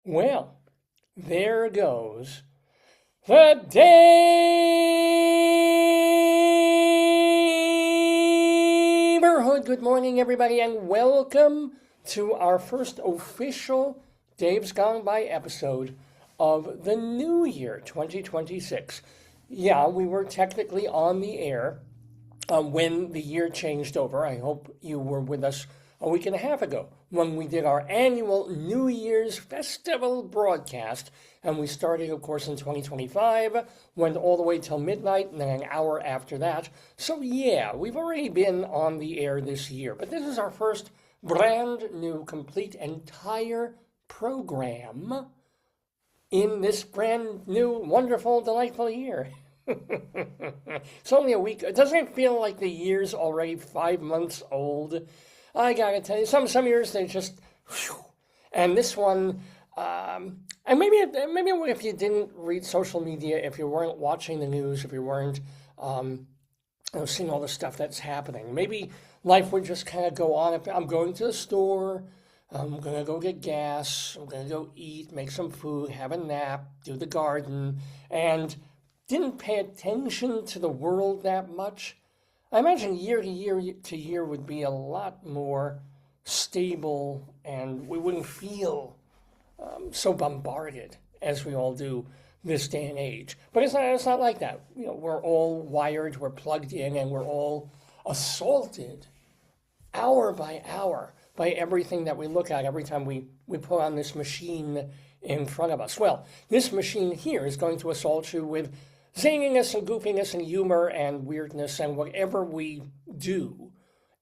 Well, there goes the Daverhood. Good morning, everybody, and welcome to our first official Dave's Gone By episode of the new year, 2026. Yeah, we were technically on the air when the year changed over. I hope you were with us a week and a half ago when we did our annual New Year's Festival broadcast. And we started, of course, in 2025, went all the way till midnight, and then an hour after that. So yeah, we've already been on the air this year, but this is our first brand new, complete, entire program in this brand new, wonderful, delightful year. It's only a week. Doesn't it feel like the year's already 5 months old? I gotta tell you, some years they just, whew. And this one, and maybe if you didn't read social media, if you weren't watching the news, if you weren't seeing all the stuff that's happening, maybe life would just kind of go on. If I'm going to the store, I'm gonna go get gas, I'm gonna go eat, make some food, have a nap, do the garden, and didn't pay attention to the world that much. I imagine year to year would be a lot more stable, and we wouldn't feel so bombarded as we all do this day and age. But it's not like that. You know, we're all wired, we're plugged in, and we're all assaulted hour by hour by everything that we look at every time we put on this machine in front of us. Well, this machine here is going to assault you with zaniness and goofiness and humor and weirdness and whatever we do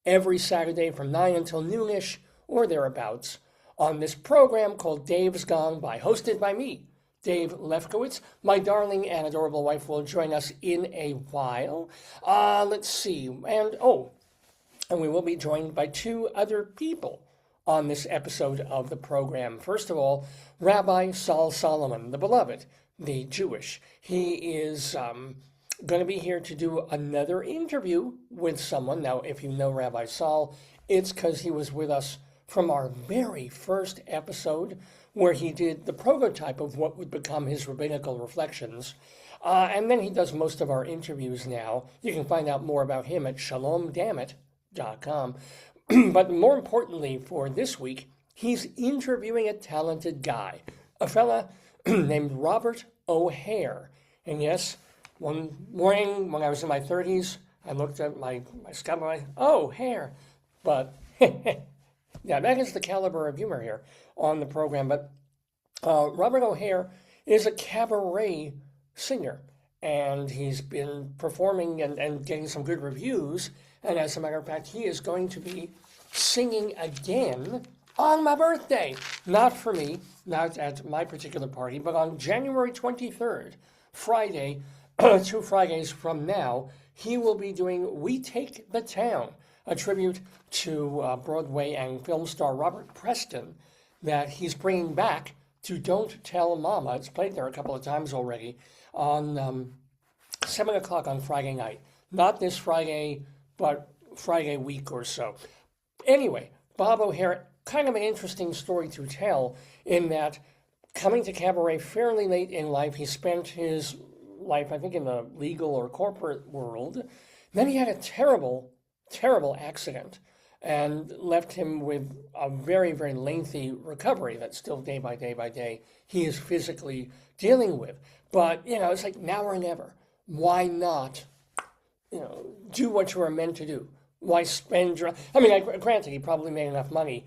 every Saturday from 9 until noonish or thereabouts on this program called Dave's Gone By, hosted by me, Dave Lefkowitz. My darling and adorable wife will join us in a while. Let's see. And we will be joined by two other people on this episode of the program. First of all, Rabbi Sol Solomon, the beloved, the Jewish. He is going to be here to do another interview with someone. Now, if you know Rabbi Sol, it's because he was with us from our very first episode where he did the prototype of what would become his rabbinical reflections. And then he does most of our interviews now. You can find out more about him at shalomdammit.com. But more importantly for this week, he's interviewing a talented guy, a fella named Robert HARE. And yes, one morning when I was in my 30s, I looked at my sky, HARE. But yeah, that is the caliber of humor here on the program. But Robert HARE is a cabaret singer, and he's been performing and getting some good reviews. And as a matter of fact, he is going to be singing again on my birthday. Not for me, not at my particular party, but on January 23rd, Friday, 2 Fridays from now, he will be doing We Take the Town, a tribute to Broadway and film star Robert Preston that he's bringing back to Don't Tell Mama. It's played there a couple of times already on 7 o'clock on Friday night. Not this Friday, but Friday week or so. Anyway, Bob HARE, kind of an interesting story to tell in that coming to cabaret fairly late in life, he spent his life, I think, in the legal or corporate world. Then he had a terrible, terrible accident and left him with a very, very lengthy recovery that still day by day he is physically dealing with. But, it's like now or never. Why not, do what you are meant to do? Why spend your... granted, he probably made enough money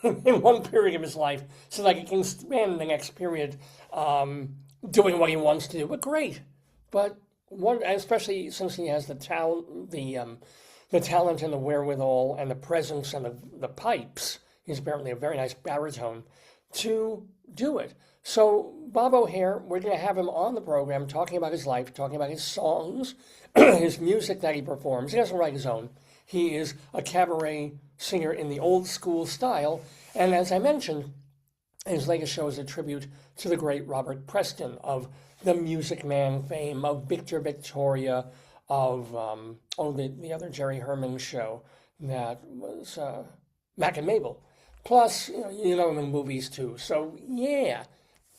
in one period of his life so that he can spend the next period doing what he wants to do. But great. But especially since he has the talent, the talent and the wherewithal and the presence and the pipes, he's apparently a very nice baritone, to do it. So Bob HARE, we're going to have him on the program talking about his life, talking about his songs, his music that he performs. He doesn't write his own. He is a cabaret singer in the old school style. And as I mentioned, his latest show is a tribute to the great Robert Preston of the Music Man fame, of Victor Victoria, of the other Jerry Herman show that was Mac and Mabel. Plus, you know them in movies too. So yeah,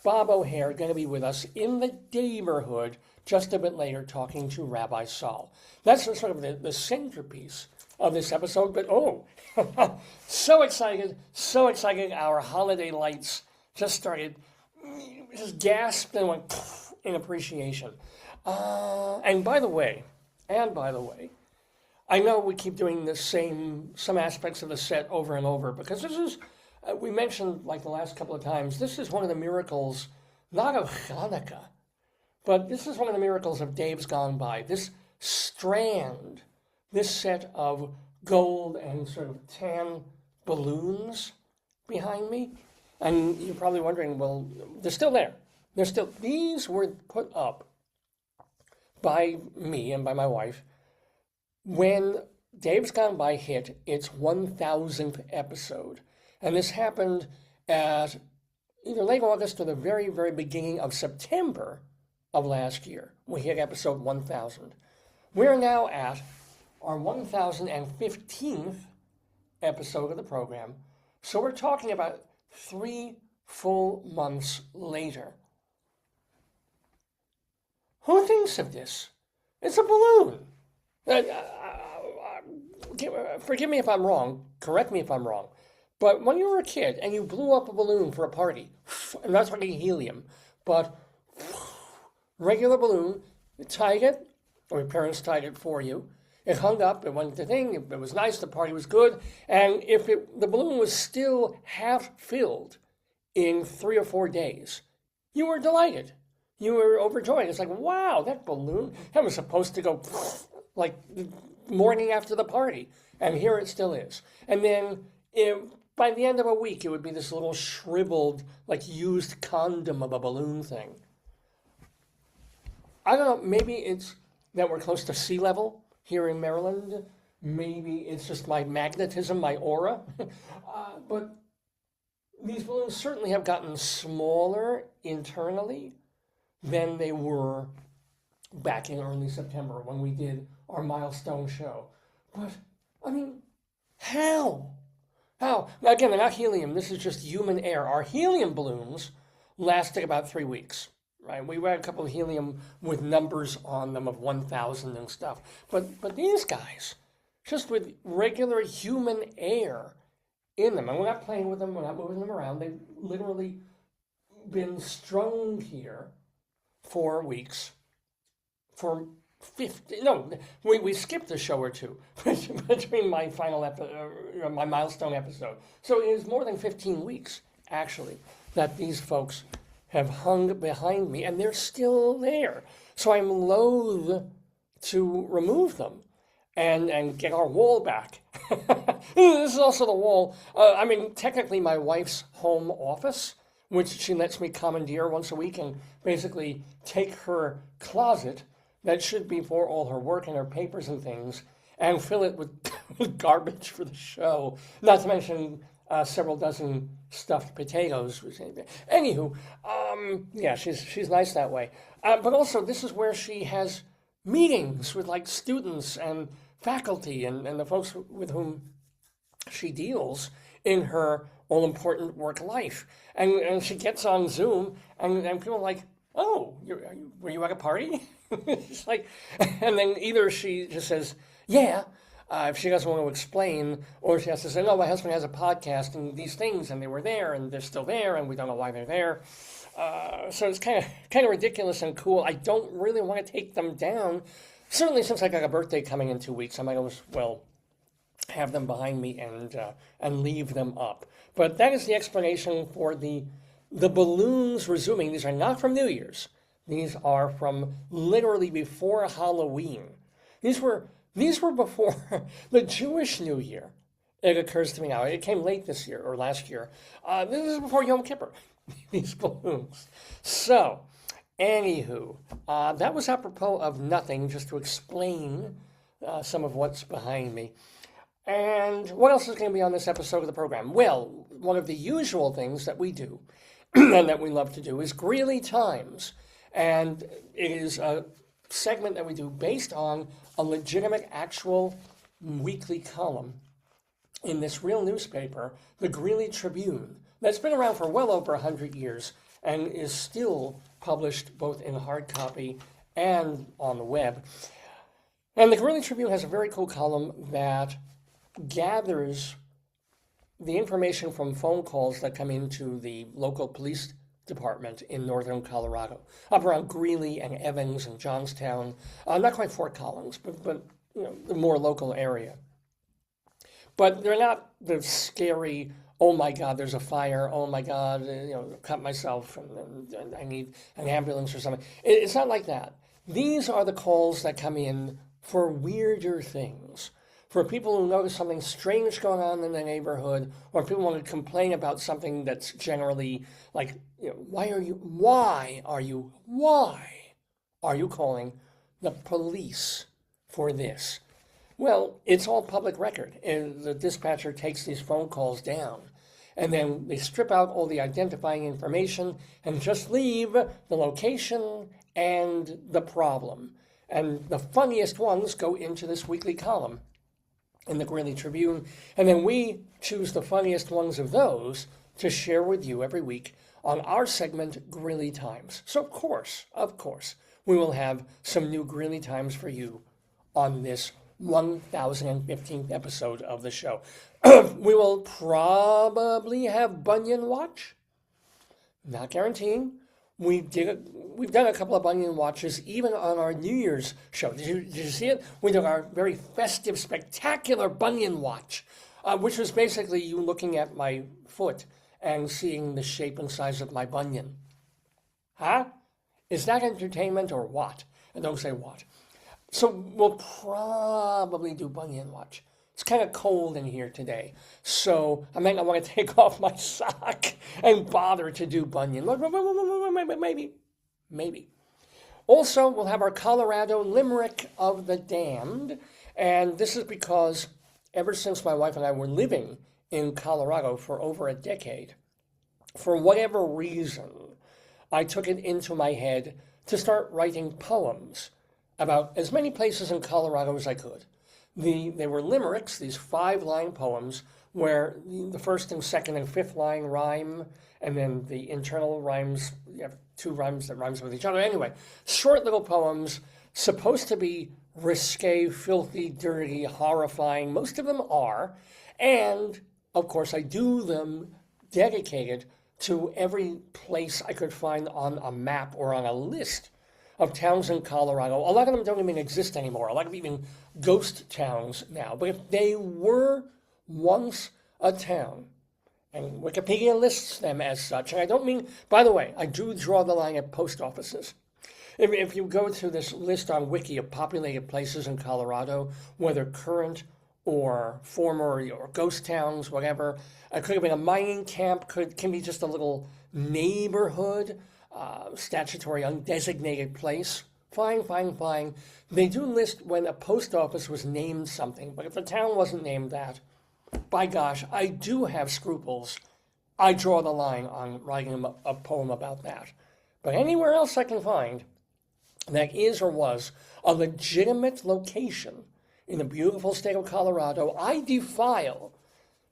Bob O'Hare going to be with us in the Daverhood just a bit later talking to Rabbi Sol. That's sort of the centerpiece of this episode. But so excited, so excited. Our holiday lights just started, just gasped and went in appreciation. And by the way, I know we keep doing some aspects of the set over and over because this is, we mentioned like the last couple of times, this is one of the miracles, not of Hanukkah, but this is one of the miracles of days gone by. This strand, this set of gold and sort of tan balloons behind me. And you're probably wondering, well, they're still there. These were put up by me and by my wife when Dave's Gone By hit its 1,000th episode. And this happened at either late August or the very, very beginning of September of last year. We hit episode 1,000. We're now at our 1,015th episode of the program. So we're talking about 3 full months later. Who thinks of this? It's a balloon. Forgive me if I'm wrong, correct me if I'm wrong, but when you were a kid and you blew up a balloon for a party, I'm not talking helium, but regular balloon, you tied it, or your parents tied it for you, it hung up, it went to thing, it was nice, the party was good, and if the balloon was still half filled in 3 or 4 days, you were delighted. You were overjoyed. It's like, wow, that balloon, that was supposed to go like the morning after the party. And here it still is. And then by the end of a week, it would be this little shriveled, like used condom of a balloon thing. I don't know, maybe it's that we're close to sea level here in Maryland. Maybe it's just my magnetism, my aura. But these balloons certainly have gotten smaller internally than they were back in early September when we did our milestone show. But, I mean, how? Now, again, they're not helium. This is just human air. Our helium balloons lasted about 3 weeks, right? We had a couple of helium with numbers on them of 1,000 and stuff. But these guys, just with regular human air in them, and we're not playing with them, we're not moving them around. They've literally been strung here for weeks, for 50, no, we skipped a show or two between my final my milestone episode. So it is more than 15 weeks, actually, that these folks have hung behind me, and they're still there. So I'm loath to remove them and get our wall back. This is also the wall, technically my wife's home office, which she lets me commandeer once a week and basically take her closet that should be for all her work and her papers and things and fill it with garbage for the show, not to mention several dozen stuffed potatoes. Anywho, yeah, she's nice that way. But also, this is where she has meetings with like students and faculty and the folks with whom she deals in her all-important work life. And she gets on Zoom, and people are like, oh, were you at a party? It's like, and then either she just says, yeah, if she doesn't want to explain, or she has to say, no, my husband has a podcast and these things, and they were there, and they're still there, and we don't know why they're there. So it's kind of ridiculous and cool. I don't really want to take them down. Certainly, since I got a birthday coming in 2 weeks, I might as well have them behind me and leave them up. But that is the explanation for the balloons resuming. These are not from New Year's. These are from literally before Halloween. These were before the Jewish New Year. It occurs to me now. It came late this year or last year. This is before Yom Kippur. These balloons. So, anywho, that was apropos of nothing, just to explain some of what's behind me. And what else is going to be on this episode of the program? Well, one of the usual things that we do and that we love to do is Greeley Times. And it is a segment that we do based on a legitimate, actual weekly column in this real newspaper, the Greeley Tribune, that's been around for well over 100 years and is still published both in hard copy and on the web. And the Greeley Tribune has a very cool column that gathers the information from phone calls that come into the local police department in northern Colorado, up around Greeley and Evans and Johnstown, not quite Fort Collins, but the more local area. But they're not the scary, oh my God, there's a fire, oh my God, cut myself, and I need an ambulance or something. It's not like that. These are the calls that come in for weirder things, for people who notice something strange going on in the neighborhood, or people want to complain about something that's generally like, why are you calling the police for this? Well, it's all public record, and the dispatcher takes these phone calls down, and then they strip out all the identifying information and just leave the location and the problem. And the funniest ones go into this weekly column in the Greeley Tribune, and then we choose the funniest ones of those to share with you every week on our segment, Greeley Times. So of course, we will have some new Greeley Times for you on this 1015th episode of the show. We will probably have Bunyan Watch. Not guaranteeing. We've done a couple of Bunyan Watches even on our New Year's show. Did you see it? We did our very festive, spectacular Bunyan Watch, which was basically you looking at my foot and seeing the shape and size of my bunion. Huh? Is that entertainment or what? And don't say what. So we'll probably do Bunyan Watch. It's kind of cold in here today, so I might not want to take off my sock and bother to do Bunyan. Maybe. Also, we'll have our Colorado Limerick of the Damned, and this is because ever since my wife and I were living in Colorado for over a decade, for whatever reason, I took it into my head to start writing poems about as many places in Colorado as I could. They were limericks, these 5-line poems, where the first and second and fifth line rhyme, and then the internal rhymes, you have 2 rhymes that rhymes with each other. Anyway, short little poems, supposed to be risque, filthy, dirty, horrifying. Most of them are. And, of course, I do them dedicated to every place I could find on a map or on a list of towns in Colorado. A lot of them don't even exist anymore. A lot of even ghost towns now. But if they were once a town, and Wikipedia lists them as such, and I don't mean, by the way, I do draw the line at post offices. If you go to this list on Wiki of populated places in Colorado, whether current or former or ghost towns, whatever, it could have been a mining camp, can be just a little neighborhood, statutory undesignated place. Fine. They do list when a post office was named something, but if the town wasn't named that, by gosh, I do have scruples. I draw the line on writing a poem about that. But anywhere else I can find that is or was a legitimate location in the beautiful state of Colorado, I defile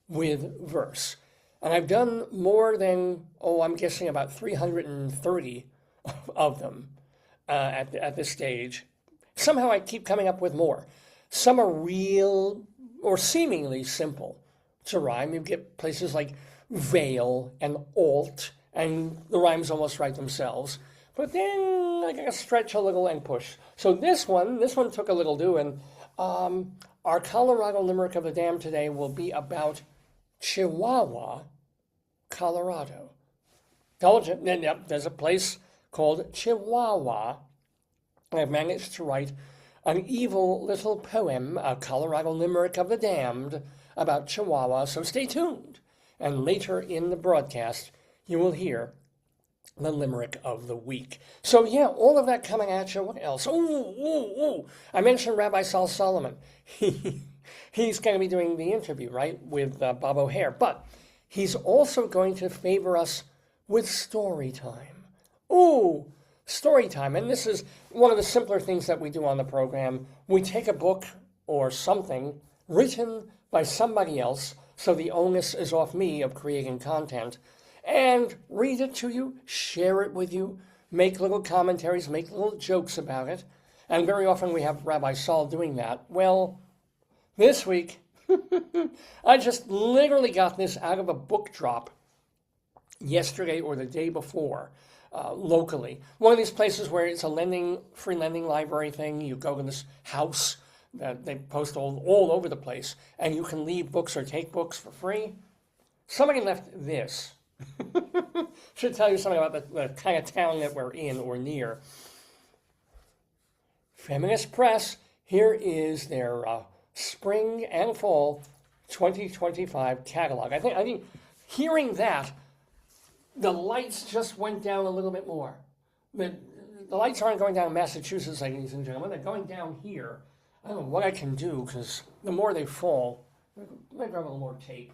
with verse. And I've done more than, I'm guessing about 330 of them at this stage. Somehow I keep coming up with more. Some are real or seemingly simple to rhyme. You get places like veil and alt, and the rhymes almost write themselves. But then I gotta stretch a little and push. So this one took a little doing. Our Colorado Limerick of the Damned today will be about Chihuahua, Colorado. Told you, yep, there's a place called Chihuahua. I've managed to write an evil little poem, a Colorado Limerick of the Damned, about Chihuahua, so stay tuned. And later in the broadcast, you will hear the Limerick of the Week. So yeah, all of that coming at you. What else? I mentioned Rabbi Sol Solomon. He's going to be doing the interview, right, with Bob O'Hare. But he's also going to favor us with StoryTime. StoryTime. And this is one of the simpler things that we do on the program. We take a book or something written by somebody else, so the onus is off me of creating content, and read it to you, share it with you, make little commentaries, make little jokes about it. And very often we have Rabbi Sol doing that. Well, this week, I just literally got this out of a book drop yesterday or the day before, locally. One of these places where it's a free lending library thing. You go to this house that they post all over the place, and you can leave books or take books for free. Somebody left this. Should tell you something about the kind of town that we're in or near. Feminist Press, here is their spring and fall 2025 catalog. I think hearing that, the lights just went down a little bit more. The lights aren't going down in Massachusetts, ladies and gentlemen. They're going down here. I don't know what I can do, because the more they fall, maybe grab a little more tape.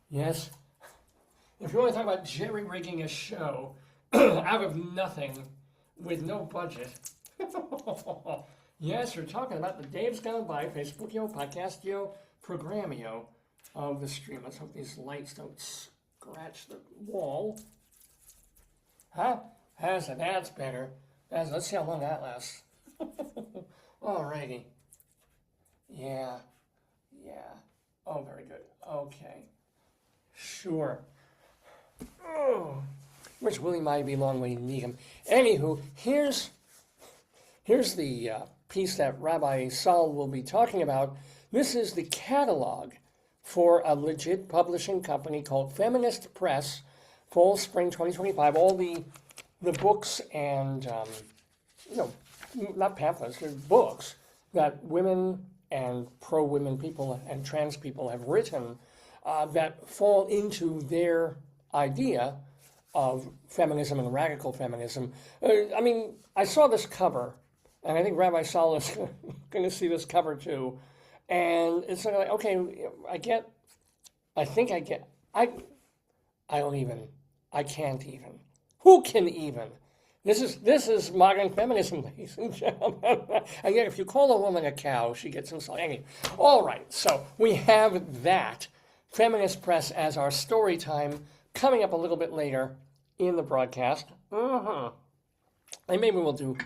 Yes? If you want to talk about jerry-rigging a show out of nothing with no budget, yes, we're talking about the Dave's Gone By, Facebook-yo, podcast-yo, program-yo of the stream. Let's hope these lights don't scratch the wall. Huh? That's better. Let's see how long that lasts. Alrighty. Yeah. Oh, very good. Okay. Sure. Oh. Which Willie might be long when you need him. Anywho, here's the piece that Rabbi Sol will be talking about. This is the catalog for a legit publishing company called Feminist Press, Fall Spring 2025. All the books and not pamphlets, they're books that women and pro-women people and trans people have written that fall into their idea of feminism and radical feminism. I saw this cover, and I think Rabbi Sol is going to see this cover too. And it's like, okay, I can't even. Who can even? This is modern feminism, ladies and gentlemen. And yet, if you call a woman a cow, she gets insulted. Anyway, all right, so we have that. Feminist Press as our story time coming up a little bit later in the broadcast. And maybe we'll do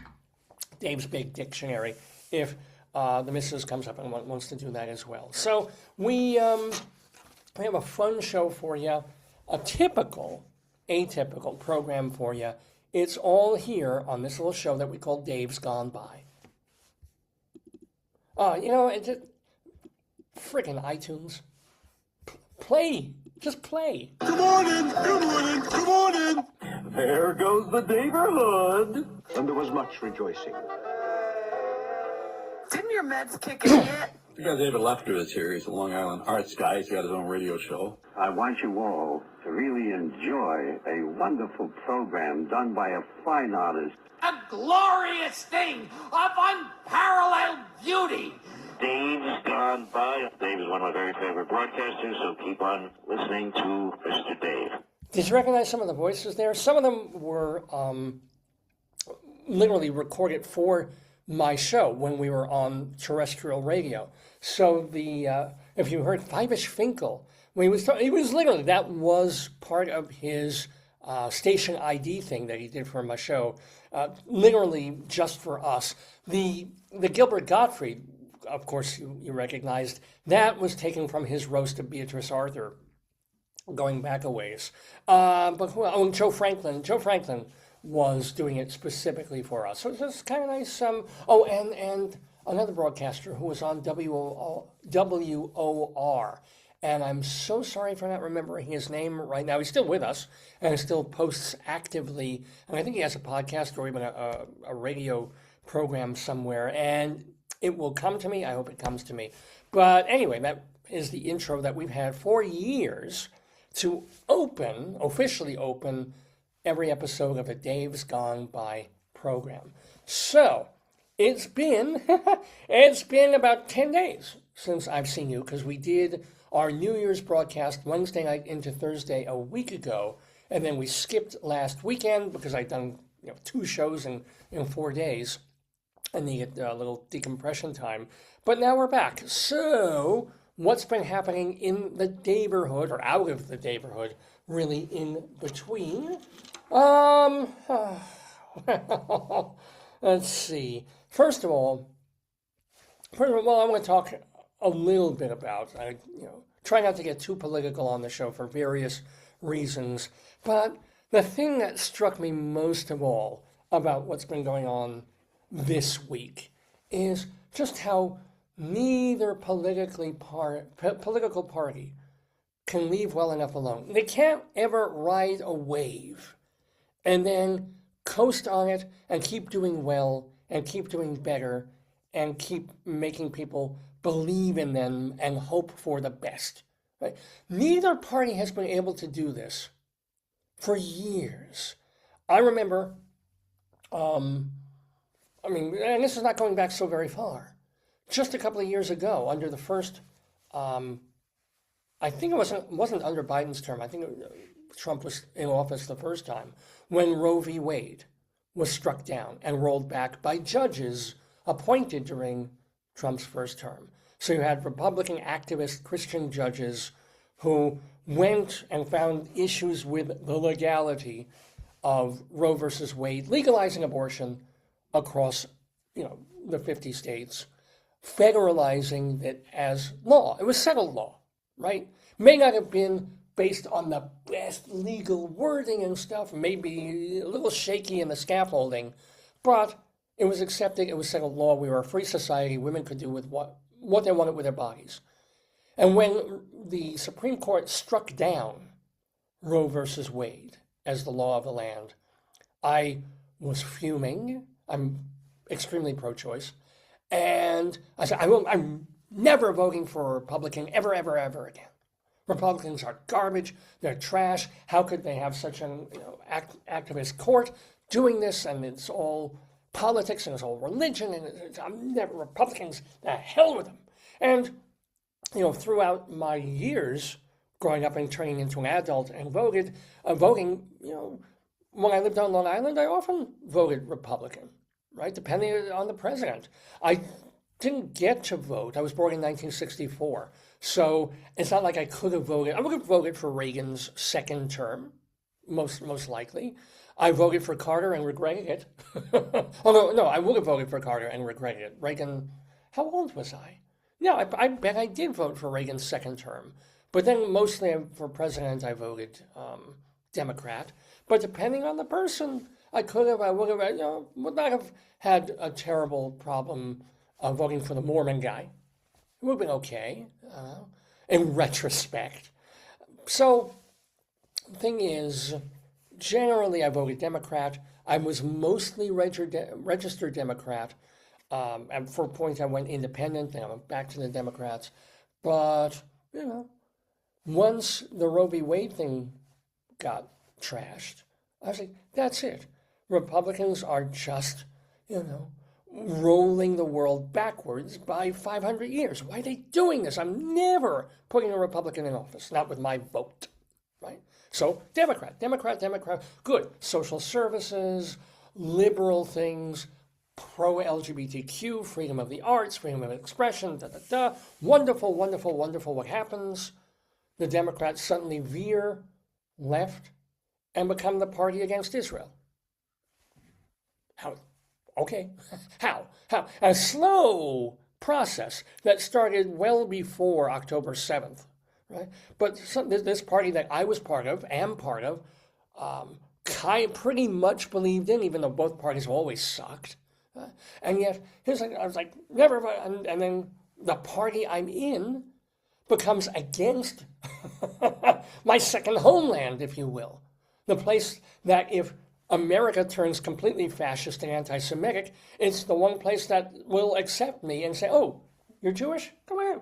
Dave's Big Dictionary if the missus comes up and wants to do that as well. So we have a fun show for you, a typical, atypical program for you. It's all here on this little show that we call Dave's Gone By. It's freaking iTunes. Play. Just play. Good morning. There goes the Daverhood. And there was much rejoicing. Didn't your meds kick in yet? We got David Lefter that's here. He's a Long Island arts guy. He's got his own radio show. I want you all to really enjoy a wonderful program done by a fine artist. A glorious thing of unparalleled beauty. Dave's Gone By. Dave is one of my very favorite broadcasters, so keep on listening to Mr. Dave. Did you recognize some of the voices there? Some of them were literally recorded for my show when we were on terrestrial radio. So if you heard Fivish Finkel, when he was literally, that was part of his station ID thing that he did for my show, literally just for us. The Gilbert Gottfried, of course, you recognized, that was taken from his roast of Beatrice Arthur, going back a ways. And Joe Franklin was doing it specifically for us. So it's just kind of nice. And another broadcaster who was on WOR. And I'm so sorry for not remembering his name right now. He's still with us and still posts actively. And I think he has a podcast or even a radio program somewhere. And it will come to me. I hope it comes to me. But anyway, that is the intro that we've had for years to officially open every episode of a Dave's Gone By program. So it's been about 10 days since I've seen you, because we did our New Year's broadcast Wednesday night into Thursday a week ago, and then we skipped last weekend because I'd done 2 shows in 4 days. I needed a little decompression time. But now we're back. So, what's been happening in the Daverhood, or out of the Daverhood, really in between? Let's see. First of all, I want to talk a little bit about, try not to get too political on the show for various reasons, but the thing that struck me most of all about what's been going on this week is just how neither political party can leave well enough alone. They can't ever ride a wave and then coast on it and keep doing well and keep doing better and keep making people believe in them and hope for the best. Right? Neither party has been able to do this for years. I remember, and this is not going back so very far, just a couple of years ago, under the first, I think it wasn't under Biden's term, I think Trump was in office the first time, when Roe v. Wade was struck down and rolled back by judges appointed during Trump's first term. So you had Republican activist Christian judges who went and found issues with the legality of Roe versus Wade, legalizing abortion across, the 50 states, federalizing it as law. It was settled law, right? May not have been based on the best legal wording and stuff, maybe a little shaky in the scaffolding, but it was accepted, it was settled law. We were a free society. Women could do with what they wanted with their bodies. And when the Supreme Court struck down Roe versus Wade as the law of the land, I was fuming. I'm extremely pro-choice. And I said, I'm never voting for a Republican ever, ever, ever again. Republicans are garbage. They're trash. How could they have such an activist court doing this? And it's all politics and it's all religion. And I'm never Republicans. The hell with them. And throughout my years growing up and turning into an adult and voting, when I lived on Long Island, I often voted Republican, right? Depending on the president. I didn't get to vote. I was born in 1964. So it's not like I could have voted. I would have voted for Reagan's second term, most likely. I voted for Carter and regretted it. I would have voted for Carter and regretted it. Reagan, how old was I? Yeah, I bet I did vote for Reagan's second term. But then mostly for president, I voted Democrat. But depending on the person, I would not have had a terrible problem voting for the Mormon guy. It would have been okay, in retrospect. So, the thing is, generally I voted Democrat. I was mostly registered Democrat. And for a point I went independent, then I went back to the Democrats. But, once the Roe v. Wade thing got trashed, I was like, that's it. Republicans are just, rolling the world backwards by 500 years. Why are they doing this? I'm never putting a Republican in office, not with my vote, right? So Democrat, good. Social services, liberal things, pro-LGBTQ, freedom of the arts, freedom of expression, Wonderful, wonderful, wonderful. What happens? The Democrats suddenly veer left and become the party against Israel. How? Okay, how? A slow process that started well before October 7th, right? But this party that I was am part of, pretty much believed in, even though both parties always sucked. And yet, I was like, never, and then the party I'm in becomes against my second homeland, if you will. The place that if America turns completely fascist and anti-Semitic, it's the one place that will accept me and say, oh, you're Jewish? Come on,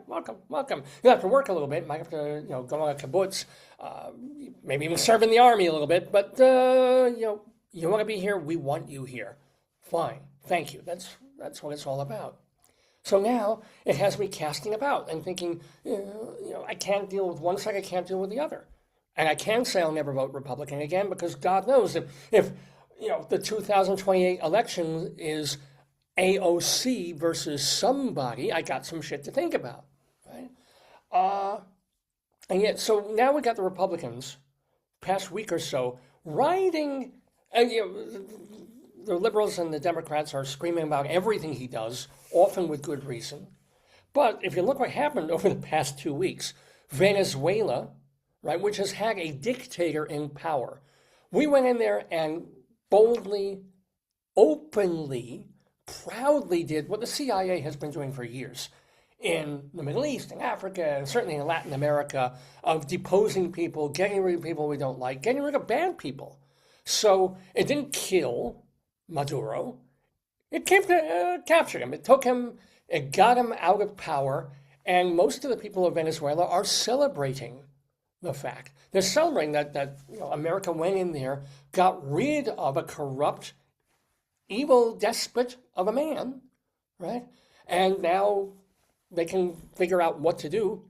welcome. You have to work a little bit, might have to, go on a kibbutz, maybe even serve in the army a little bit, but, you want to be here, we want you here. Fine, thank you. That's what it's all about. So now it has me casting about and thinking, I can't deal with one side, I can't deal with the other. And I can say I'll never vote Republican again because God knows if the 2028 election is AOC versus somebody, I got some shit to think about, right? And yet, so now we got the Republicans, past week or so, riding, and the liberals and the Democrats are screaming about everything he does, often with good reason. But if you look what happened over the past 2 weeks, Venezuela, right, which has had a dictator in power, we went in there and boldly, openly, proudly did what the CIA has been doing for years in the Middle East, in Africa, and certainly in Latin America, of deposing people, getting rid of people we don't like, getting rid of bad people. So it didn't kill Maduro. It captured him. It took him, it got him out of power, and most of the people of Venezuela are celebrating the fact. They're celebrating that America went in there, got rid of a corrupt, evil despot of a man, right? And now they can figure out what to do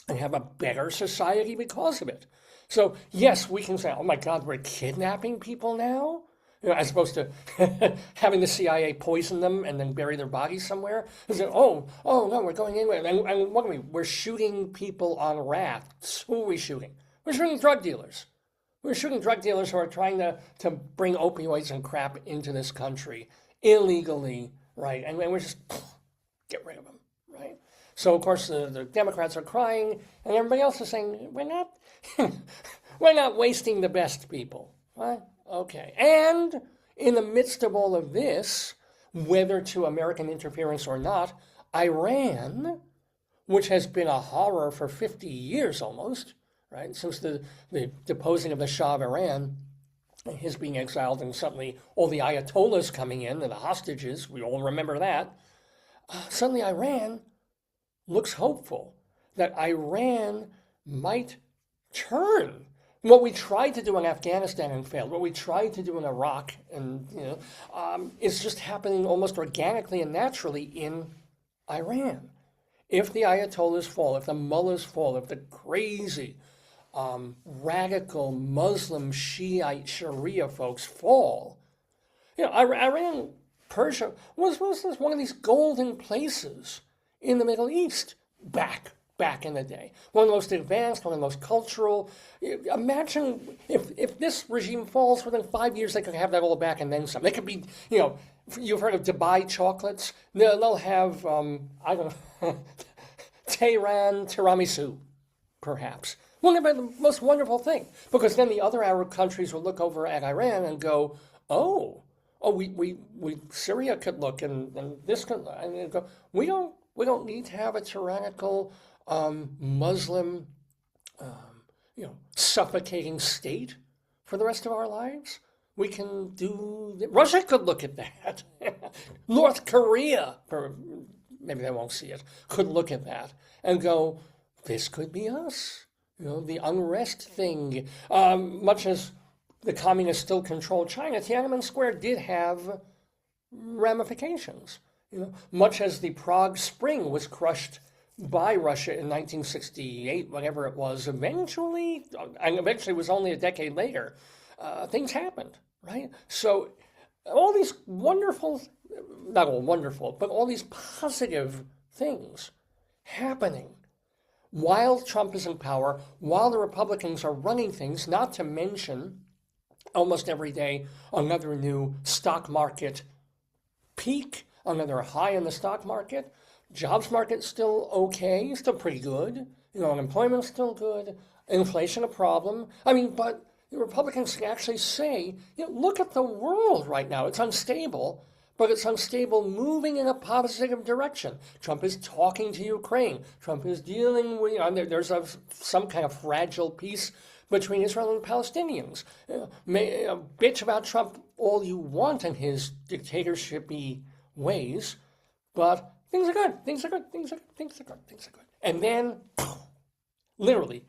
and have a better society because of it. So yes, we can say, oh my God, we're kidnapping people now, as opposed to having the CIA poison them and then bury their bodies somewhere. And say, oh no, we're going anywhere. And what are we? We're shooting people on rafts. Who are we shooting? We're shooting drug dealers. We're shooting drug dealers who are trying to bring opioids and crap into this country illegally, right? And we're just get rid of them, right? So of course the Democrats are crying, and everybody else is saying we're not wasting the best people, right? Okay. And in the midst of all of this, whether to American interference or not, Iran, which has been a horror for 50 years almost, right, since the deposing of the Shah of Iran, his being exiled, and suddenly all the Ayatollahs coming in and the hostages, we all remember that. Suddenly Iran looks hopeful that Iran might turn. What we tried to do in Afghanistan and failed, what we tried to do in Iraq, and is just happening almost organically and naturally in Iran. If the Ayatollahs fall, if the mullahs fall, if the crazy radical Muslim Shiite Sharia folks fall, Iran, Persia was one of these golden places in the Middle East back in the day. One of the most advanced, one of the most cultural. Imagine if this regime falls within 5 years, they could have that all back and then some. They could be, you've heard of Dubai chocolates. They'll have, I don't know, Tehran tiramisu, perhaps. Wouldn't it be the most wonderful thing? Because then the other Arab countries will look over at Iran and go, we Syria could look, and this could, and go, we don't need to have a tyrannical Muslim, suffocating state for the rest of our lives. We can do. Russia could look at that. North Korea, maybe they won't see it, could look at that and go, this could be us. The unrest thing. Much as the communists still control China, Tiananmen Square did have ramifications. Much as the Prague Spring was crushed by Russia in 1968, whatever it was, eventually it was only a decade later, things happened, right? So all these wonderful, not all wonderful, but all these positive things happening while Trump is in power, while the Republicans are running things, not to mention almost every day another new stock market peak, another high in the stock market. Jobs market still okay, still pretty good. Unemployment's still good. Inflation a problem. But the Republicans can actually say, look at the world right now. It's unstable, but it's unstable moving in a positive direction. Trump is talking to Ukraine. Trump is dealing with, there's some kind of fragile peace between Israel and Palestinians. Bitch about Trump all you want in his dictatorship-y ways, but things are good, things are good, things are good, things are good, things are good. And then, literally,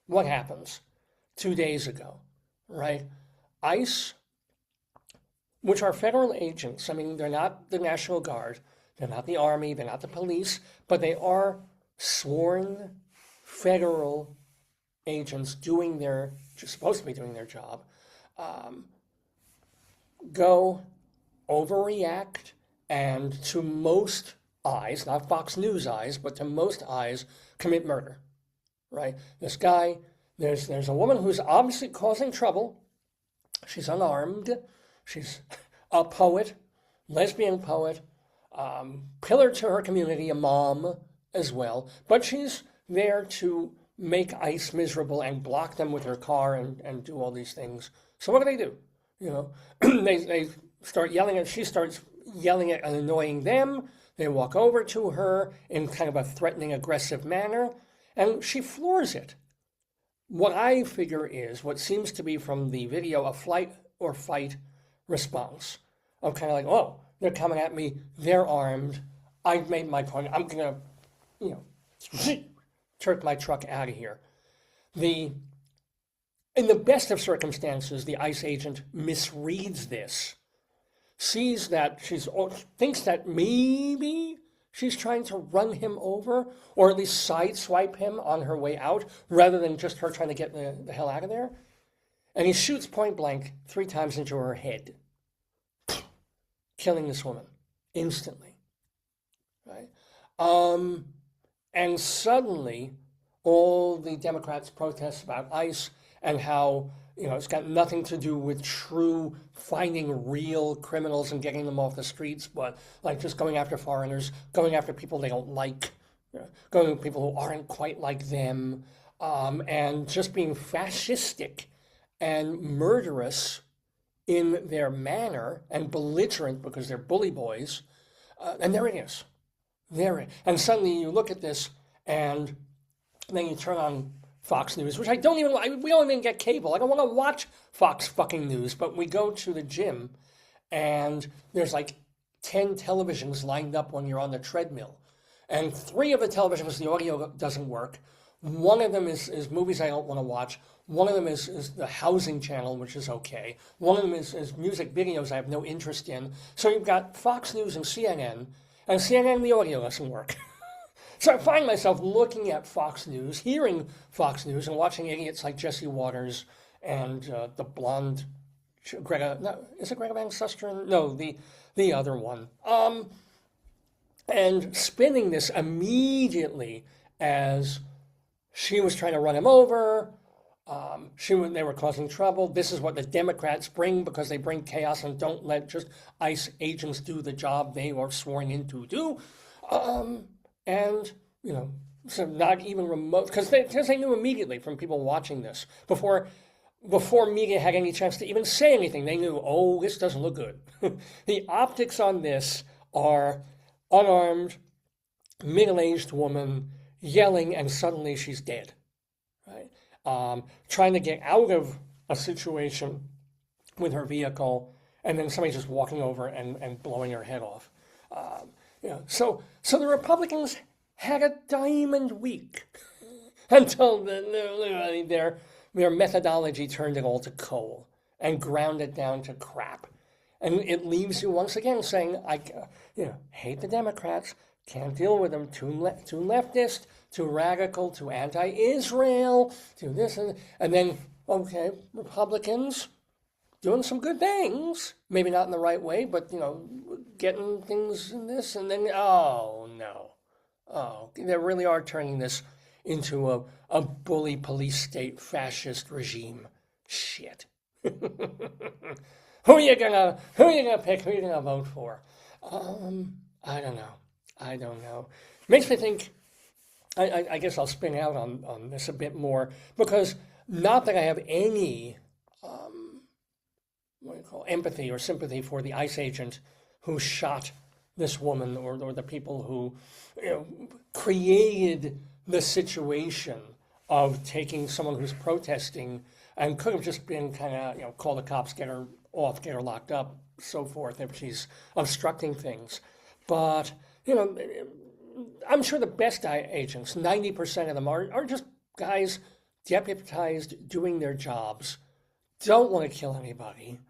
what happens 2 days ago, right? ICE, which are federal agents, they're not the National Guard, they're not the Army, they're not the police, but they are sworn federal agents supposed to be doing their job, go overreact and to most eyes, not Fox News eyes, but to most eyes, commit murder, right? This guy, there's a woman who's obviously causing trouble. She's unarmed. She's a poet, lesbian poet, pillar to her community, a mom as well. But she's there to make ICE miserable and block them with her car and do all these things. So what do? You know, they start yelling she starts yelling at and annoying them. They walk over to her in kind of a threatening, aggressive manner, and she floors it. What I figure is what seems to be from the video a flight or fight response. I'm kind of like, oh, they're coming at me, they're armed, I've made my point, I'm gonna, jerk my truck out of here. In the best of circumstances, the ICE agent misreads this, sees that thinks that maybe she's trying to run him over, or at least sideswipe him on her way out, rather than just her trying to get the hell out of there. And he shoots point blank 3 times into her head, killing this woman instantly. Right? And suddenly, all the Democrats protest about ICE and how it's got nothing to do with true finding real criminals and getting them off the streets, but like just going after foreigners, going after people they don't like, going after people who aren't quite like them, and just being fascistic and murderous in their manner and belligerent because they're bully boys. And there it is. And suddenly you look at this and then you turn on Fox News, which we don't even get cable. I don't want to watch Fox fucking News, but we go to the gym and there's like 10 televisions lined up when you're on the treadmill. And 3 of the televisions, the audio doesn't work. One of them is movies I don't want to watch. One of them is the housing channel, which is okay. One of them is music videos I have no interest in. So you've got Fox News and CNN the audio doesn't work. So I find myself looking at Fox News, hearing Fox News, and watching idiots like Jesse Waters and the blonde Greta. No, is it Greta Van Susteren? No, the other one. And spinning this immediately as she was trying to run him over. They were causing trouble. This is what the Democrats bring because they bring chaos and don't let just ICE agents do the job they were sworn in to do. And, so not even remote, because they knew immediately from people watching this, before media had any chance to even say anything, they knew, oh, this doesn't look good. The optics on this are unarmed, middle-aged woman yelling, and suddenly she's dead, right? Trying to get out of a situation with her vehicle, and then somebody just walking over and blowing her head off. So the Republicans had a diamond week until their methodology turned it all to coal and ground it down to crap. And it leaves you once again saying, I hate the Democrats, can't deal with them, too leftist, too radical, too anti-Israel, too this, and then, okay, Republicans doing some good things, maybe not in the right way, but, getting things in this, and then, oh, no. Oh, they really are turning this into a bully police state fascist regime. Shit. Who are you gonna pick? Who are you gonna vote for? I don't know. Makes me think, I guess I'll spin out on this a bit more, because not that I have any empathy or sympathy for the ICE agent who shot this woman or the people who created the situation of taking someone who's protesting and could have just been kind of, call the cops, get her off, get her locked up, so forth, if she's obstructing things. But, I'm sure the best agents, 90% of them are just guys deputized doing their jobs, don't want to kill anybody,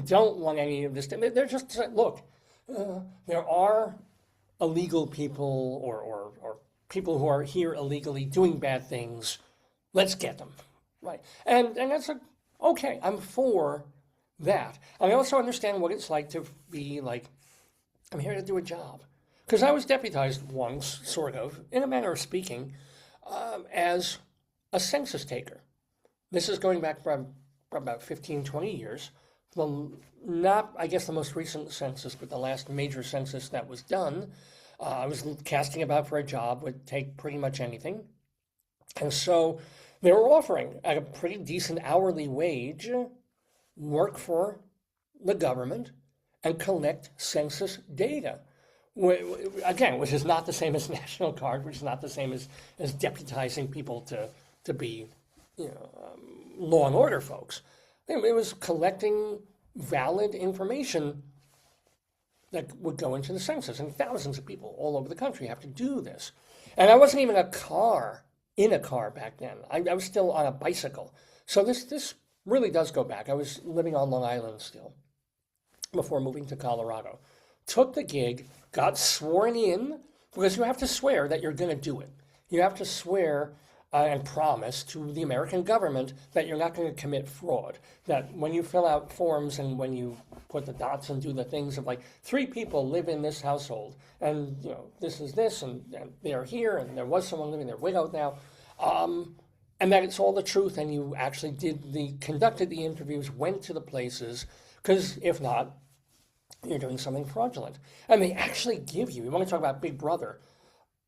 don't want any of this. They're just, look, there are illegal people or people who are here illegally doing bad things. Let's get them, right? And that's okay. I'm for that. And I also understand what it's like to be like, I'm here to do a job. Because I was deputized once, sort of, in a manner of speaking, as a census taker. This is going back for about 15, 20 years. Not, I guess, the most recent census, but the last major census that was done. I was casting about for a job, would take pretty much anything. And so they were offering at a pretty decent hourly wage, work for the government and collect census data. Again, which is not the same as National Guard, which is not the same as deputizing people to be, law and order folks. It was collecting valid information that would go into the census, and thousands of people all over the country have to do this. And I wasn't even in a car back then. I was still on a bicycle. So this really does go back. I was living on Long Island still before moving to Colorado. Took the gig, got sworn in, because you have to swear that you're going to do it. You have to swear and promise to the American government that you're not going to commit fraud. That when you fill out forms and when you put the dots and do the things of like 3 people live in this household, and this is this, and they're here, and there was someone living there widowed now, and that it's all the truth, and you actually conducted the interviews, went to the places, because if not, you're doing something fraudulent. And they actually give you want to talk about Big Brother,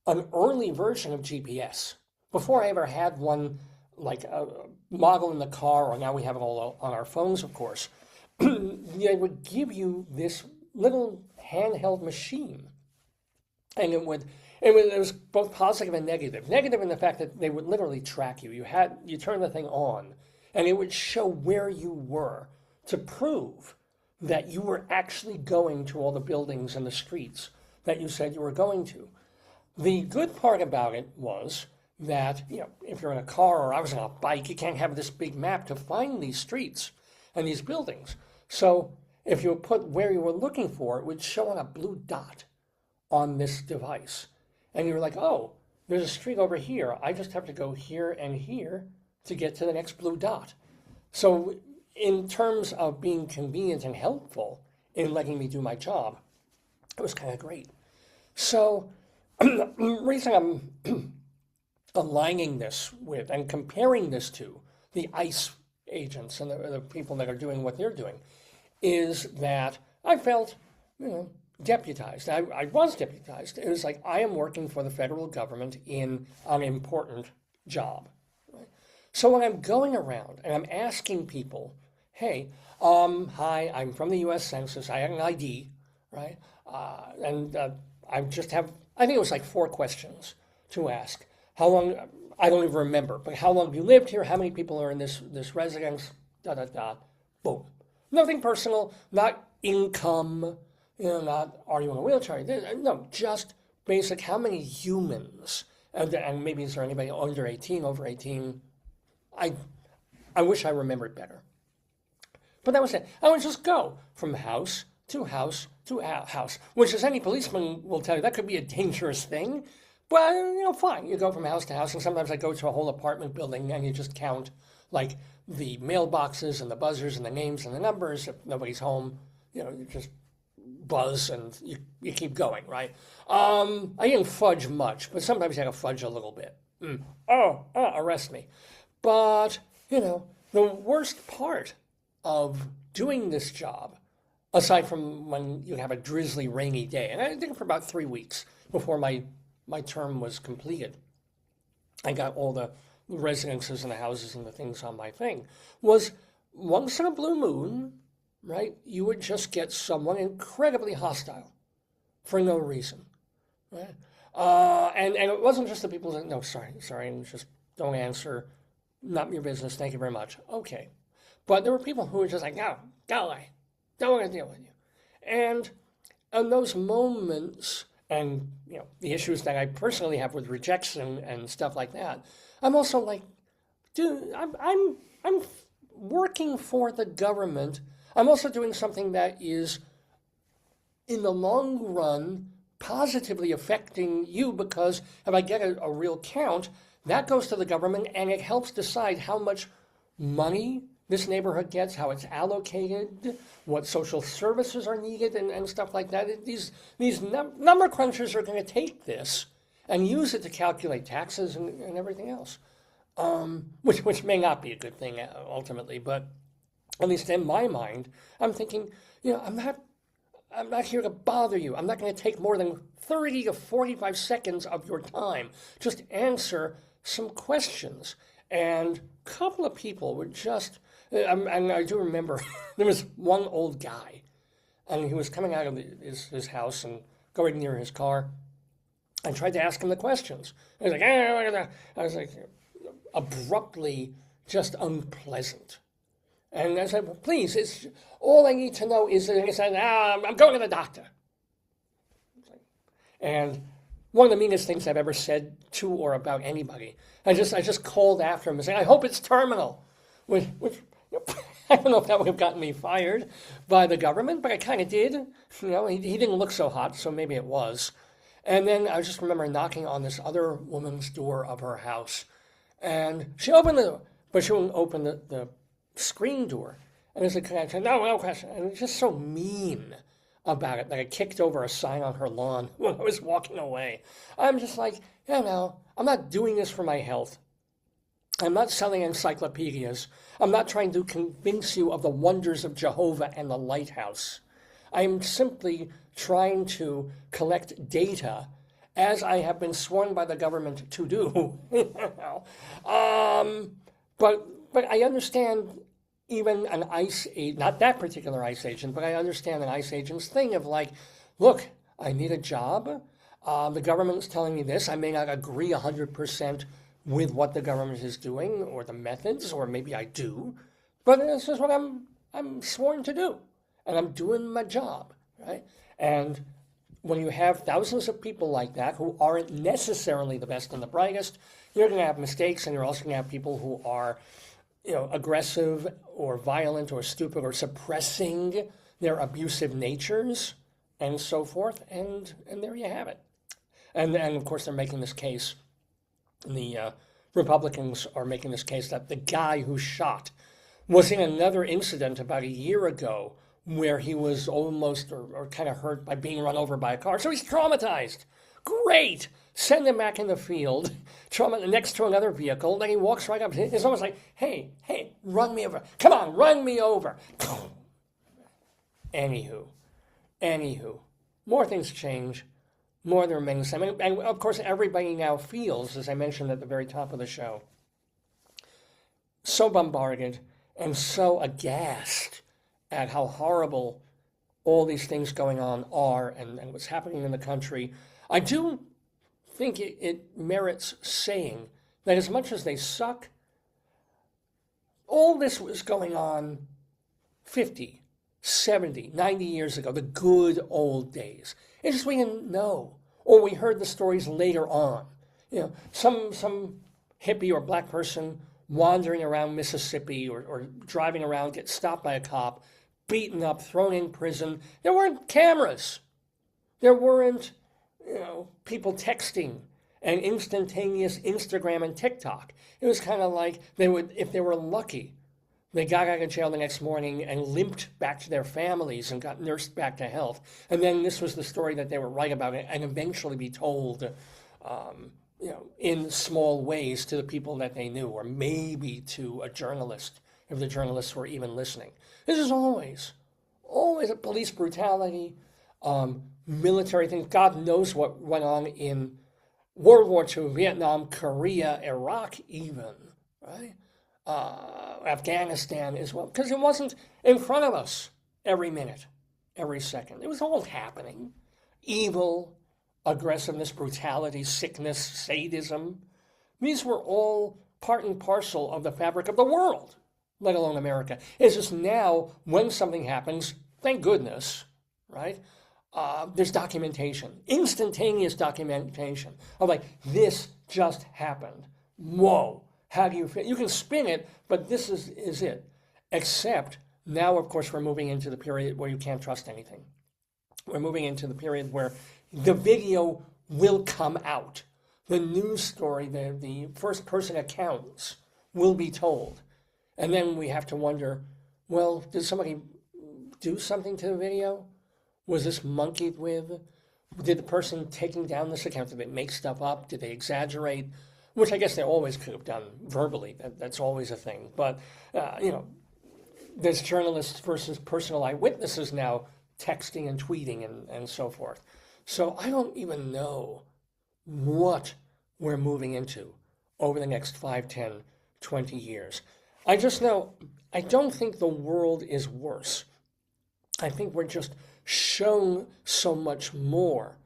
an early version of GPS. Before I ever had one, like a model in the car, or now we have it all on our phones, of course, they would give you this little handheld machine. And it was both positive and negative. Negative in the fact that they would literally track you. You turn the thing on, and it would show where you were to prove that you were actually going to all the buildings and the streets that you said you were going to. The good part about it was that, if you're in a car or I was on a bike, you can't have this big map to find these streets and these buildings. So if you put where you were looking for, it would show on a blue dot on this device. And you're like, oh, there's a street over here. I just have to go here and here to get to the next blue dot. So in terms of being convenient and helpful in letting me do my job, it was kind of great. So the reason I'm aligning this with and comparing this to the ICE agents and the people that are doing what they're doing is that I felt, deputized. I was deputized. It was like I am working for the federal government in an important job. Right? So when I'm going around and I'm asking people, hey, hi, I'm from the U.S. Census. I have an ID, right? I just have, I think it was like 4 questions to ask. How long, I don't even remember, but how long have you lived here? How many people are in this residence? Boom. Nothing personal, not income, not are you in a wheelchair? No, just basic, how many humans? And maybe is there anybody under 18, over 18? I wish I remembered better. But that was it. I would just go from house to house to house, which, as any policeman will tell you, that could be a dangerous thing. But, fine. You go from house to house, and sometimes I go to a whole apartment building, and you just count, like, the mailboxes and the buzzers and the names and the numbers. If nobody's home, you just buzz, and you keep going, right? I didn't fudge much, but sometimes you had to fudge a little bit. Arrest me. But, the worst part of doing this job, aside from when you have a drizzly, rainy day, and I did it for about 3 weeks before my term was completed. I got all the residences and the houses and the things on my thing, was once in a blue moon, right, you would just get someone incredibly hostile for no reason, right? And it wasn't just the people that, no, sorry, and just don't answer, not your business, thank you very much. Okay. But there were people who were just like, no, go away, don't want to deal with you. And in those moments, and the issues that I personally have with rejection and stuff like that, I'm also like, dude, I'm working for the government. I'm also doing something that is, in the long run, positively affecting you, because if I get a real count, that goes to the government and it helps decide how much money this neighborhood gets, how it's allocated, what social services are needed, and stuff like that. These number crunchers are going to take this and use it to calculate taxes and everything else, which may not be a good thing ultimately, but at least in my mind, I'm thinking, I'm not here to bother you. I'm not going to take more than 30 to 45 seconds of your time. Just answer some questions. And a couple of people were just, and I do remember, there was one old guy, and he was coming out of his house and going near his car. I tried to ask him the questions. He was like, I was like, abruptly just unpleasant. And I said, well, please, it's all I need to know is that he said, I'm going to the doctor. And one of the meanest things I've ever said to or about anybody, I just called after him and said, I hope it's terminal. Which I don't know if that would have gotten me fired by the government, but I kind of did. He didn't look so hot, so maybe it was. And then I just remember knocking on this other woman's door of her house. And she opened the door, but she wouldn't open the screen door. And it's like, no question. And it was just so mean about it that I kicked over a sign on her lawn when I was walking away. I'm just like, I'm not doing this for my health. I'm not selling encyclopedias. I'm not trying to convince you of the wonders of Jehovah and the lighthouse. I'm simply trying to collect data as I have been sworn by the government to do. But I understand even an ICE agent, not that particular ICE agent, but I understand an ICE agent's thing of like, look, I need a job. The government's telling me this. I may not agree 100% with what the government is doing or the methods, or maybe I do, but this is what I'm sworn to do, and I'm doing my job, right? And when you have thousands of people like that who aren't necessarily the best and the brightest, you're going to have mistakes, and you're also going to have people who are, aggressive or violent or stupid or suppressing their abusive natures and so forth, and there you have it. And of course they're making this case, the Republicans are making this case that the guy who shot was in another incident about a year ago where he was almost or kind of hurt by being run over by a car. So he's traumatized. Great. Send him back in the field, next to another vehicle. Then he walks right up. It's almost like, hey, run me over. Come on, run me over. Anywho, more things change, more than remain the same. And of course, everybody now feels, as I mentioned at the very top of the show, so bombarded and so aghast at how horrible all these things going on are and what's happening in the country. I do think it merits saying that as much as they suck, all this was going on 50, 70, 90 years ago, the good old days. It's just we didn't know, or we heard the stories later on. Some hippie or black person wandering around Mississippi or driving around, gets stopped by a cop, beaten up, thrown in prison. There weren't cameras. There weren't people texting and instantaneous Instagram and TikTok. It was kind of like they would, if they were lucky, they got out of jail the next morning and limped back to their families and got nursed back to health. And then this was the story that they would write about it and eventually be told, in small ways to the people that they knew, or maybe to a journalist, if the journalists were even listening. This is always a police brutality, military things. God knows what went on in World War II, Vietnam, Korea, Iraq even, right? Afghanistan as well, because it wasn't in front of us every minute, every second. It was all happening. Evil, aggressiveness, brutality, sickness, sadism. These were all part and parcel of the fabric of the world, let alone America. It's just now, when something happens, thank goodness, right? There's documentation, instantaneous documentation of like, this just happened. Whoa, how do you feel? You can spin it, but this is it. Except now, of course, we're moving into the period where you can't trust anything. We're moving into the period where the video will come out. The news story, the first person accounts will be told. And then we have to wonder, well, did somebody do something to the video? Was this monkeyed with? Did the person taking down this account, did they make stuff up? Did they exaggerate? Which I guess they always could have done verbally. That's always a thing. But, there's journalists versus personal eyewitnesses now texting and tweeting and so forth. So I don't even know what we're moving into over the next 5, 10, 20 years. I just know I don't think the world is worse. I think we're just shown so much more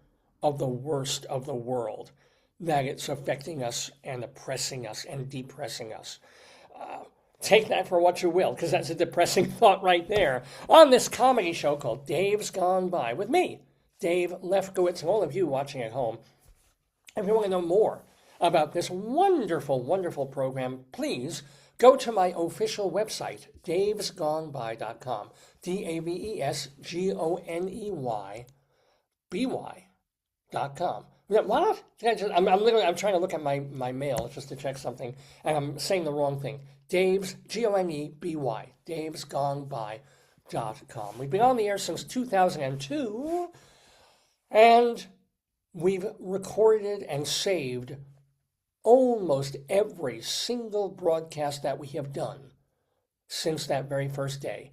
of the worst of the world that it's affecting us and oppressing us and depressing us. Take that for what you will, because that's a depressing thought right there on this comedy show called Dave's Gone By with me, Dave Lefkowitz, and all of you watching at home. If you want to know more about this wonderful, wonderful program, please go to my official website, davesgoneby.com, DAVESGONEYBY.com. What? I'm trying to look at my mail just to check something, and I'm saying the wrong thing. Dave's, G-O-N-E-B-Y, davesgoneby.com. We've been on the air since 2002, and we've recorded and saved almost every single broadcast that we have done since that very first day,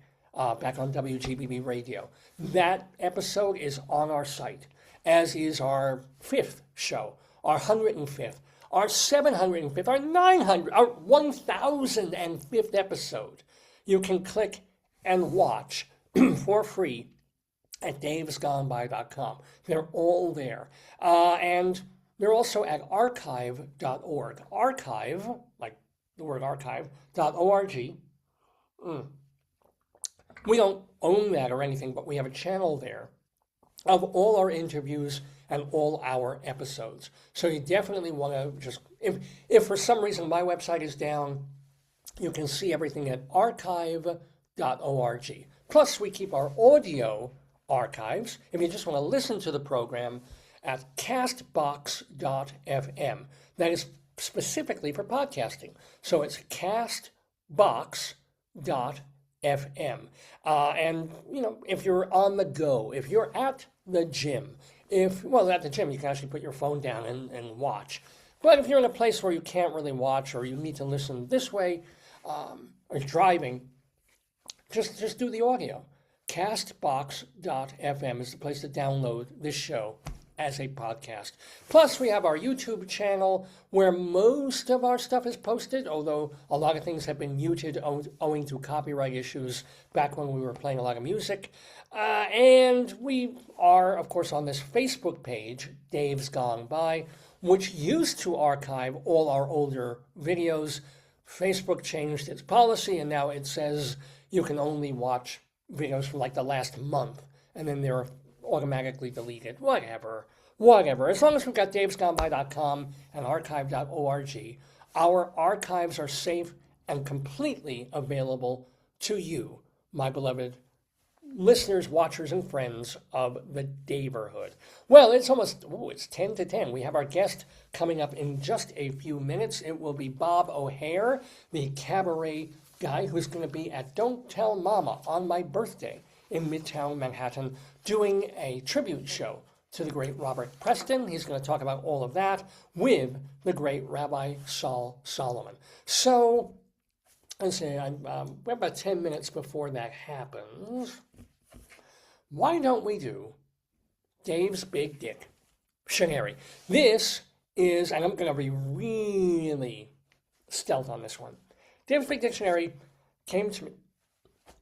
back on WGBB Radio. That episode is on our site, as is our 5th show, our 105th, our 705th, our 900th, our 1005th episode. You can click and watch for free at davesgoneby.com. They're all there. And they're also at archive.org. Archive, like the word archive.org. We don't own that or anything, but we have a channel there of all our interviews and all our episodes. So you definitely want to just, if for some reason my website is down, you can see everything at archive.org. Plus, we keep our audio archives, if you just want to listen to the program, at castbox.fm. That is specifically for podcasting. So it's castbox.fm. And, if you're on the go, if you're at the gym, at the gym, you can actually put your phone down and watch. But if you're in a place where you can't really watch or you need to listen this way, or driving, just do the audio. Castbox.fm is the place to download this show as a podcast. Plus, we have our YouTube channel where most of our stuff is posted, although a lot of things have been muted owing to copyright issues back when we were playing a lot of music. And we are, of course, on this Facebook page, Dave's Gone By, which used to archive all our older videos. Facebook changed its policy, and now it says you can only watch videos from like the last month, and then they're automatically deleted. Whatever. As long as we've got davesgoneby.com and archive.org, our archives are safe and completely available to you, my beloved listeners, watchers, and friends of the Daverhood. Well, it's 10 to 10. We have our guest coming up in just a few minutes. It will be Bob O'Hare, the cabaret guy who's going to be at Don't Tell Mama on my birthday in Midtown Manhattan, doing a tribute show to the great Robert Preston. He's going to talk about all of that with the great Rabbi Sol Solomon. So, let's see, we're about 10 minutes before that happens. Why don't we do Dave's Big Dictionary? This is, and I'm going to be really stealth on this one. Dave's Big Dictionary came to me,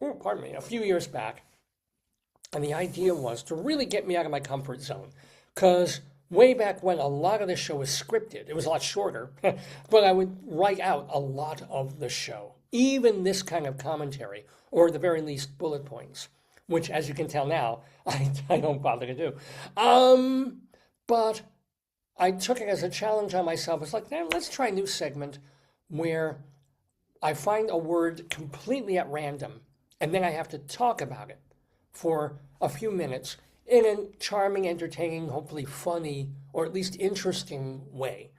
a few years back. And the idea was to really get me out of my comfort zone. Because way back when, a lot of the show was scripted. It was a lot shorter, but I would write out a lot of the show. Even this kind of commentary, or at the very least bullet points, which, as you can tell now, I don't bother to do. But I took it as a challenge on myself. It's like, let's try a new segment where I find a word completely at random, and then I have to talk about it for a few minutes in a charming, entertaining, hopefully funny, or at least interesting way.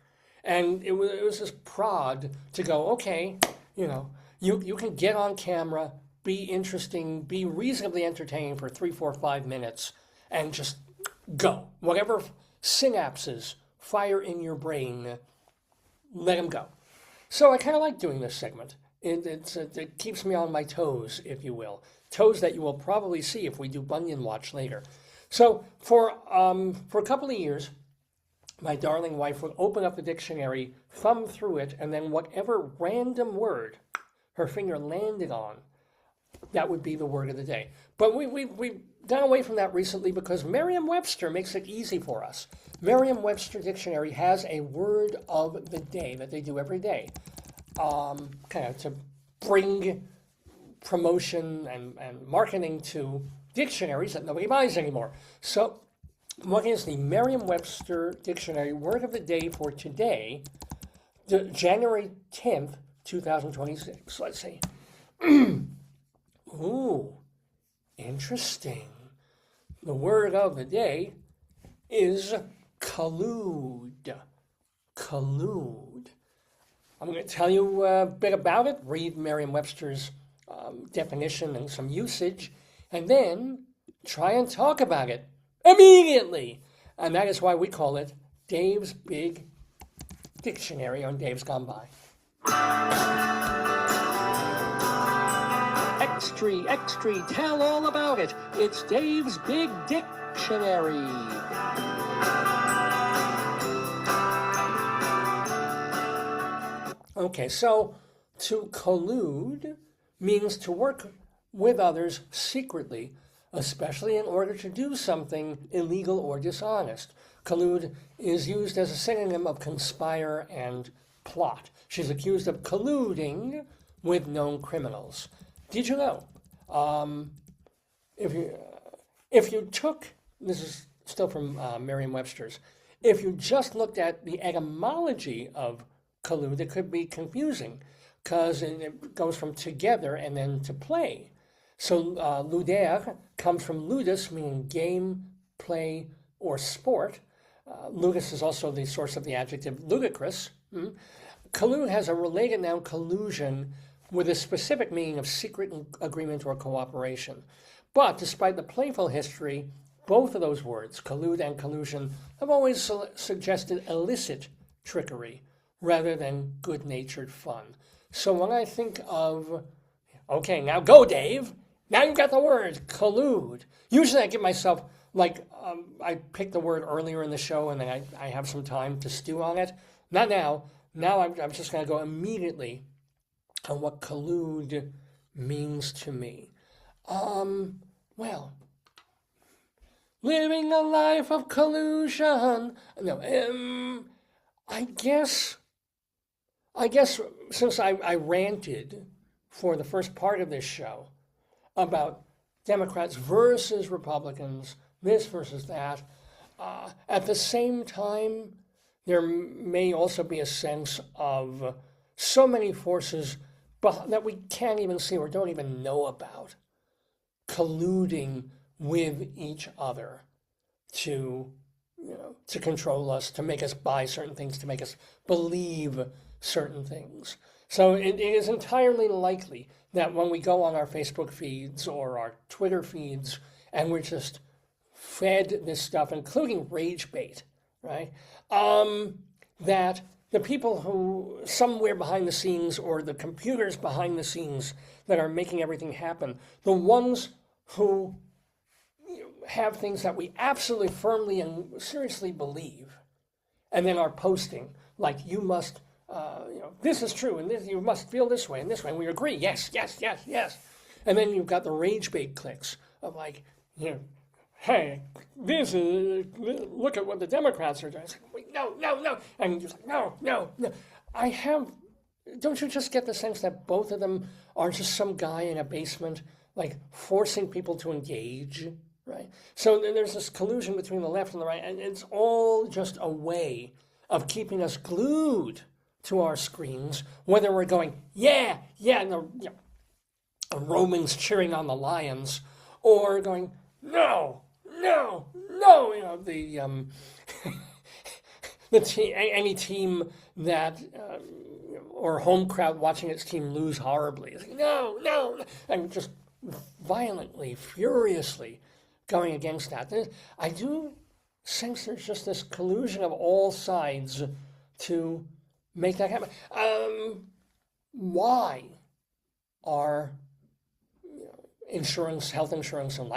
And it was this prod to go, okay, You can get on camera, be interesting, be reasonably entertaining for 3, 4, 5 minutes, and just go. Whatever synapses fire in your brain, let them go. So I kind of like doing this segment. It keeps me on my toes, if you will. Toes that you will probably see if we do Bunyan Watch later. So for a couple of years, my darling wife would open up the dictionary, thumb through it, and then whatever random word her finger landed on, that would be the word of the day. But we've gone away from that recently because Merriam-Webster makes it easy for us. Merriam-Webster Dictionary has a word of the day that they do every day, kind of to bring promotion and marketing to dictionaries that nobody buys anymore. So what is the Merriam-Webster Dictionary word of the day for today, January 10th, 2026? Let's see. Ooh, interesting. The word of the day is collude. Collude. I'm going to tell you a bit about it, read Merriam-Webster's definition and some usage, and then try and talk about it immediately. And that is why we call it Dave's Big Dictionary on Dave's Gone By. Extra, tell all about it. It's Dave's Big Dictionary. Okay, so to collude means to work with others secretly, especially in order to do something illegal or dishonest. Collude is used as a synonym of conspire and plot. She's accused of colluding with known criminals. Did you know? If you took, this is still from Merriam-Webster's, if you just looked at the etymology of collude, it could be confusing because it goes from together and then to play. So luder comes from ludus, meaning game, play, or sport. Ludus is also the source of the adjective ludicrous. Collude has a related noun, collusion, with a specific meaning of secret agreement or cooperation. But despite the playful history, both of those words, collude and collusion, have always suggested illicit trickery rather than good-natured fun. So when I think of, okay, now go, Dave. Now you've got the word, collude. Usually I give myself, I pick the word earlier in the show and then I have some time to stew on it. Not now. Now I'm just going to go immediately on what collude means to me. Well, living a life of collusion. No, I guess since I ranted for the first part of this show about Democrats versus Republicans, this versus that, at the same time, there may also be a sense of so many forces that we can't even see or don't even know about colluding with each other to control us, to make us buy certain things, to make us believe certain things. So it is entirely likely that when we go on our Facebook feeds or our Twitter feeds and we're just fed this stuff, including rage bait, right? That the people who somewhere behind the scenes or the computers behind the scenes that are making everything happen, the ones who have things that we absolutely firmly and seriously believe and then are posting like you must, this is true and this, you must feel this way and this way and we agree, yes. And then you've got the rage bait clicks of like, hey, this is, look at what the Democrats are doing. It's like, wait, no. And you're just like, no. Don't you just get the sense that both of them are just some guy in a basement, like forcing people to engage, right? So there's this collusion between the left and the right, and it's all just a way of keeping us glued to our screens, whether we're going, yeah, and the Romans cheering on the lions, or going, no, the team, any team that or home crowd watching its team lose horribly. It's like, no, no, and just violently, furiously going against that. I do sense there's just this collusion of all sides to make that happen. Why are insurance, health insurance, and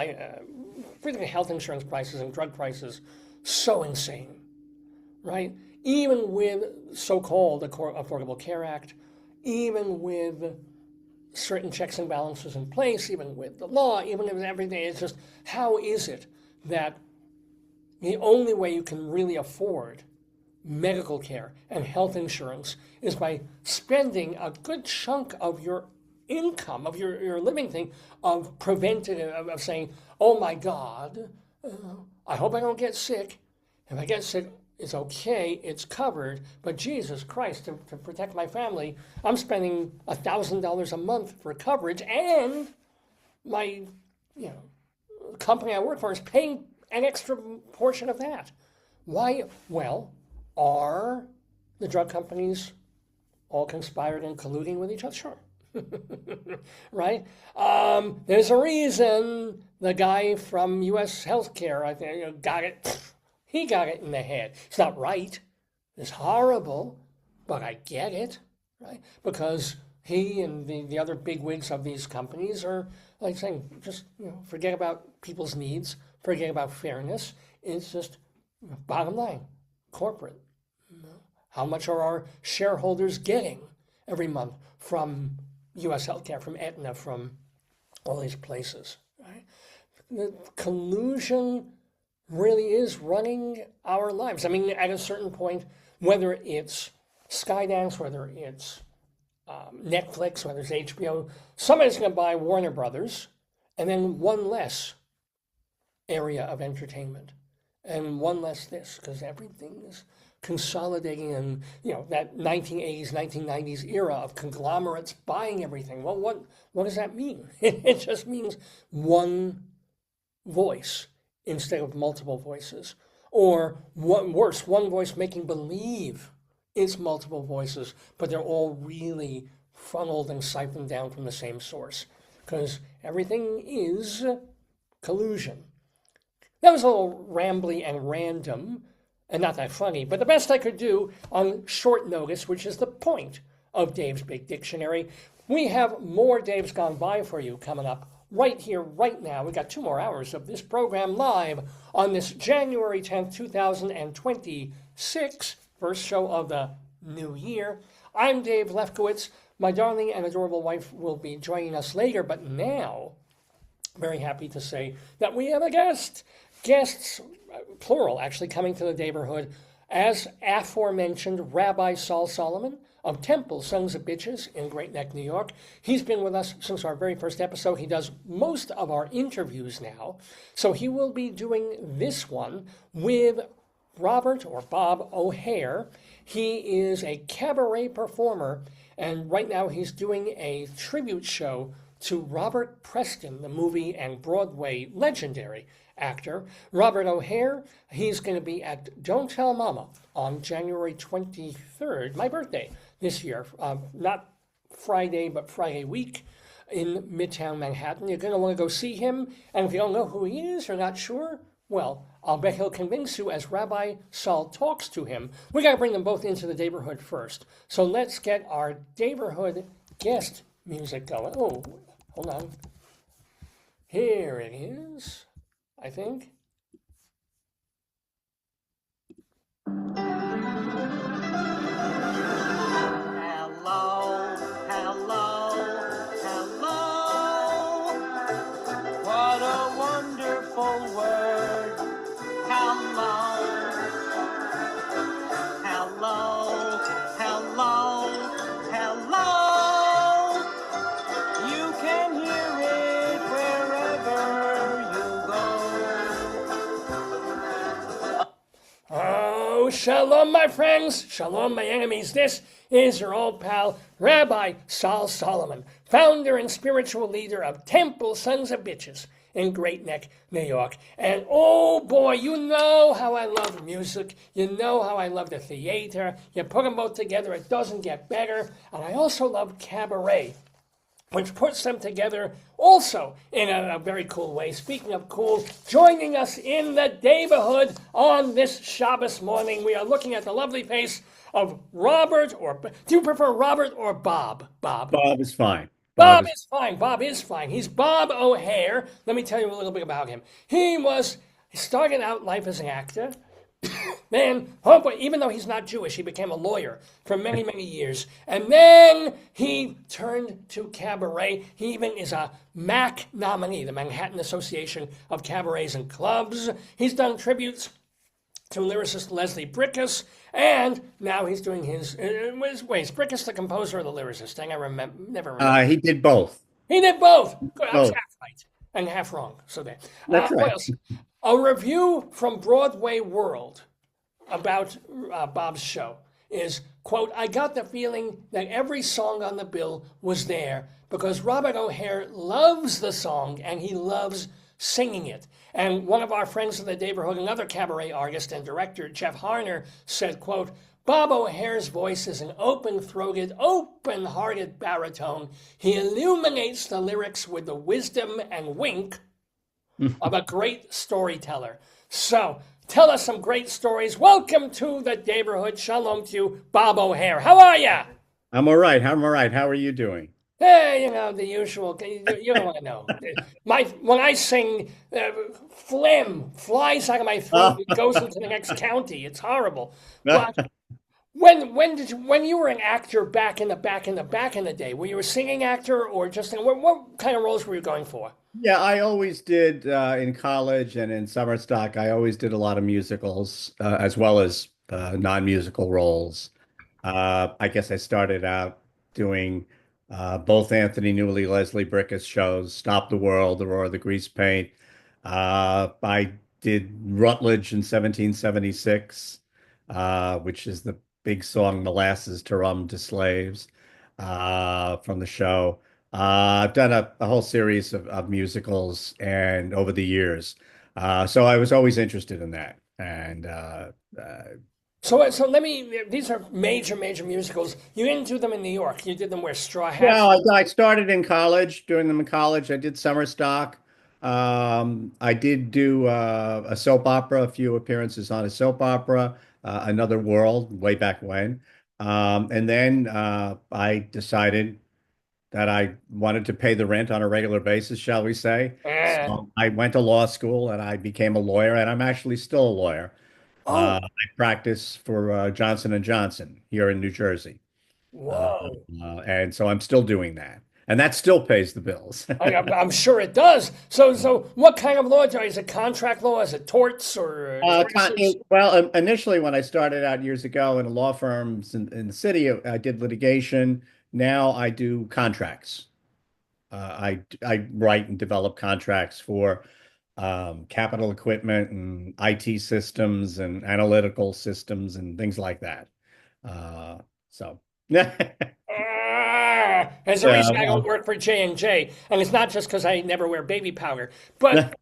particularly health insurance prices and drug prices so insane, right? Even with so-called Affordable Care Act, even with certain checks and balances in place, even with the law, even with everything, it's just, how is it that the only way you can really afford medical care and health insurance is by spending a good chunk of your income, of your living thing, of preventative, of saying, oh my God, I hope I don't get sick. If I get sick, it's okay, it's covered, but Jesus Christ, to protect my family, I'm spending $1,000 a month for coverage, and my company I work for is paying an extra portion of that. Why? Well, are the drug companies all conspired and colluding with each other? Sure. Right? There's a reason the guy from U.S. Healthcare, I think, got it. He got it in the head. It's not right. It's horrible, but I get it, right? Because he and the other bigwigs of these companies are like saying, just forget about people's needs, forget about fairness. It's just bottom line, corporate. How much are our shareholders getting every month from U.S. Healthcare, from Aetna, from all these places, right? The collusion really is running our lives. I mean, at a certain point, whether it's Skydance, whether it's Netflix, whether it's HBO, somebody's going to buy Warner Brothers, and then one less area of entertainment, and one less this, because everything is consolidating, and that 1980s, 1990s era of conglomerates buying everything. Well, what does that mean? It just means one voice instead of multiple voices, or worse, one voice making believe it's multiple voices, but they're all really funneled and siphoned down from the same source, because everything is collusion. That was a little rambly and random, and not that funny, but the best I could do on short notice, which is the point of Dave's Big Dictionary. We have more Dave's Gone By for you coming up right here, right now. We got 2 more hours of this program live on this January 10th, 2026, first show of the new year. I'm Dave Lefkowitz. My darling and adorable wife will be joining us later, but now, very happy to say that we have a guest. Guests, plural, actually, coming to the Daverhood, as aforementioned Rabbi Sol Solomon of Temple Sons of Bitches in Great Neck, New York. He's been with us since our very first episode. He does most of our interviews now. So he will be doing this one with Robert, or Bob, O'Hare. He is a cabaret performer, and right now he's doing a tribute show to Robert Preston, the movie and Broadway legendary actor. Robert O'Hare, he's going to be at Don't Tell Mama on January 23rd, my birthday this year. Not Friday, but Friday week in Midtown Manhattan. You're going to want to go see him, and if you don't know who he is or not sure, well, I'll bet he'll convince you as Rabbi Sol talks to him. We got to bring them both into the Daverhood first. So let's get our Daverhood guest music going. Oh, hold on. Here it is, I think. Hello, hello, hello. What a wonderful word. Hello, hello, hello, hello. You can hear it wherever you go. Oh, shalom, my friends. Shalom, my enemies. This is your old pal, Rabbi Sol Solomon, founder and spiritual leader of Temple Sons of Bitches in Great Neck, New York. And oh boy, you know how I love music. You know how I love the theater. You put them both together, it doesn't get better. And I also love cabaret, which puts them together also in a very cool way. Speaking of cool, joining us in the Daverhood on this Shabbos morning, we are looking at the lovely face of Robert, or do you prefer Robert or Bob? Bob. Bob is fine. Bob is fine. Bob is fine. He's Bob O'Hare. Let me tell you a little bit about him. He started out life as an actor. Then, oh boy, even though he's not Jewish, he became a lawyer for many, many years. And then he turned to cabaret. He even is a MAC nominee, the Manhattan Association of Cabarets and Clubs. He's done tributes to lyricist Leslie Brickus, and now he's doing his, wait, is Brickus the composer or the lyricist? I never remember. He did both. He did both. Good, I was Both. half right and half wrong. So there. That's What right. else? A review from Broadway World about Bob's show is, quote, I got the feeling that every song on the bill was there because Robert O'Hare loves the song and he loves singing it. And one of our friends in the Daverhood, another cabaret artist and director, Jeff Harner, said, quote, Bob O'Hare's voice is an open-throated, open-hearted baritone. He illuminates the lyrics with the wisdom and wink of a great storyteller. So, tell us some great stories. Welcome to the Daverhood. Shalom to you, Bob O'Hare. How are you? I'm all right. I'm all right. How are you doing? Hey, you know, the usual. You don't want to know. When I sing, phlegm flies out of my throat. It goes into the next county. It's horrible. But when you were an actor back in the day, were you a singing actor or just what kind of roles were you going for? Yeah, I always did in college and in summer stock. I always did a lot of musicals as well as non-musical roles. I guess I started out doing both Anthony Newley, Leslie Brickus shows, Stop the World, The Roar of the Grease Paint. I did Rutledge in 1776, which is the big song Molasses to Rum to Slaves from the show. I've done a whole series of musicals and over the years. So I was always interested in that. And So let me. These are major musicals. You didn't do them in New York. You did them where Straw Hat. well, I started in college, doing them in college. I did summer stock. I did do a soap opera, a few appearances on a soap opera, Another World, way back when. And then I decided that I wanted to pay the rent on a regular basis, shall we say. So I went to law school and I became a lawyer, and I'm actually still a lawyer. I practice for Johnson & Johnson here in New Jersey. Whoa. And so I'm still doing that. And that still pays the bills. I'm sure it does. So what kind of law is it? Contract law? Is it torts or? Well, initially when I started out years ago in law firms in the city, I did litigation. Now I do contracts. I write and develop contracts for capital equipment and IT systems and analytical systems and things like that. So. There's a reason I don't work for J&J, and it's not just because I never wear baby powder. But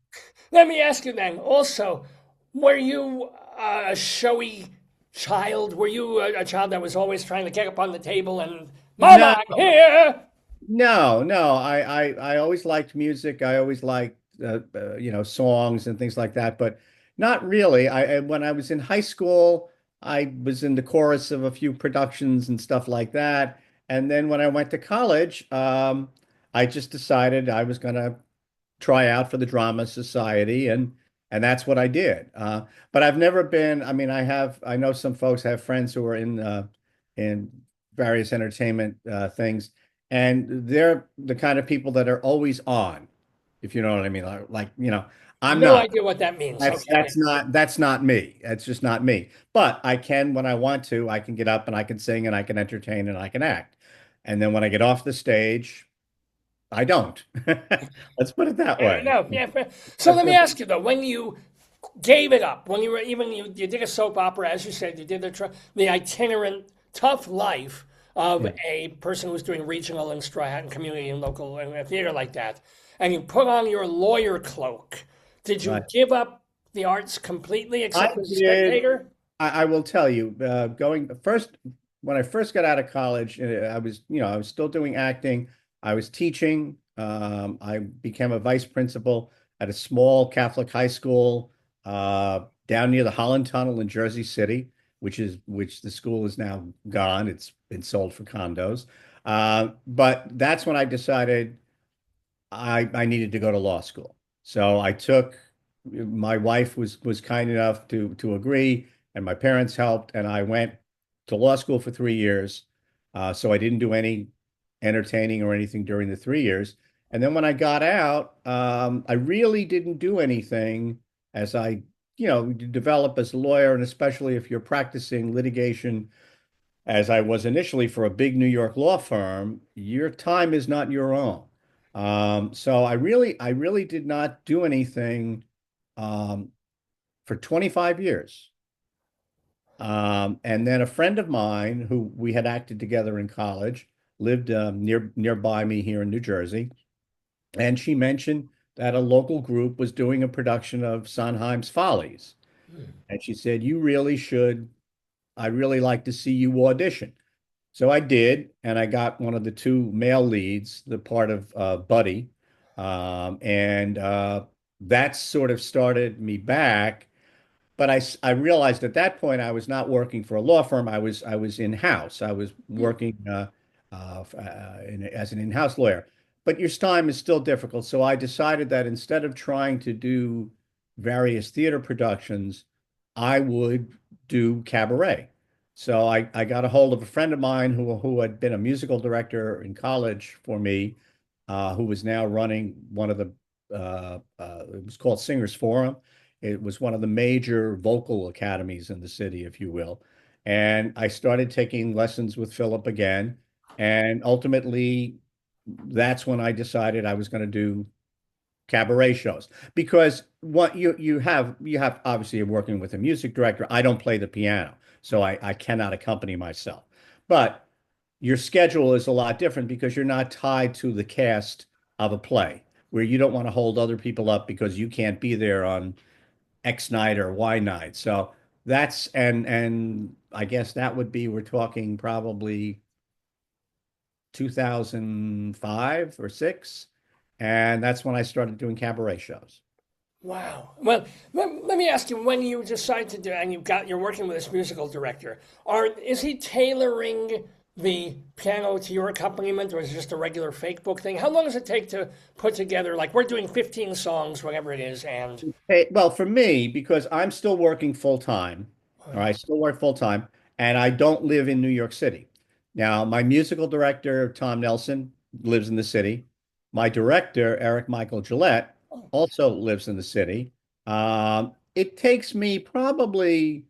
let me ask you then, also, were you a showy child? Were you a child that was always trying to get up on the table and, Mama, I'm here? No. I always liked music. I always liked songs and things like that, but not really. When I was in high school, I was in the chorus of a few productions and stuff like that. And then when I went to college, I just decided I was going to try out for the Drama Society, and that's what I did. But I've never been. I mean, I know some folks have friends who are in various entertainment things, and they're the kind of people that are always on, if you know what I mean. I'm no not. idea what that means. That's not me. That's just not me. But I can, when I want to, I can get up and I can sing and I can entertain and I can act. And then when I get off the stage, I don't. Let's put it that way. No, yeah. So let me ask you though, when you gave it up, when you were you did a soap opera, as you said, you did the itinerant tough life of Yeah. a person who's doing regional and Strahan community and local and theater like that, and you put on your lawyer cloak, did you Right. give up the arts completely I except as a did. spectator? I will tell you, going first, when I first got out of college, I was still doing acting. I was teaching. I became a vice principal at a small Catholic high school down near the Holland Tunnel in Jersey City, which the school is now gone. It's been sold for condos. But that's when I decided I needed to go to law school. So I took my wife was kind enough to agree, and my parents helped, and I went to law school for 3 years. So I didn't do any entertaining or anything during the 3 years. And then when I got out, I really didn't do anything as develop as a lawyer, and especially if you're practicing litigation as I was initially for a big New York law firm, your time is not your own. So I really did not do anything um, for 25 years. And then a friend of mine who we had acted together in college lived nearby me here in New Jersey, and she mentioned that a local group was doing a production of Sondheim's Follies, and she said, "You really should. I'd really like to see you audition." So I did, and I got one of the two male leads, the part of Buddy, and that sort of started me back. But I realized at that point I was not working for a law firm. I was in-house. I was working as an in-house lawyer. But your time is still difficult. So I decided that instead of trying to do various theater productions, I would do cabaret. So I got a hold of a friend of mine who had been a musical director in college for me, who was now running one of the it was called Singers Forum. It was one of the major vocal academies in the city, if you will. And I started taking lessons with Philip again. And ultimately, that's when I decided I was going to do cabaret shows, because what you have obviously you're working with a music director. I don't play the piano, so I cannot accompany myself. But your schedule is a lot different because you're not tied to the cast of a play, where you don't want to hold other people up because you can't be there on X night or Y night. So that's and I guess that would be, we're talking probably 2005 or 6, and that's when I started doing cabaret shows. Wow. Well, let me ask you, when you decide to do, and you're working with this musical director, is he tailoring the piano to your accompaniment, or is it just a regular fake book thing? How long does it take to put together, like we're doing 15 songs, whatever it is, and Hey, well, for me, because I'm still working full time, or I still work full time, and I don't live in New York City. Now, my musical director, Tom Nelson, lives in the city. My director, Eric Michael Gillette, also lives in the city. It takes me probably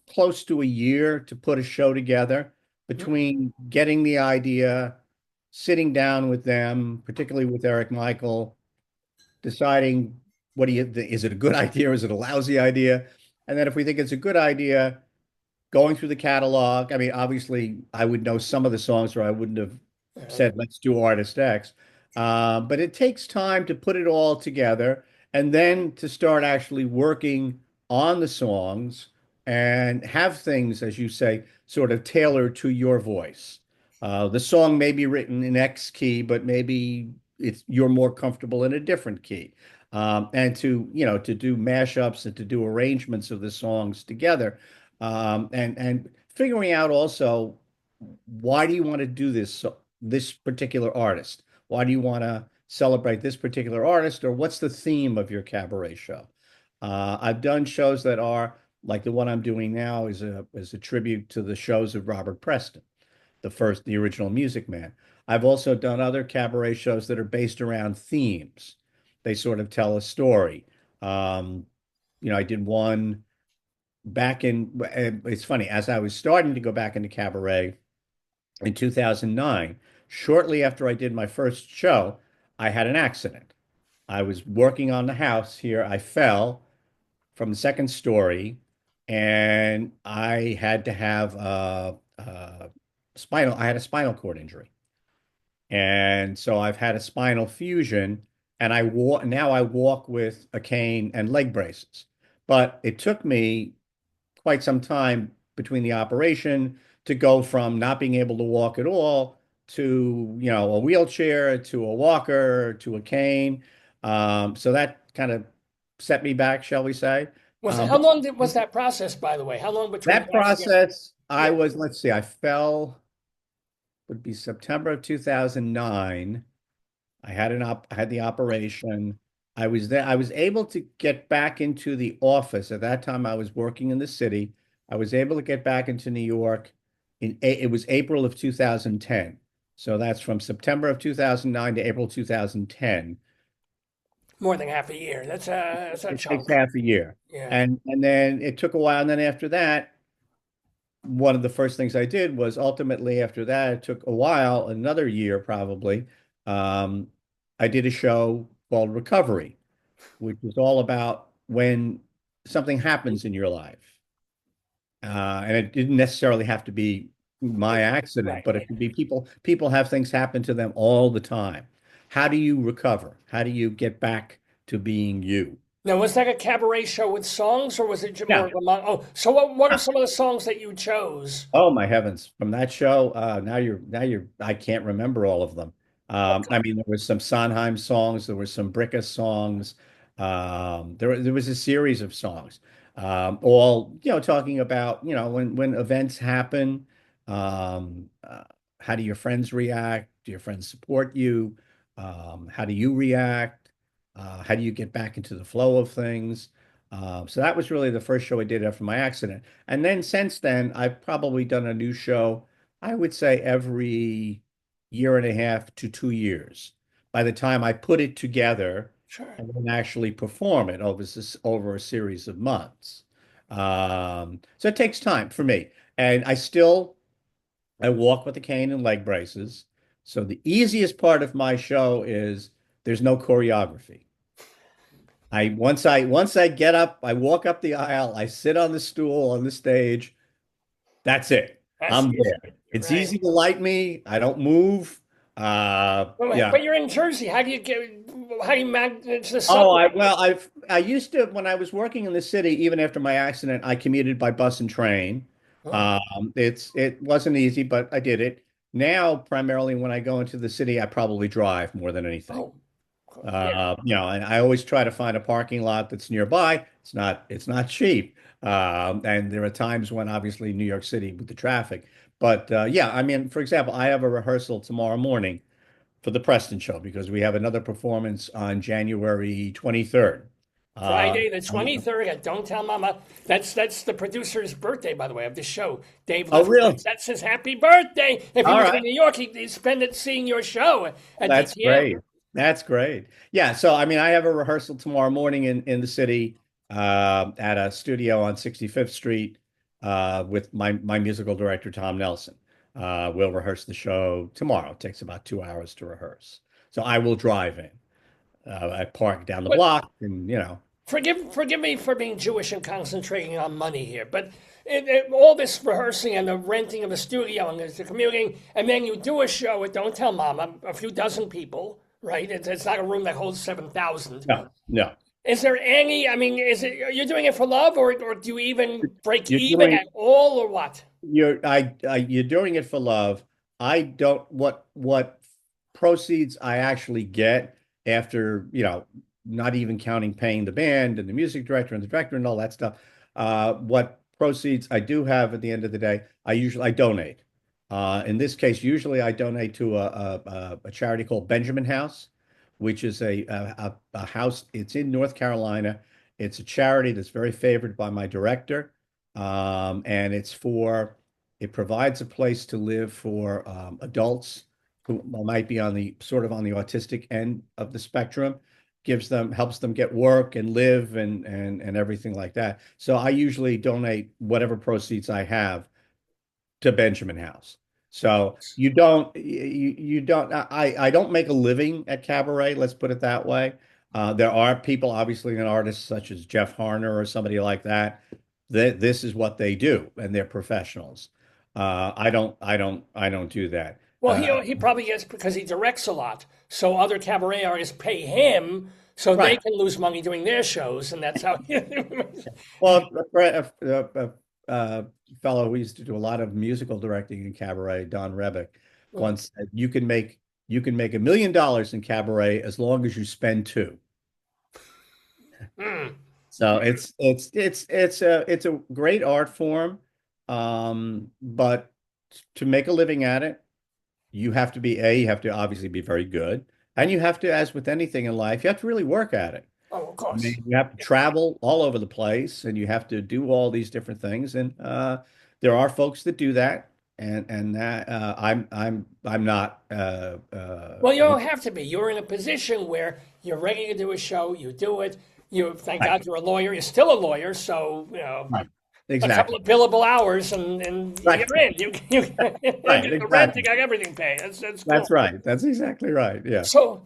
close to a year to put a show together, between getting the idea, sitting down with them, particularly with Eric Michael, deciding is it a good idea? Is it a lousy idea? And then if we think it's a good idea, going through the catalog. I mean, obviously, I would know some of the songs, or I wouldn't have said, let's do Artist X. But it takes time to put it all together, and then to start actually working on the songs and have things, as you say, sort of tailored to your voice. The song may be written in X key, but maybe you're more comfortable in a different key. And to do mashups and to do arrangements of the songs together, and figuring out also, why do you want to do this particular artist? Why do you want to celebrate this particular artist, or what's the theme of your cabaret show? I've done shows that are like the one I'm doing now is a tribute to the shows of Robert Preston, the original Music Man. I've also done other cabaret shows that are based around themes. They sort of tell a story. I did one back it's funny, as I was starting to go back into cabaret in 2009, shortly after I did my first show, I had an accident. I was working on the house here. I fell from the second story, and I had to have I had a spinal cord injury. And so I've had a spinal fusion, and now I walk with a cane and leg braces. But it took me quite some time between the operation to go from not being able to walk at all to, a wheelchair, to a walker, to a cane. So that kind of set me back, shall we say. How But long was that process, by the way? How long between that accident? process, Yeah. let's see, I fell, would be September of 2009. I had the operation. I was there. I was able to get back into the office. At that time, I was working in the city. I was able to get back into New York it was April of 2010. So that's from September of 2009 to April 2010. More than half a year. That's a It takes chunk. half a year. Yeah. And then it took a while. And then after that, one of the first things I did was ultimately after that, it took a while, another year probably. Um, I did a show called Recovery, which is all about when something happens in your life. And it didn't necessarily have to be my accident, Right. but it could be people have things happen to them all the time. How do you recover? How do you get back to being you? Now, was that a cabaret show with songs, or was it more Yeah. of a Oh, so what are some of the songs that you chose? Oh my heavens. From that show, I can't remember all of them. I mean, there was some Sondheim songs, there was some Bricka songs. There was a series of songs. All, talking about, when events happen, how do your friends react? Do your friends support you? How do you react? How do you get back into the flow of things? So that was really the first show I did after my accident. And then since then, I've probably done a new show, I would say every year and a half to 2 years. By the time I put it together Sure. and then actually perform it over a series of months. So it takes time for me. And I walk with a cane and leg braces. So the easiest part of my show is there's no choreography. Once I get up, I walk up the aisle, I sit on the stool on the stage. That's it. That's I'm easy. there. It's Right. easy to light me. I don't move. Yeah. But you're in Jersey. How do you manage the Oh, subway? I used to when I was working in the city, even after my accident, I commuted by bus and train. Oh, It wasn't easy, but I did it. Now, primarily when I go into the city, I probably drive more than anything. oh, yeah. And I always try to find a parking lot that's nearby. It's not cheap. And there are times when obviously New York City with the traffic. But yeah, I mean, for example, I have a rehearsal tomorrow morning for the Preston show because we have another performance on January 23rd. Friday the 23rd at Don't Tell Mama. That's the producer's birthday, by the way, of the show. Dave Oh, really? Lefkowitz. That's his happy birthday. If he All was right. in New York, he'd spend it seeing your show at That's DTM. great. That's great. Yeah. So, I mean, I have a rehearsal tomorrow morning in the city at a studio on 65th Street with my musical director, Tom Nelson. We'll rehearse the show tomorrow. It takes about 2 hours to rehearse. So I will drive in. I park down the But block and. forgive me for being Jewish and concentrating on money here, but all this rehearsing and the renting of the studio and the commuting, and then you do a show at Don't Tell Mama, a few dozen people, right? It's not a room that holds 7,000. No, no. Is there any? I mean, is it you're doing it for love, or do you even break You're even doing at all, or what? you're doing it for love. I don't what proceeds I actually get after, not even counting paying the band and the music director and the director and all that stuff. What proceeds I do have at the end of the day, I donate. In this case, usually I donate to a charity called Benjamin House, which is a house. It's in North Carolina. It's a charity that's very favored by my director. And it provides a place to live for adults who might be on the sort of on the autistic end of the spectrum, helps them get work and live and everything like that. So I usually donate whatever proceeds I have to Benjamin House. So you don't I don't make a living at cabaret, let's put it that way. There are people, obviously, an artist such as Jeff Harner or somebody like that, that this is what they do and they're professionals. I don't do that. Well, he probably gets because he directs a lot. So other cabaret artists pay him so they Right. can lose money doing their shows, and that's how. Well, a fellow who used to do a lot of musical directing in cabaret, Don Rebick, once said, you can make $1 million in cabaret as long as you spend two. So it's a great art form, but to make a living at it, you have to obviously be very good, and you have to, as with anything in life, you have to really work at it. Oh, of I course. mean, you have to travel all over the place, and you have to do all these different things, and there are folks that do that, and that I'm not. Well, you don't have to be. You're in a position where you're ready to do a show. You do it. You thank Right, God you're a lawyer. You're still a lawyer, so right, a couple exactly, of billable hours, and right, you're in. You right, get the rent. You exactly. got everything paid. That's That's cool. right. That's exactly right. Yeah. So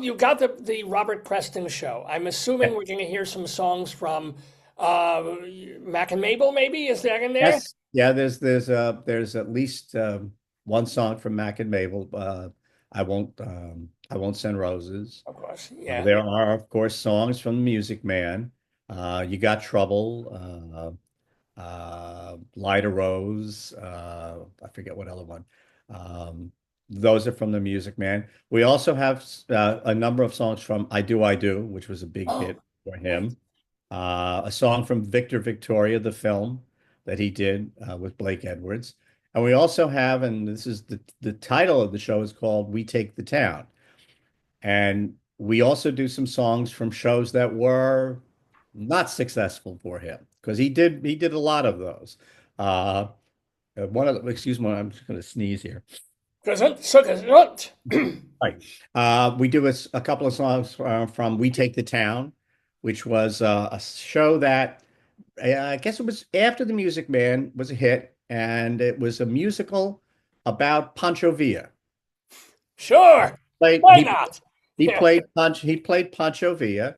you got the Robert Preston show. I'm assuming we're going to hear some songs from Mac and Mabel. Maybe is that in there? Yes. Yeah. There's at least one song from Mac and Mabel. I won't send roses. Of course. Yeah. There are, of course, songs from the Music Man. You Got Trouble, Light a Rose. I forget what other one. Those are from the Music Man. We also have a number of songs from I Do, which was a big Oh, hit for right. him. A song from Victor Victoria, the film that he did with Blake Edwards. And we also have, and this is the title of the show is called We Take the Town. And we also do some songs from shows that were not successful for him because he did a lot of those. Uh, excuse me, I'm just going to sneeze here. Gesund, so gesund. Right. We do a couple of songs from We Take the Town, which was a show that I guess it was after The Music Man was a hit, and it was a musical about Pancho Villa. Sure. Played Why he not? he Yeah. played Pancho Villa,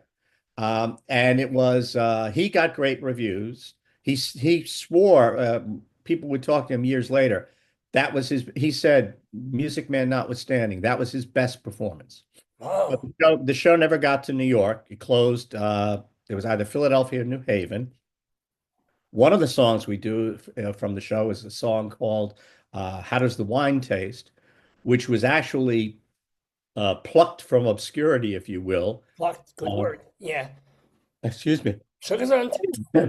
and it was he got great reviews. He swore people would talk to him years later. That was his. He said, "Music Man notwithstanding, that was his best performance." But Whoa. the show never got to New York. It closed. It was either Philadelphia or New Haven. One of the songs we do from the show is a song called "How Does the Wine Taste," which was actually plucked from obscurity, if you will. Plucked. Good Uh, word. Yeah. excuse me. So gesund.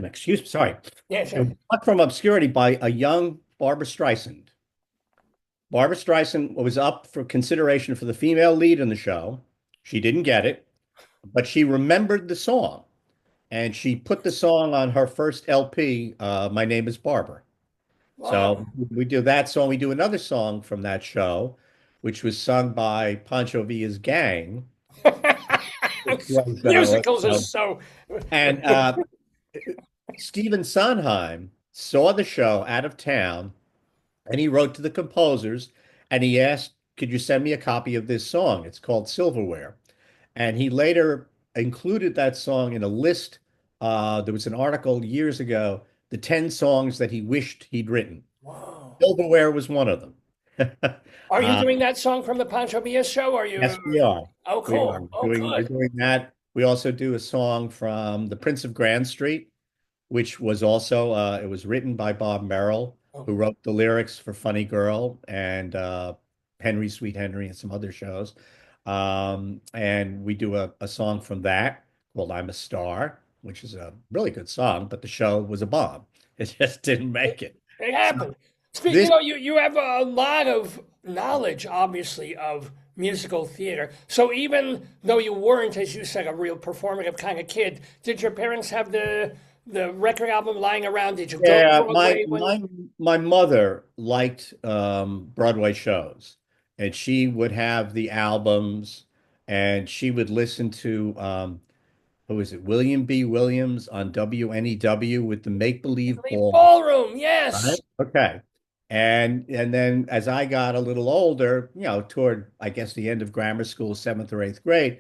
Excuse me. Sorry. Yeah, It sure. was plucked from obscurity by a young Barbara Streisand. Barbara Streisand was up for consideration for the female lead in the show. She didn't get it, but she remembered the song and she put the song on her first LP, My Name is Barbara. So Wow. we do that song. We do another song from that show, which was sung by Pancho Villa's gang. Which was, Musicals are so. and Stephen Sondheim saw the show out of town and he wrote to the composers and he asked, could you send me a copy of this song? It's called Silverware. And he later included that song in a list. There was an article years ago, the 10 songs that he wished he'd written. Whoa. Silverware was one of them. Are you Uh, doing that song from the Pancho Villa show? Are you? yes, we are. Oh, We are cool. Oh, we're good. doing that. We also do a song from The Prince of Grand Street, which was also it was written by Bob Merrill, Oh, who wrote the lyrics for Funny Girl and Henry Sweet Henry and some other shows. And we do a song from that called I'm a Star, which is a really good song, but the show was a bomb. It just didn't make it. it So happened. this You have a lot of knowledge, obviously, of musical theater. So even though you weren't, as you said, a real performative kind of kid, did your parents have the record album lying around? Did you go to Yeah, my Broadway when? my my mother liked Broadway shows, and she would have the albums, and she would listen to who is it, William B. Williams on WNEW with the Make Believe The Ball, ballroom, right? yes. Okay, and then as I got a little older, toward I guess the end of grammar school, seventh or eighth grade,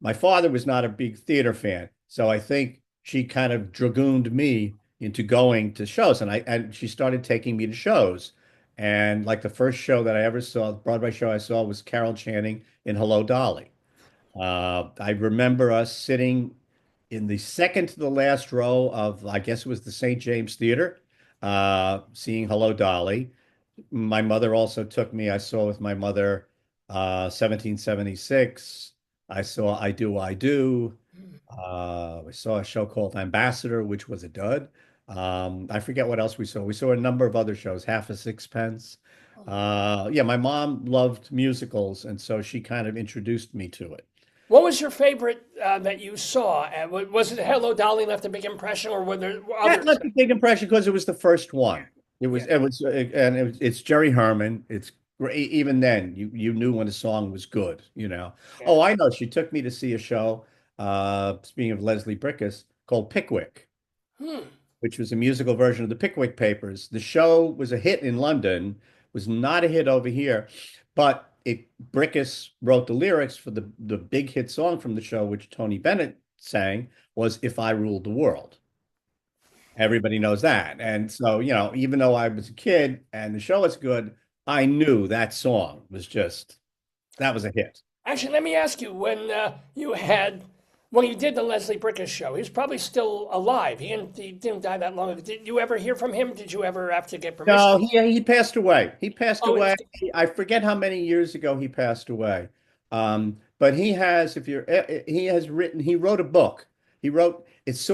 my father was not a big theater fan, so I think she kind of dragooned me into going to shows, and she started taking me to shows. And like the first show that I ever saw, the Broadway show I saw was Carol Channing in Hello, Dolly. I remember us sitting in the second to the last row of, I guess it was the St. James Theater, seeing Hello, Dolly. My mother also took me. I saw with my mother 1776. I saw I Do, I Do. We saw a show called Ambassador, which was a dud. I forget what else we saw. We saw a number of other shows, Half a Sixpence. Yeah, my mom loved musicals, and so she kind of introduced me to it. What was your favorite that you saw? Was it Hello, Dolly left a big impression, or were there That others? left a big impression because it was the first one. Yeah. It's Jerry Herman. It's great. Even then, you knew when a song was good, you know. Yeah. Oh, I know. She took me to see a show, speaking of Leslie Bricusse, called Pickwick, Hmm. which was a musical version of the Pickwick Papers. The show was a hit in London, was not a hit over here, but Bricusse wrote the lyrics for the big hit song from the show, which Tony Bennett sang, was "If I Ruled the World." Everybody knows that. And so, even though I was a kid and the show was good, I knew that song was just, that was a hit. Actually, let me ask you: when you did the Leslie Bricusse show, he's probably still alive. He didn't die that long ago. Did you ever hear from him? Did you ever have to get permission? No, he passed away. He passed Oh, away. I forget how many years ago he passed away. But he has, if you're, he has written, he wrote a book. It's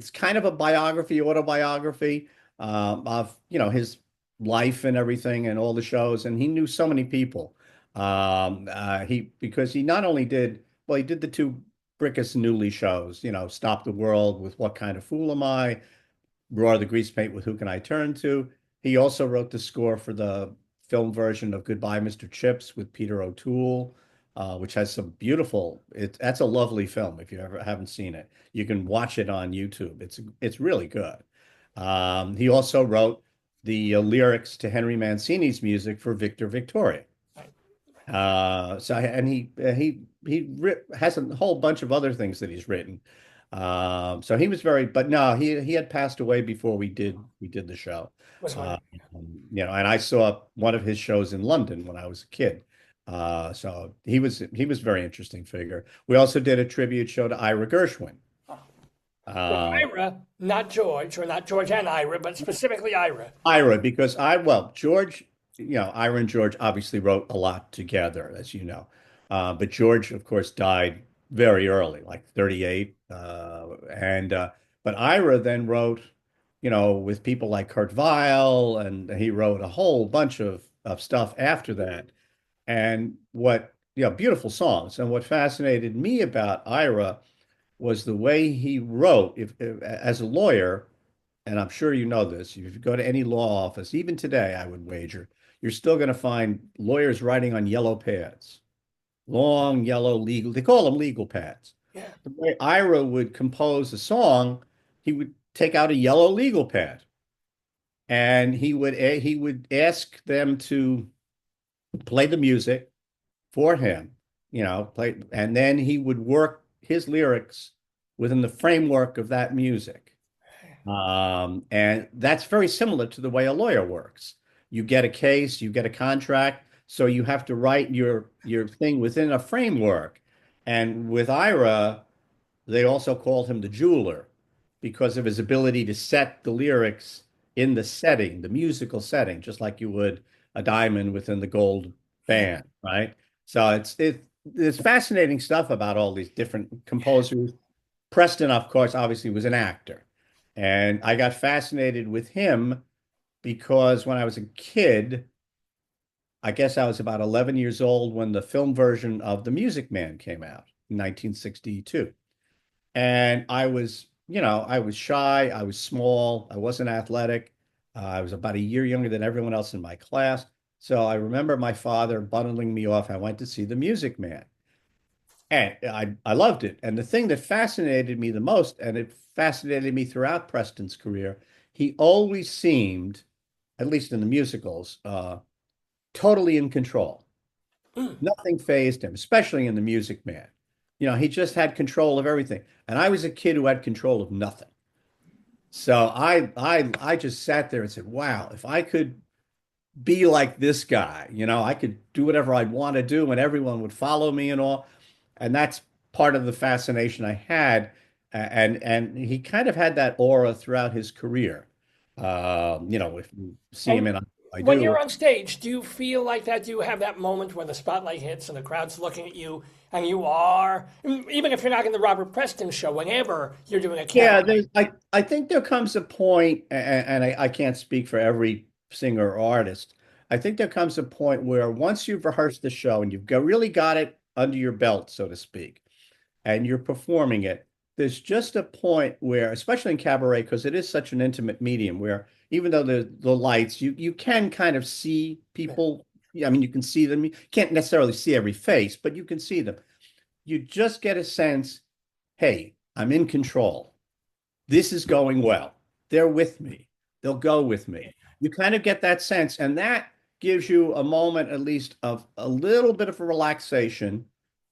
kind of a biography, autobiography, of, his life and everything and all the shows. And he knew so many people. Because he not only did, well, he did the two Brickus Newley shows, Stop the World with What Kind of Fool Am I? Roar the Grease Paint with Who Can I Turn To? He also wrote the score for the film version of Goodbye, Mr. Chips with Peter O'Toole, which has some that's a lovely film if you ever haven't seen it. You can watch it on YouTube. It's really good. He also wrote the lyrics to Henry Mancini's music for Victor Victoria. And he has a whole bunch of other things that he's written. So he was but no, he had passed away before we did the show. Was Uh, one. and I saw one of his shows in London when I was a kid. So he was a very interesting figure. We also did a tribute show to Ira Gershwin. Well, Uh, Ira, not George, or not George and Ira, but specifically Ira. Ira, because George, Ira and George obviously wrote a lot together, as you know. But George, of course, died very early, like 38. But Ira then wrote, with people like Kurt Weill, and he wrote a whole bunch of stuff after that. And beautiful songs. And what fascinated me about Ira was the way he wrote. As a lawyer, and I'm sure you know this, if you go to any law office, even today, I would wager, you're still going to find lawyers writing on yellow pads, long yellow they call them legal pads. Yeah. The way Ira would compose a song, he would take out a yellow legal pad and he would ask them to play the music for him, and then he would work his lyrics within the framework of that music. And that's very similar to the way a lawyer works. You get a case, you get a contract, so you have to write your thing within a framework. And with Ira, they also called him the jeweler because of his ability to set the lyrics in the setting, the musical setting, just like you would a diamond within the gold band, right? So there's fascinating stuff about all these different composers. Preston, of course, obviously was an actor. And I got fascinated with him because when I was a kid, I guess I was about 11 years old when the film version of The Music Man came out in 1962. And I was shy, I was small, I wasn't athletic. I was about a year younger than everyone else in my class. So I remember my father bundling me off. I went to see The Music Man. And I loved it. And the thing that fascinated me the most, and it fascinated me throughout Preston's career, he always seemed, at least in the musicals, totally in control. Nothing fazed him, especially in The Music Man. He just had control of everything. And I was a kid who had control of nothing. So I just sat there and said, wow, if I could be like this guy. I could do whatever I'd want to do and everyone would follow me and all. And that's part of the fascination I had. And he kind of had that aura throughout his career. If you see him And in I when Do. you're on stage, do you feel like that? Do you have that moment where the spotlight hits and the crowd's looking at you, and you are, even if you're not in the Robert Preston show, whenever you're doing a Yeah, cabaret? I think there comes a point, and I can't speak for every singer or artist. I think there comes a point where once you've rehearsed the show and really got it under your belt, so to speak, and you're performing it, there's just a point where, especially in cabaret, because it is such an intimate medium, where even though the lights, you can kind of see people. I mean, you can see them. You can't necessarily see every face, but you can see them. You just get a sense, hey, I'm in control. This is going well. They're with me. They'll go with me. You kind of get that sense, and that gives you a moment, at least, of a little bit of a relaxation,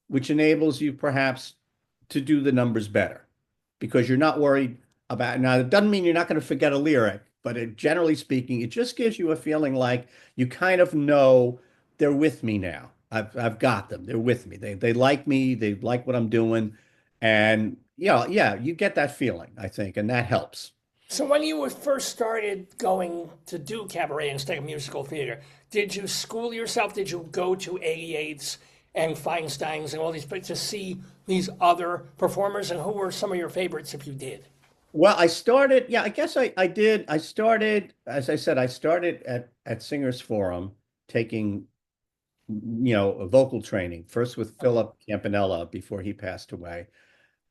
which enables you perhaps to do the numbers better because you're not worried about. Now, it doesn't mean you're not going to forget a lyric, but generally speaking, it just gives you a feeling like you kind of know they're with me now. I've got them. They're with me. They like me. They like what I'm doing. And yeah, you get that feeling, I think, and that helps. So when you were first started going to do cabaret instead of musical theater, did you school yourself? Did you go to 88s and Feinsteins and all these places to see these other performers? And who were some of your favorites if you did? Well, I started, yeah, I guess I did. I started, as I said, I started at Singers Forum taking, a vocal training, first with Philip Campanella before he passed away.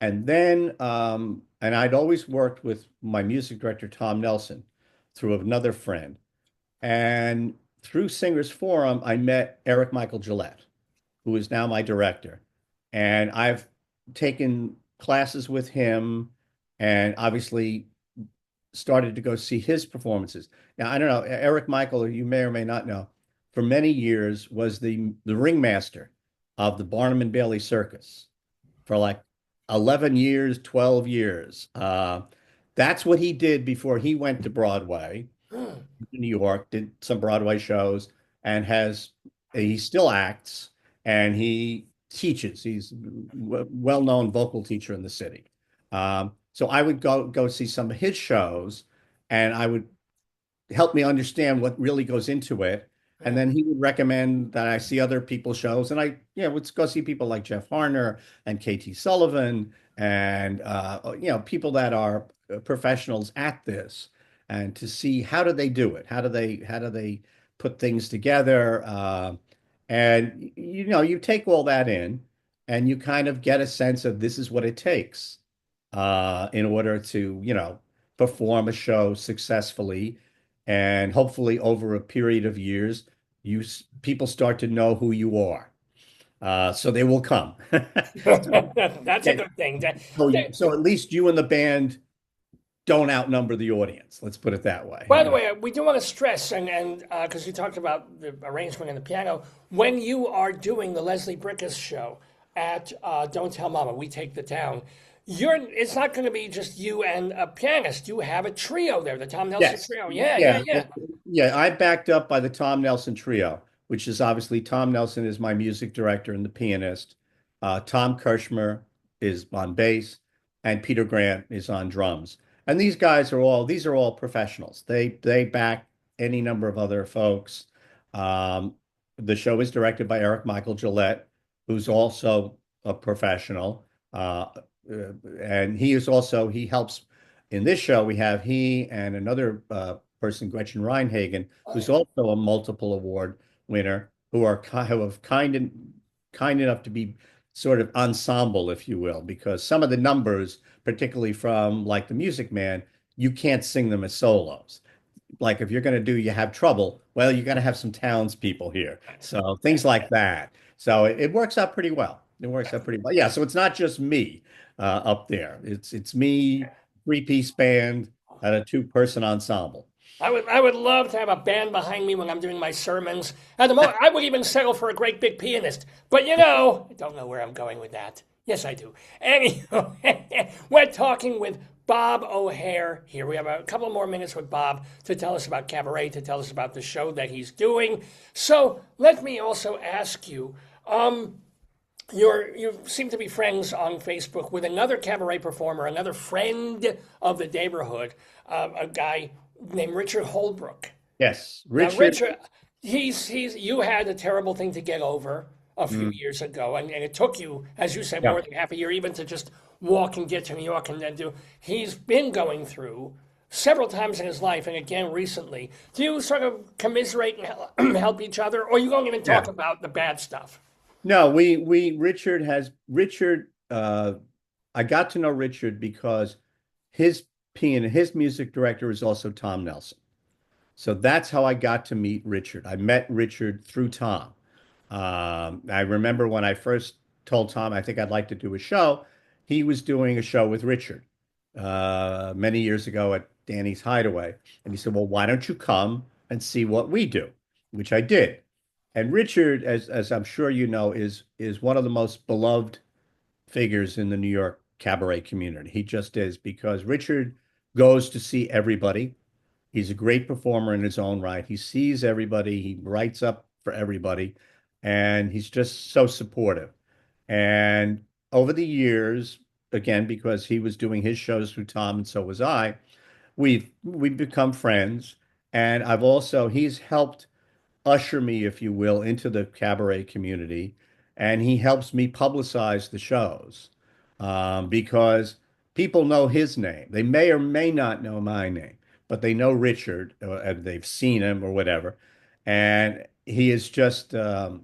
And then, and I'd always worked with my music director, Tom Nelson, through another friend. And through Singers Forum, I met Eric Michael Gillette, who is now my director. And I've taken classes with him and obviously started to go see his performances. Now, I don't know, Eric Michael, you may or may not know, for many years was the ringmaster of the Barnum and Bailey Circus for like 11 years, 12 years. That's what he did before he went to Broadway in New York, did some Broadway shows, and he still acts and he teaches. He's a well-known vocal teacher in the city. So I would go see some of his shows, and I would help me understand what really goes into it. And then he would recommend that I see other people's shows, and I would go see people like Jeff Harner and KT Sullivan, and people that are professionals at this, and to see how do they do it, how do they put things together, and you take all that in, and you kind of get a sense of this is what it takes in order to perform a show successfully, and hopefully over a period of years, people start to know who you are. So they will come. That's a good thing. So at least you and the band don't outnumber the audience. Let's put it that way. By the way, we do want to stress, and because you talked about the arrangement and the piano, when you are doing the Leslie Bricusse show at Don't Tell Mama, We Take the Town, it's not going to be just you and a pianist. You have a trio there, the Tom Nelson Yes. trio. Yeah. Yeah, I backed up by the Tom Nelson trio, which is obviously Tom Nelson is my music director and the pianist. Tom Kirshmer is on bass, and Peter Grant is on drums. And these are all professionals. They back any number of other folks. The show is directed by Eric Michael Gillette, who's also a professional. And he helps in this show. We have he and another person, Gretchen Reinhagen, who's also a multiple award winner, who have kind enough to be sort of ensemble, if you will, because some of the numbers, particularly from like the Music Man, you can't sing them as solos. Like if you're going to do You Have Trouble, well, you got to have some townspeople here. So things like that. So it works out pretty well. It works out pretty well. Yeah. So it's not just me up there. It's me, three-piece band, and a two-person ensemble. I would love to have a band behind me when I'm doing my sermons. At the moment, I would even settle for a great big pianist. But I don't know where I'm going with that. Yes, I do. Anyway, we're talking with Bob O'Hare here. We have a couple more minutes with Bob to tell us about cabaret, to tell us about the show that he's doing. So let me also ask you, you seem to be friends on Facebook with another cabaret performer, another friend of the Daverhood, a guy named Richard Holbrook. Yes, Now, Richard. Richard, you had a terrible thing to get over a few years ago, and it took you, as you said, Yeah. more than half a year even to just walk and get to New York and then do. He's been going through several times in his life, and again recently. Do you sort of commiserate and help each other, or you don't even talk Yeah. about the bad stuff? No, Richard, I got to know Richard because his music director is also Tom Nelson. So that's how I got to meet Richard. I met Richard through Tom. I remember when I first told Tom I think I'd like to do a show, he was doing a show with Richard many years ago at Danny's Hideaway. And he said, well, why don't you come and see what we do? Which I did. And Richard, as I'm sure you know, is one of the most beloved figures in the New York cabaret community. He just is because Richard goes to see everybody. He's a great performer in his own right. He sees everybody, he writes up for everybody, and he's just so supportive. And over the years, again, because he was doing his shows through Tom and so was I, we've become friends. And he's helped usher me, if you will, into the cabaret community, and he helps me publicize the shows because people know his name. They may or may not know my name, but they know Richard, and they've seen him or whatever. And he's just a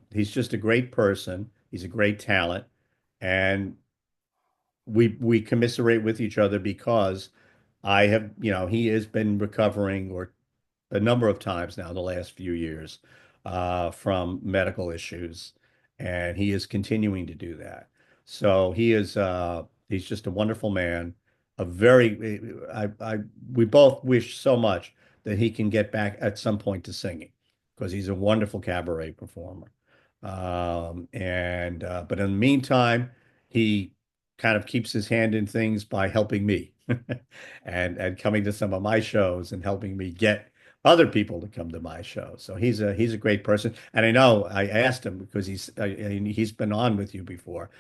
great person. He's a great talent, and we commiserate with each other because he has been recovering or a number of times now in the last few years from medical issues, and he is continuing to do that. So he's just a wonderful man. A very we both wish so much that he can get back at some point to singing because he's a wonderful cabaret performer. But in the meantime, he kind of keeps his hand in things by helping me and coming to some of my shows and helping me get other people to come to my show. So he's a great person. And I know I asked him because he's been on with you before.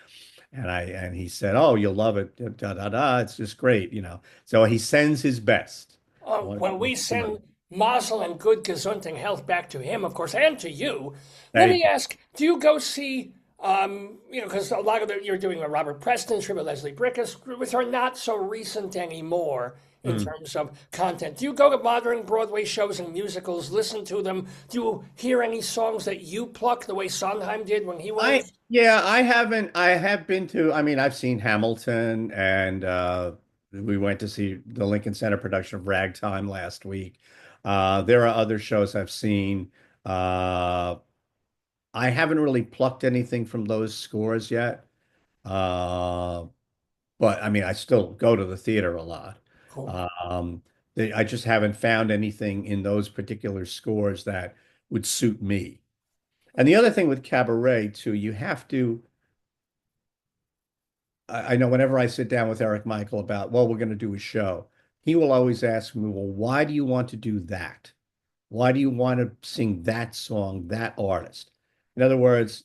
And he said, "Oh, you'll love it. Da, da, da. It's just great, you know." So he sends his best. Well, we send mazel and good gesundung health back to him, of course, and to you. Let Thank me ask, do you go see, because a lot of you're doing a Robert Preston, tribute Leslie Bricusse, which are not so recent anymore in terms of content. Do you go to modern Broadway shows and musicals, listen to them? Do you hear any songs that you pluck the way Sondheim did when he was? I haven't. I have been to, I mean, I've seen Hamilton and we went to see the Lincoln Center production of Ragtime last week. There are other shows I've seen. I haven't really plucked anything from those scores yet. But I mean, I still go to the theater a lot. Cool. I just haven't found anything in those particular scores that would suit me. And the other thing with cabaret too, you have to, I know whenever I sit down with Eric Michael about, well, we're going to do a show, he will always ask me, well, why do you want to do that? Why do you want to sing that song, that artist? In other words,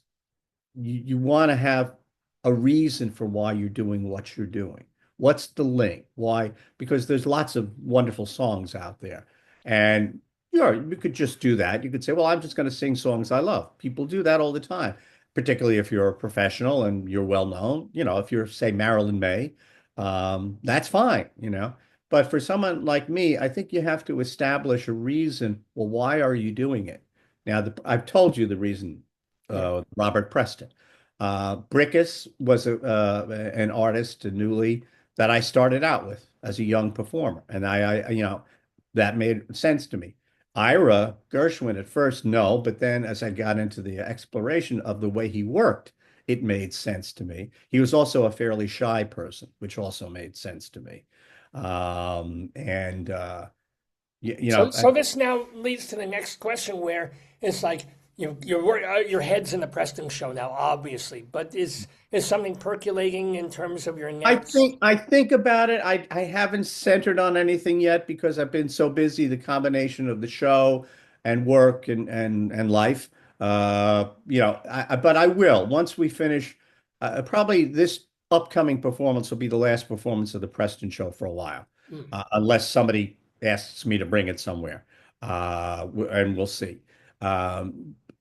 you want to have a reason for why you're doing what you're doing. What's the link? Why? Because there's lots of wonderful songs out there. And you could just do that. You could say, well, I'm just going to sing songs I love. People do that all the time, particularly if you're a professional and you're well known. You know, if you're, say, Marilyn May, that's fine, you know. But for someone like me, I think you have to establish a reason. Well, why are you doing it? Now, I've told you the reason, Robert Preston. Bricusse was an artist, newly, that I started out with as a young performer. And that made sense to me. Ira Gershwin at first, no, but then as I got into the exploration of the way he worked, it made sense to me. He was also a fairly shy person, which also made sense to me. So this now leads to the next question where it's like your head's in the Preston show now, obviously, but is something percolating in terms of your next? I think about it. I haven't centered on anything yet because I've been so busy, the combination of the show and work and life. But I will once we finish. Probably this upcoming performance will be the last performance of the Preston show for a while, unless somebody asks me to bring it somewhere, and we'll see.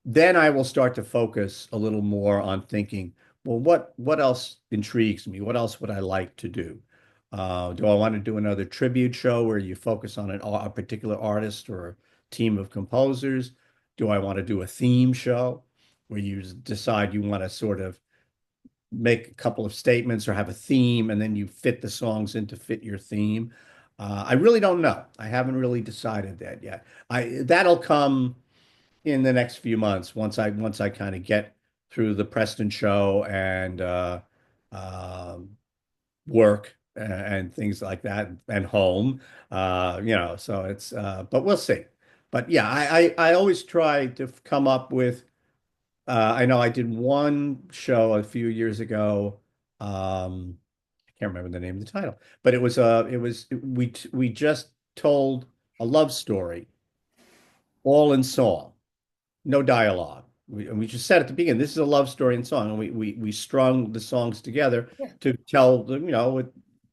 Then I will start to focus a little more on thinking, well, what else intrigues me? What else would I like to do? Do I want to do another tribute show where you focus on a particular artist or a team of composers? Do I want to do a theme show where you decide you want to sort of make a couple of statements or have a theme and then you fit the songs in to fit your theme? I really don't know. I haven't really decided that yet. That'll come in the next few months once I kind of get through the Preston show and work and things like that and home. So it's but we'll see. But yeah, I always try to come up with I know I did one show a few years ago. I can't remember the name of the title, but we just told a love story all in song, no dialogue. We just said at the beginning, this is a love story in song, and we strung the songs together to tell them,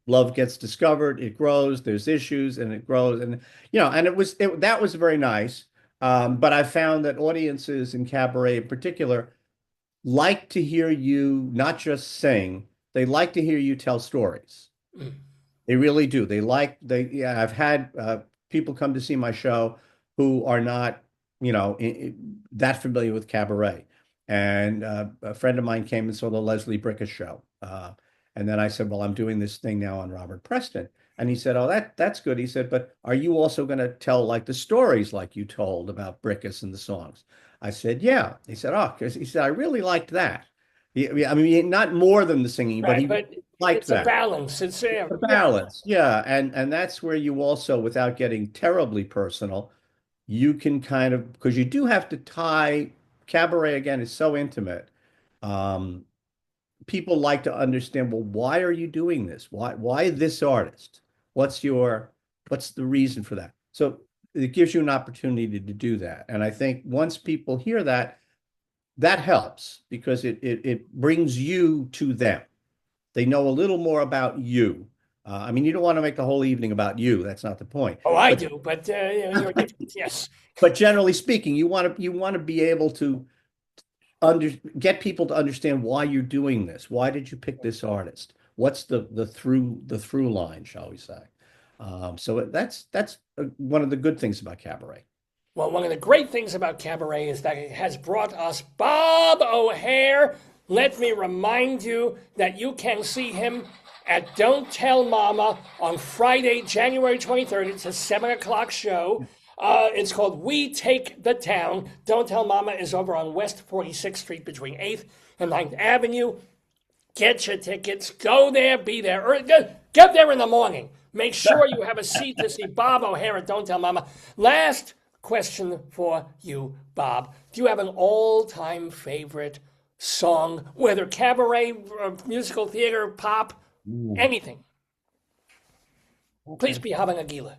love gets discovered, it grows, there's issues, and it grows, and that was very nice. But I found that audiences in cabaret in particular like to hear you not just sing, they like to hear you tell stories. They really do. I've had people come to see my show who are not, that familiar with cabaret. And a friend of mine came and saw the Leslie Bricusse show. And then I said, well, I'm doing this thing now on Robert Preston. And he said, oh, that's good. He said, but are you also going to tell like the stories like you told about Bricusse and the songs? I said, yeah. He said, oh, because he said, I really liked that. I mean, not more than the singing, but Right, he but liked it's that. a balance. It's A balance, yeah. And that's where you also, without getting terribly personal, you can kind of, because you do have to tie, cabaret again is so intimate. People like to understand, well, why are you doing this? Why this artist? What's the reason for that? So it gives you an opportunity to do that. And I think once people hear that, that helps because it brings you to them. They know a little more about you. I mean, you don't want to make the whole evening about you. That's not the point. Oh, I do, but you're different. Yes. But generally speaking, you want to be able to get people to understand why you're doing this. Why did you pick this artist? What's the through line, shall we say? So that's one of the good things about cabaret. Well, one of the great things about cabaret is that it has brought us Bob O'Hare. Let me remind you that you can see him at Don't Tell Mama on Friday, January 23rd. It's a 7 o'clock show. It's called We Take the Town. Don't Tell Mama is over on West 46th Street between 8th and 9th Avenue. Get your tickets. Go there, be there. Or get there in the morning. Make sure you have a seat to see Bob O'Hare at Don't Tell Mama. Last question for you, Bob. Do you have an all-time favorite song, whether cabaret, musical theater, pop, anything? Please be Hava Nagila.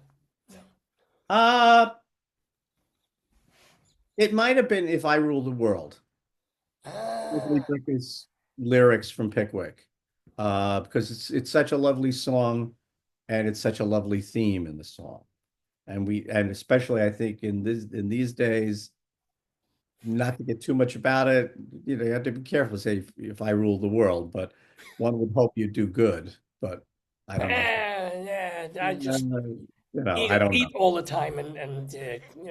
It might have been If I Rule the World. His lyrics from Pickwick. Because it's such a lovely song and it's such a lovely theme in the song. And especially I think in these days, not to get too much about it, you have to be careful to say if I rule the world, but one would hope you do good, but I don't know. Yeah, I just I don't eat know. all the time and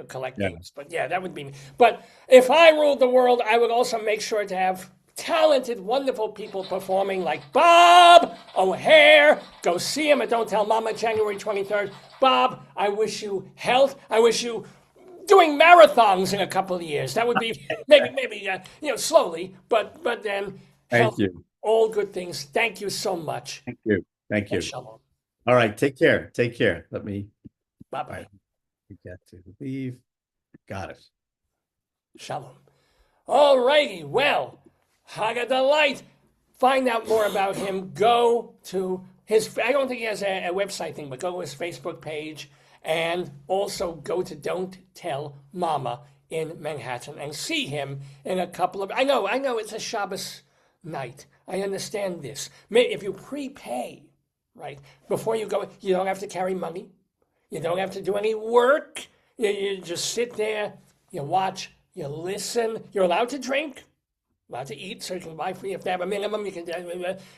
collect things. But yeah, that would be me. But if I ruled the world, I would also make sure to have talented, wonderful people performing like Bob O'Hare. Go see him at Don't Tell Mama, January 23rd. Bob, I wish you health. I wish you doing marathons in a couple of years. That would be maybe slowly, but then health. Thank you. All good things. Thank you so much. Thank you. Thank you. And shalom. All right. Take care. Take care. Let me. Bye-bye. Get to leave. Got it. Shalom. All righty, well, Haga Delight. Find out more about him. Go to his, I don't think he has a website thing, but go to his Facebook page and also go to Don't Tell Mama in Manhattan and see him in a couple of, I know, it's a Shabbos night. I understand this. If you prepay, right, before you go, you don't have to carry money. You don't have to do any work. You just sit there, you watch, you listen. You're allowed to drink, allowed to eat, so you can buy free. If they have a minimum, you can,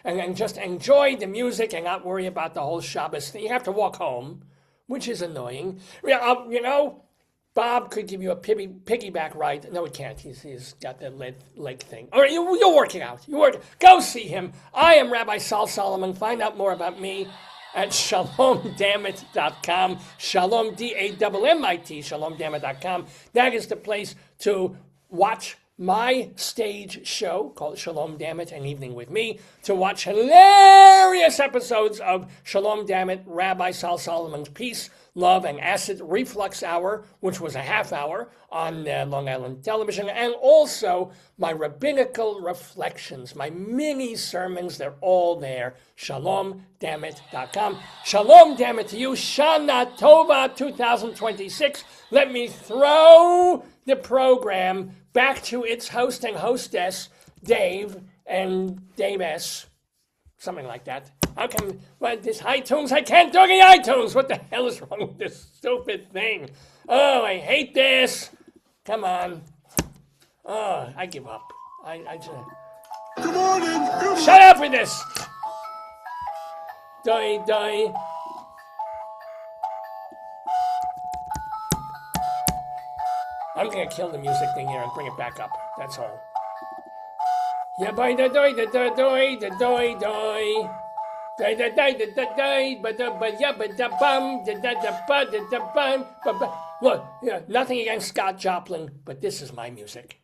and just enjoy the music and not worry about the whole Shabbos thing. You have to walk home, which is annoying. You know, Bob could give you a piggyback ride. No, he can't. He's got that leg thing. All right, you're working out. Go see him. I am Rabbi Sol Solomon. Find out more about me at shalomdammit.com. Shalom, D-A-M-M-I-T, shalomdammit.com. That is the place to watch my stage show called Shalom Dammit, An Evening with Me, to watch hilarious episodes of Shalom Dammit, Rabbi Sol Solomon's Peace, Love, and Acid Reflux Hour, which was a half hour on Long Island television, and also my rabbinical reflections, my mini sermons, they're all there. ShalomDammit.com. Shalom Dammit to you. Shana Tova 2026. Let me throw the program back to its host and hostess, Dave and Dave S. Something like that. How come, this iTunes, I can't do any iTunes. What the hell is wrong with this stupid thing? Oh, I hate this. Come on. Oh, I give up. I just... Good morning. Shut up with this. Die. I'm going to kill the music thing here and bring it back up. That's all. Yeah, boy, da doi. Look, nothing against Scott Joplin, but this is my music.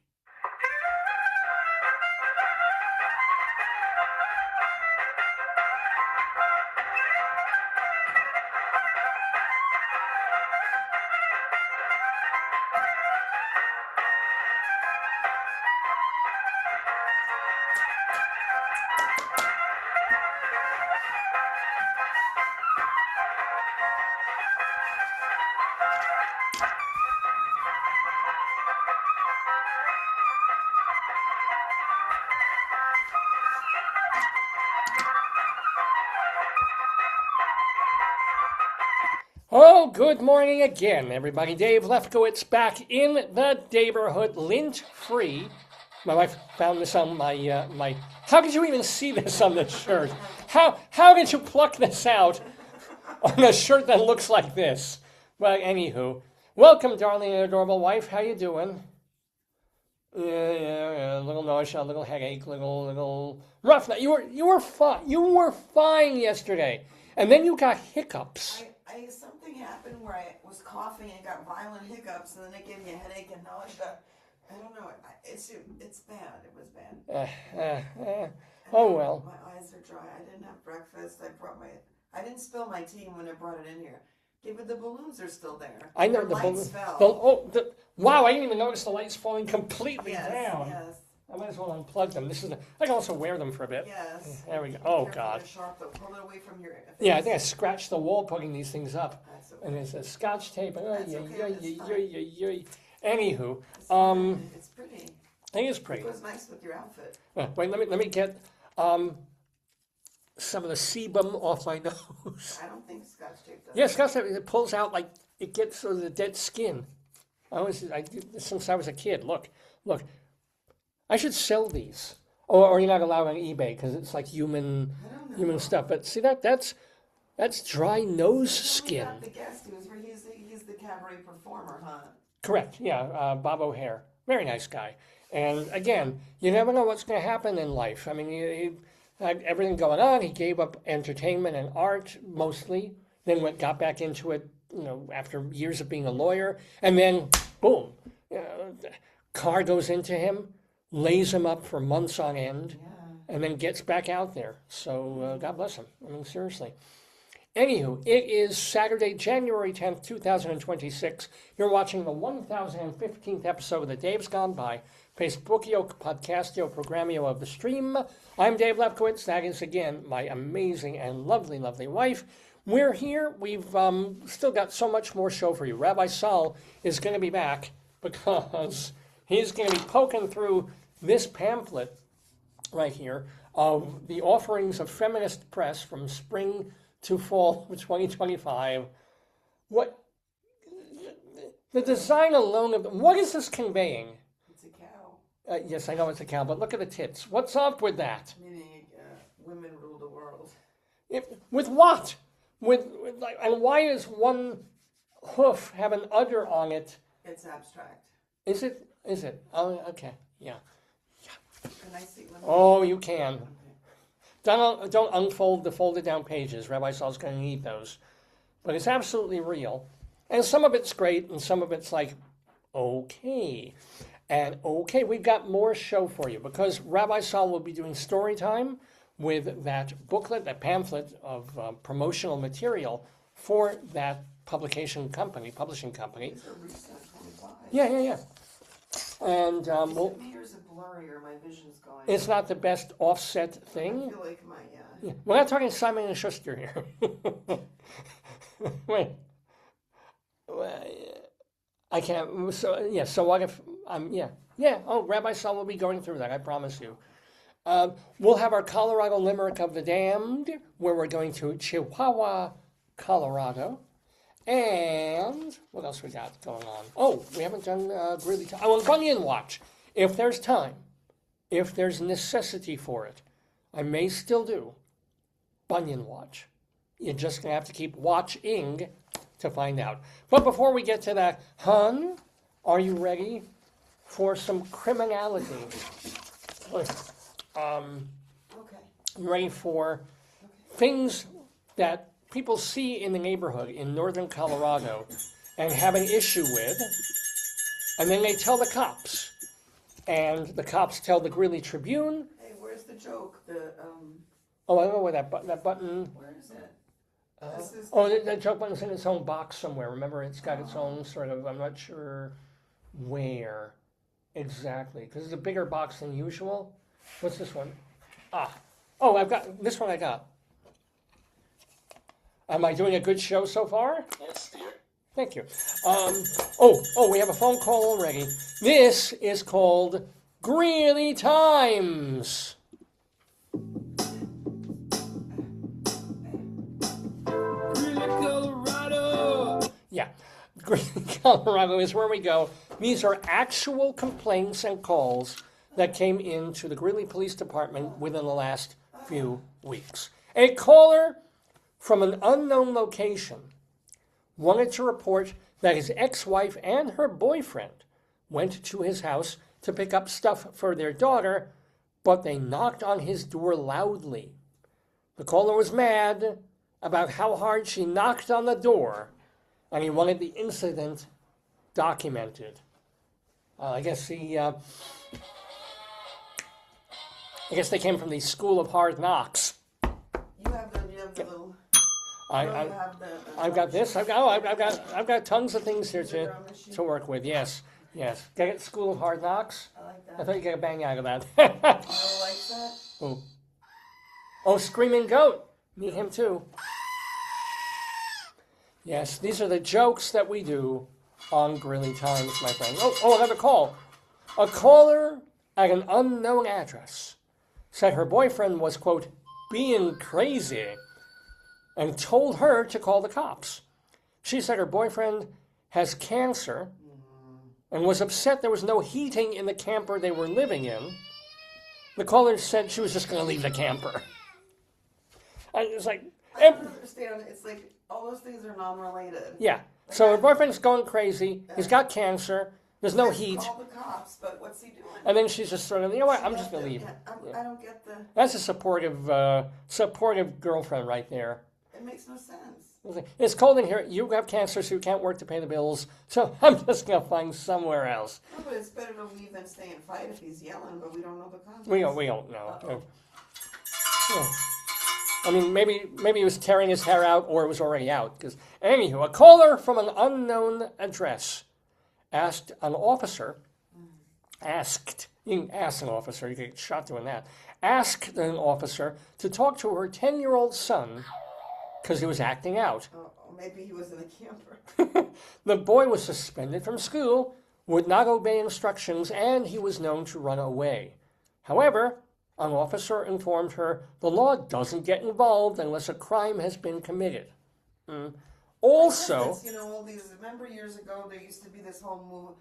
Oh, good morning again, everybody. Dave Lefkowitz back in the Daverhood, lint-free. My wife found this on my. How did you even see this on the shirt? How did you pluck this out on a shirt that looks like this? Well, anywho, welcome, darling and adorable wife. How you doing? Yeah, a little nausea, a little headache, little rough night. You were fine. You were fine yesterday, and then you got hiccups. Something happened where I was coughing and got violent hiccups, and then it gave me a headache and nausea. I don't know. It's bad. It was bad. Oh well. My eyes are dry. I didn't have breakfast. I didn't spill my tea when I brought it in here. But the balloons are still there. I know the lights fell. Wow! I didn't even notice the lights falling completely down. Yes. I might as well unplug them. I can also wear them for a bit. Yes. There we go. Oh God. Sharp, though. Pull it away from your face. Yeah, I think I scratched the wall putting these things up. That's okay. And there's a Scotch tape. Okay, Anywho, it's pretty. I think it's pretty. It goes nice with your outfit. Wait, let me get some of the sebum off my nose. I don't think Scotch tape does. Yeah, Scotch tape, it pulls out like it gets sort of the dead skin. I did this since I was a kid. Look. I should sell these. Or you're not allowed on eBay because it's like human stuff. But see that's dry nose skin. The guest he's the cabaret performer, huh? Correct. Yeah, Bob O'Hare. Very nice guy. And again, you never know what's going to happen in life. I mean, he had everything going on. He gave up entertainment and art mostly. Then got back into it, after years of being a lawyer. And then, boom, car goes into him. Lays him up for months on end, and then gets back out there. So God bless him. I mean, seriously. Anywho, it is Saturday, January 10th, 2026. You're watching the 1015th episode of The Dave's Gone By Facebookio, Podcastio, Programmio of the Stream. I'm Dave Lepkowitz. That is, again, my amazing and lovely, lovely wife. We're here. We've still got so much more show for you. Rabbi Sol is going to be back because he's going to be poking through this pamphlet right here of the offerings of Feminist press from spring to fall of 2025. What the design alone of what is this conveying? It's a cow. Yes, I know it's a cow, but look at the tits. What's up with that? Meaning women rule the world. With what? With like, and why does one hoof have an udder on it? It's abstract. Is it? Is it? Oh, okay. Yeah. Can I see women? Oh, you can. Don't unfold the folded down pages. Rabbi Sol's going to need those. But it's absolutely real. And some of it's great, and some of it's like, okay. And okay, we've got more show for you because Rabbi Sol will be doing StoryTime with that booklet, that pamphlet of promotional material for that publishing company. These are recent 25. Yeah. And Is it me or is it blurry or my vision's going? it's not the best offset I thing. feel like my, Yeah. We're not talking Simon and Schuster here. Wait. I can't. So yeah. So what if? Yeah. Oh, Rabbi Sol will be going through that. I promise you. We'll have our Colorado Limerick of the Damned, where we're going to Chihuahua, Colorado. And what else we got going on? Oh, we haven't done Greeley. Oh, Bunyan Watch. If there's time, if there's necessity for it, I may still do Bunyan Watch. You're just going to have to keep watching to find out. But before we get to that, hon, are you ready for some criminality? okay. You ready for things that people see in the neighborhood in northern Colorado and have an issue with, and then they tell the cops. And the cops tell the Greeley Tribune. Hey, where's the joke? Oh, I don't know where that button. Where is it? This is That joke button's in its own box somewhere. Remember, it's got its own sort of, I'm not sure where exactly, because it's a bigger box than usual. What's this one? I've got, this one I got. Am I doing a good show so far? Yes, dear. Thank you. We have a phone call already. This is called Greeley Times. Greeley, Colorado. Yeah, Greeley, Colorado is where we go. These are actual complaints and calls that came into the Greeley Police Department within the last few weeks. A caller from an unknown location wanted to report that his ex-wife and her boyfriend went to his house to pick up stuff for their daughter, but they knocked on his door loudly. The caller was mad about how hard she knocked on the door, and he wanted the incident documented. I guess they came from the School of Hard Knocks. you have the little. I've got this. I've got tons of things here to work with. Yes. Get it? School of Hard Knocks. I like that. I thought you got a bang out of that. I like that. Oh, Screaming Goat. Meet him too. Yes, these are the jokes that we do on Greeley Times, my friend. Another call. A caller at an unknown address said her boyfriend was, quote, being crazy, and told her to call the cops. She said her boyfriend has cancer and was upset there was no heating in the camper they were living in. The caller said she was just going to leave the camper. I was like, I don't understand. It's like all those things are non-related. yeah. So her boyfriend's going crazy. He's got cancer. There's no heat. Call the cops, but what's he doing? And then she's just sort of, you know what? I'm just going to leave. I don't get the. That's a supportive girlfriend right there. It makes no sense. It's cold in here. You have cancer, so you can't work to pay the bills. So I'm just going to find somewhere else. No, but it's better to leave than stay and fight if he's yelling, but we don't know the context. We don't know. Yeah. I mean, maybe he was tearing his hair out, or it was already out. Because anywho, a caller from an unknown address asked an officer asked, you can ask an officer, you get shot doing that, asked an officer to talk to her 10-year-old son because he was acting out. Oh, maybe he was in a camper. The boy was suspended from school, would not obey instructions, and he was known to run away. However, an officer informed her the law doesn't get involved unless a crime has been committed. Also, You know, all these, remember years ago, there used to be this whole movement.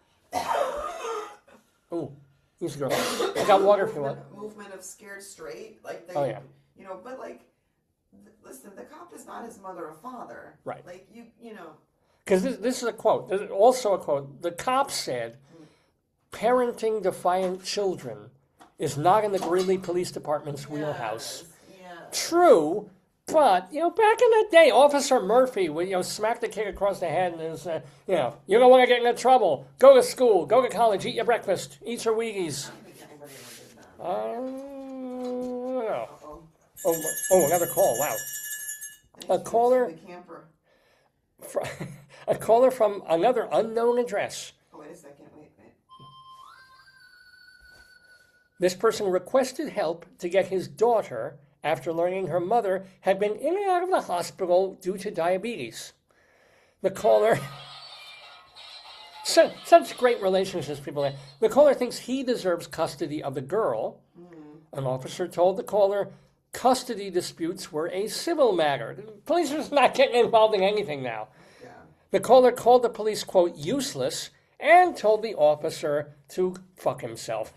oh, here's a girl. I got water if you want. Movement of scared straight. Like they, Oh, yeah. You know, but like, listen, the cop is not his mother or father. Right. Like, you know. Because this is a quote. There's also a quote. The cop said, parenting defiant children is not in the Greeley Police Department's wheelhouse. Yeah. True, but, you know, back in the day, Officer Murphy would, you know, smack the kid across the head and is, you know, you don't want to get into trouble. Go to school, go to college, eat your breakfast, eat your Wheaties. I don't think anybody ever did that. No. Uh-oh. Oh, another call, wow. A caller, The camper. a caller from another unknown address. Oh, wait a second. Wait. This person requested help to get his daughter after learning her mother had been in and out of the hospital due to diabetes. The caller, such great relationships people have. The caller thinks he deserves custody of the girl. An officer told the caller custody disputes were a civil matter. The police are just not getting involved in anything now. Yeah. The caller called the police, quote, useless, and told the officer to fuck himself.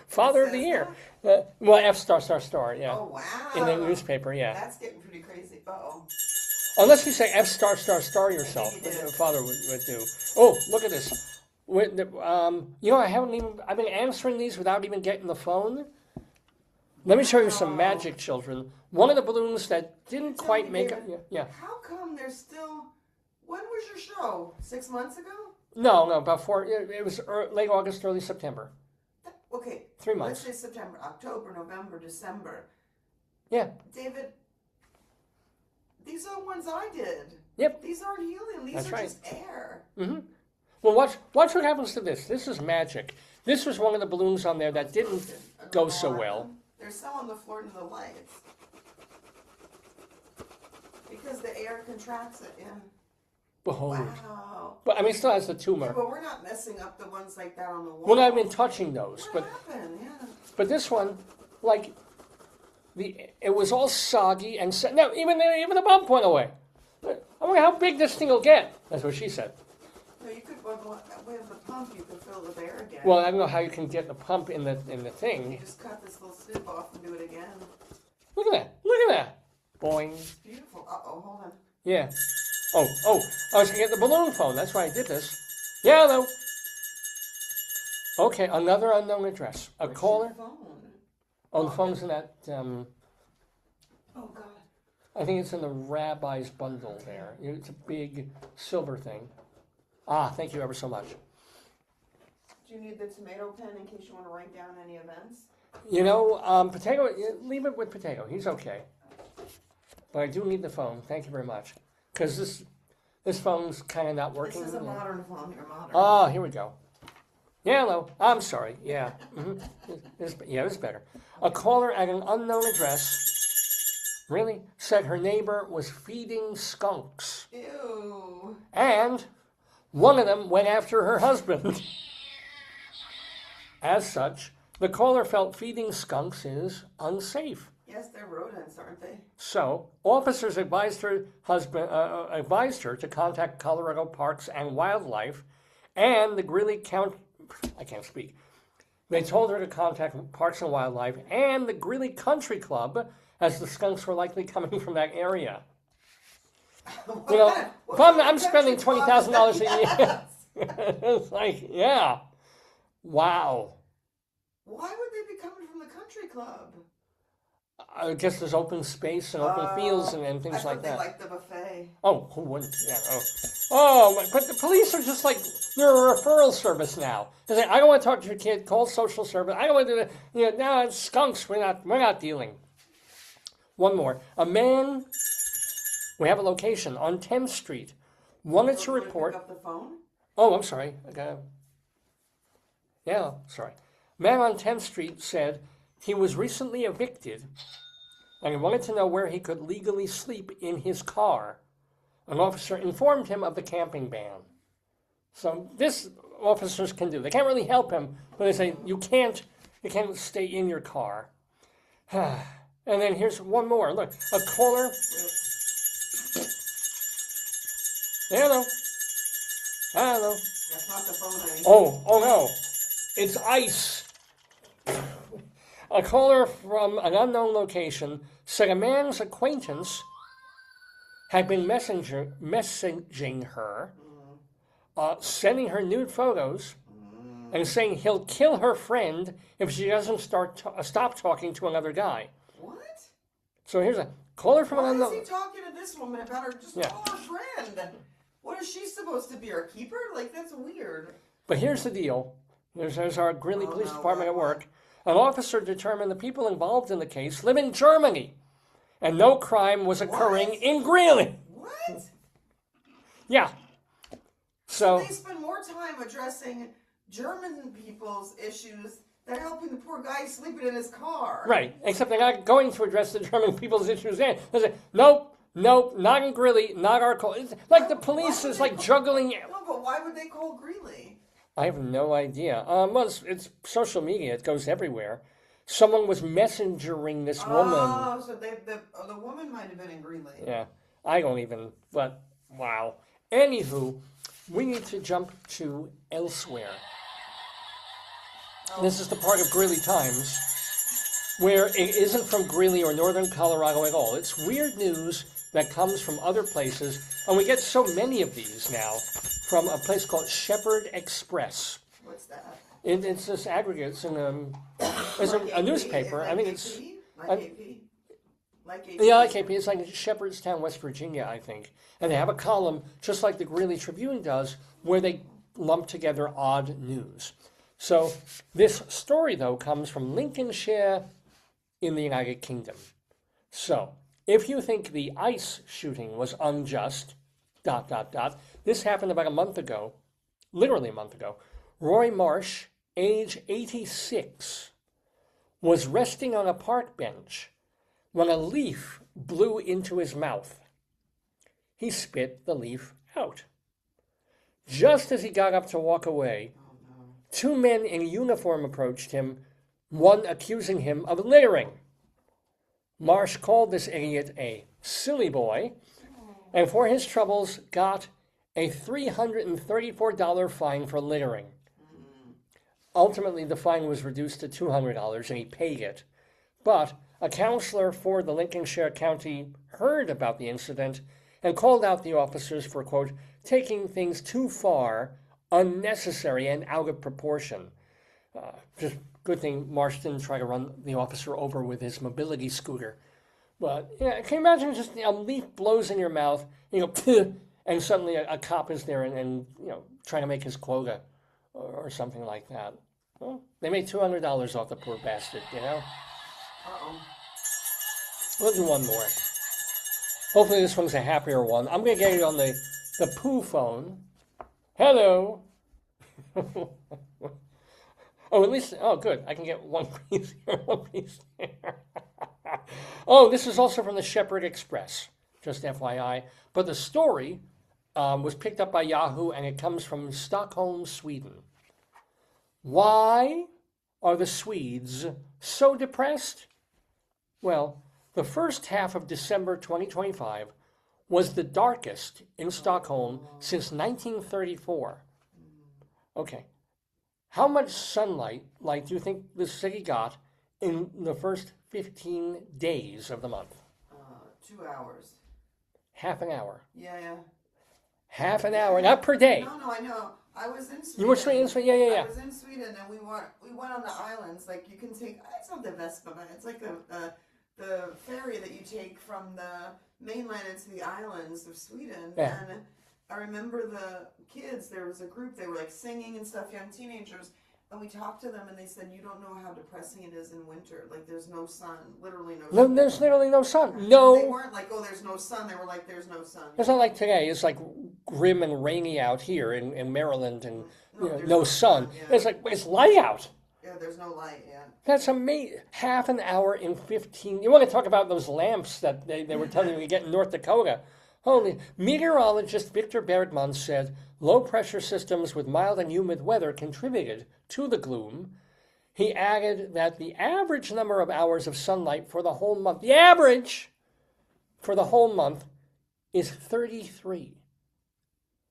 Father of the year. Well, F star, yeah. Oh, wow. In the newspaper, yeah. That's getting pretty crazy. Uh-oh. Unless you say F star yourself, I think you the did. father would do. Oh, look at this. You know, I've been answering these without even getting the phone. Let me show you some magic, children. One of the balloons that didn't quite me, make it. David, Yeah. How come there's still... When was your show? 6 months ago? No, about it was late August, early September. Okay. 3 months. Let's say September, October, November, December. Yeah. David, these are the ones I did. Yep. These aren't helium. These That's are right. just air. Well, watch what happens to this. This is magic. This was one of the balloons on there that didn't go so well. They're still on the floor to the lights. Because the air contracts it, yeah. Behold. Wow. But I mean, it still has the tumor. But we're not messing up the ones like that on the wall. Well, I've been touching those, What but happened? Yeah. but this one, like, it was all soggy and no, even the bump went away. I wonder how big this thing will get. That's what she said. No, you could with the pump. You could fill it with air again. Well, I don't know how you can get the pump in the You thing. just cut this little snip off and do it again. Look at that! Look at that! Boing. It's beautiful. Uh-oh, hold on. Yeah. Oh, I was gonna get the balloon phone. That's why I did this. Yeah, though. Okay, another unknown address. A Where's caller. your phone? Oh, the phone's in that. Oh, God. I think it's in the rabbi's bundle there. It's a big silver thing. Ah, thank you ever so much. Do you need the tomato pen in case you want to write down any events? You know, Potato, leave it with Potato. He's okay. But I do need the phone. Thank you very much. Because this phone's kind of not working. This is a modern phone. You're modern. Oh, here we go. Yeah, hello. I'm sorry. Yeah. This is better. A caller at an unknown address, really, said her neighbor was feeding skunks. Ew. And one of them went after her husband. As such, the caller felt feeding skunks is unsafe. Yes, they're rodents, aren't they? So, officers advised her to contact Colorado Parks and Wildlife and the Greeley County. I can't speak. They told her to contact Parks and Wildlife and the Greeley Country Club, as the skunks were likely coming from that area. You know, if I'm spending $20,000 a year. It's like, yeah. Wow. Why would they be coming from the country club? I guess there's open space and open fields and things like that. I like the buffet. Oh, who wouldn't? Yeah. Oh, but the police are just like, they're a referral service now. They say, I don't want to talk to your kid. Call social service. I don't want to do that. You know, no, it's skunks. We're not dealing. One more. A man. We have a location on 10th Street. Wanted to report. Pick up the phone? Oh, I'm sorry. Okay. Yeah, sorry. Man on 10th Street said he was recently evicted and he wanted to know where he could legally sleep in his car. An officer informed him of the camping ban. So this officers can do. They can't really help him, but they say you can't stay in your car. And then here's one more. Look, a caller. Hello. Hello. That's not the phone, honey. Oh no. It's ice. A caller from an unknown location said a man's acquaintance had been messaging her, sending her nude photos, and saying he'll kill her friend if she doesn't stop talking to another guy. What? So here's a caller from an Why unknown. is he talking to this woman about her? Just call her friend. What is she supposed to be, her keeper? Like, that's weird. But here's the deal. There's our Greeley Police Department at work. An officer determined the people involved in the case live in Germany, and no crime was occurring in Greeley. What? Yeah. So They spend more time addressing German people's issues than helping the poor guy sleeping in his car. right, except they're not going to address the German people's issues. Then they say, nope, not in Greeley, not our call. It's like the police is like juggling. No, but why would they call Greeley? I have no idea. Well, it's social media. It goes everywhere. Someone was messengering this woman. Oh, so the woman might have been in Greeley. Yeah, I don't even, but wow. Anywho, we need to jump to elsewhere. This is the part of Greeley Times where it isn't from Greeley or northern Colorado at all. It's weird news that comes from other places, and we get so many of these now from a place called Shepherd Express. What's that? It's this aggregate. It's a newspaper. Like I mean, AP? it's like AP. Like AP. yeah, like AP. It's like Shepherdstown, West Virginia, I think. And they have a column, just like the Greeley Tribune does, where they lump together odd news. So this story, though, comes from Lincolnshire in the United Kingdom. So if you think the ICE shooting was unjust, ... This happened about a month ago, literally a month ago. Roy Marsh, age 86, was resting on a park bench when a leaf blew into his mouth. He spit the leaf out. Just as he got up to walk away, two men in uniform approached him, one accusing him of littering. Marsh called this idiot a silly boy, and for his troubles got a $334 fine for littering. Ultimately, the fine was reduced to $200, and he paid it. But a counselor for the Lincolnshire County heard about the incident and called out the officers for, quote, taking things too far, unnecessary, and out of proportion. Just good thing Marsh didn't try to run the officer over with his mobility scooter. But yeah, can you imagine just a leaf blows in your mouth, and suddenly a cop is there and trying to make his quota or something like that. Well, they made $200 off the poor bastard, Uh-oh. We'll do one more. Hopefully this one's a happier one. I'm going to get it on the poo phone. Hello. Oh, at least, good. I can get one piece here, one piece there. Oh, this is also from the Shepherd Express, just FYI. But the story was picked up by Yahoo, and it comes from Stockholm, Sweden. Why are the Swedes so depressed? Well, the first half of December 2025 was the darkest in Stockholm since 1934. Okay. How much sunlight do you think the city got in the first 15 days of the month? 2 hours. Half an hour. Yeah. Half an hour, not per day. No, I know. I was in Sweden. You were in Sweden? Yeah. I was in Sweden, and we went on the islands. Like, you can take, it's not the Vespa, but it's like the ferry that you take from the mainland into the islands of Sweden. Yeah. And I remember the kids, there was a group, they were like singing and stuff, young teenagers, and we talked to them and they said, you don't know how depressing it is in winter. Like, there's no sun, literally no sun. No, there's literally no sun. They No. weren't like, oh, there's no sun. They were like, there's no sun. It's not like today. It's like grim and rainy out here in Maryland, and there's no sun. Yeah. It's like it's light out. Yeah, there's no light. Yeah. That's amazing. Half an hour in 15. You want to talk about those lamps that they were telling you to get in North Dakota? Holy. Meteorologist Victor Bergman said low pressure systems with mild and humid weather contributed to the gloom. He added that the average number of hours of sunlight for the whole month, the average for the whole month, is 33.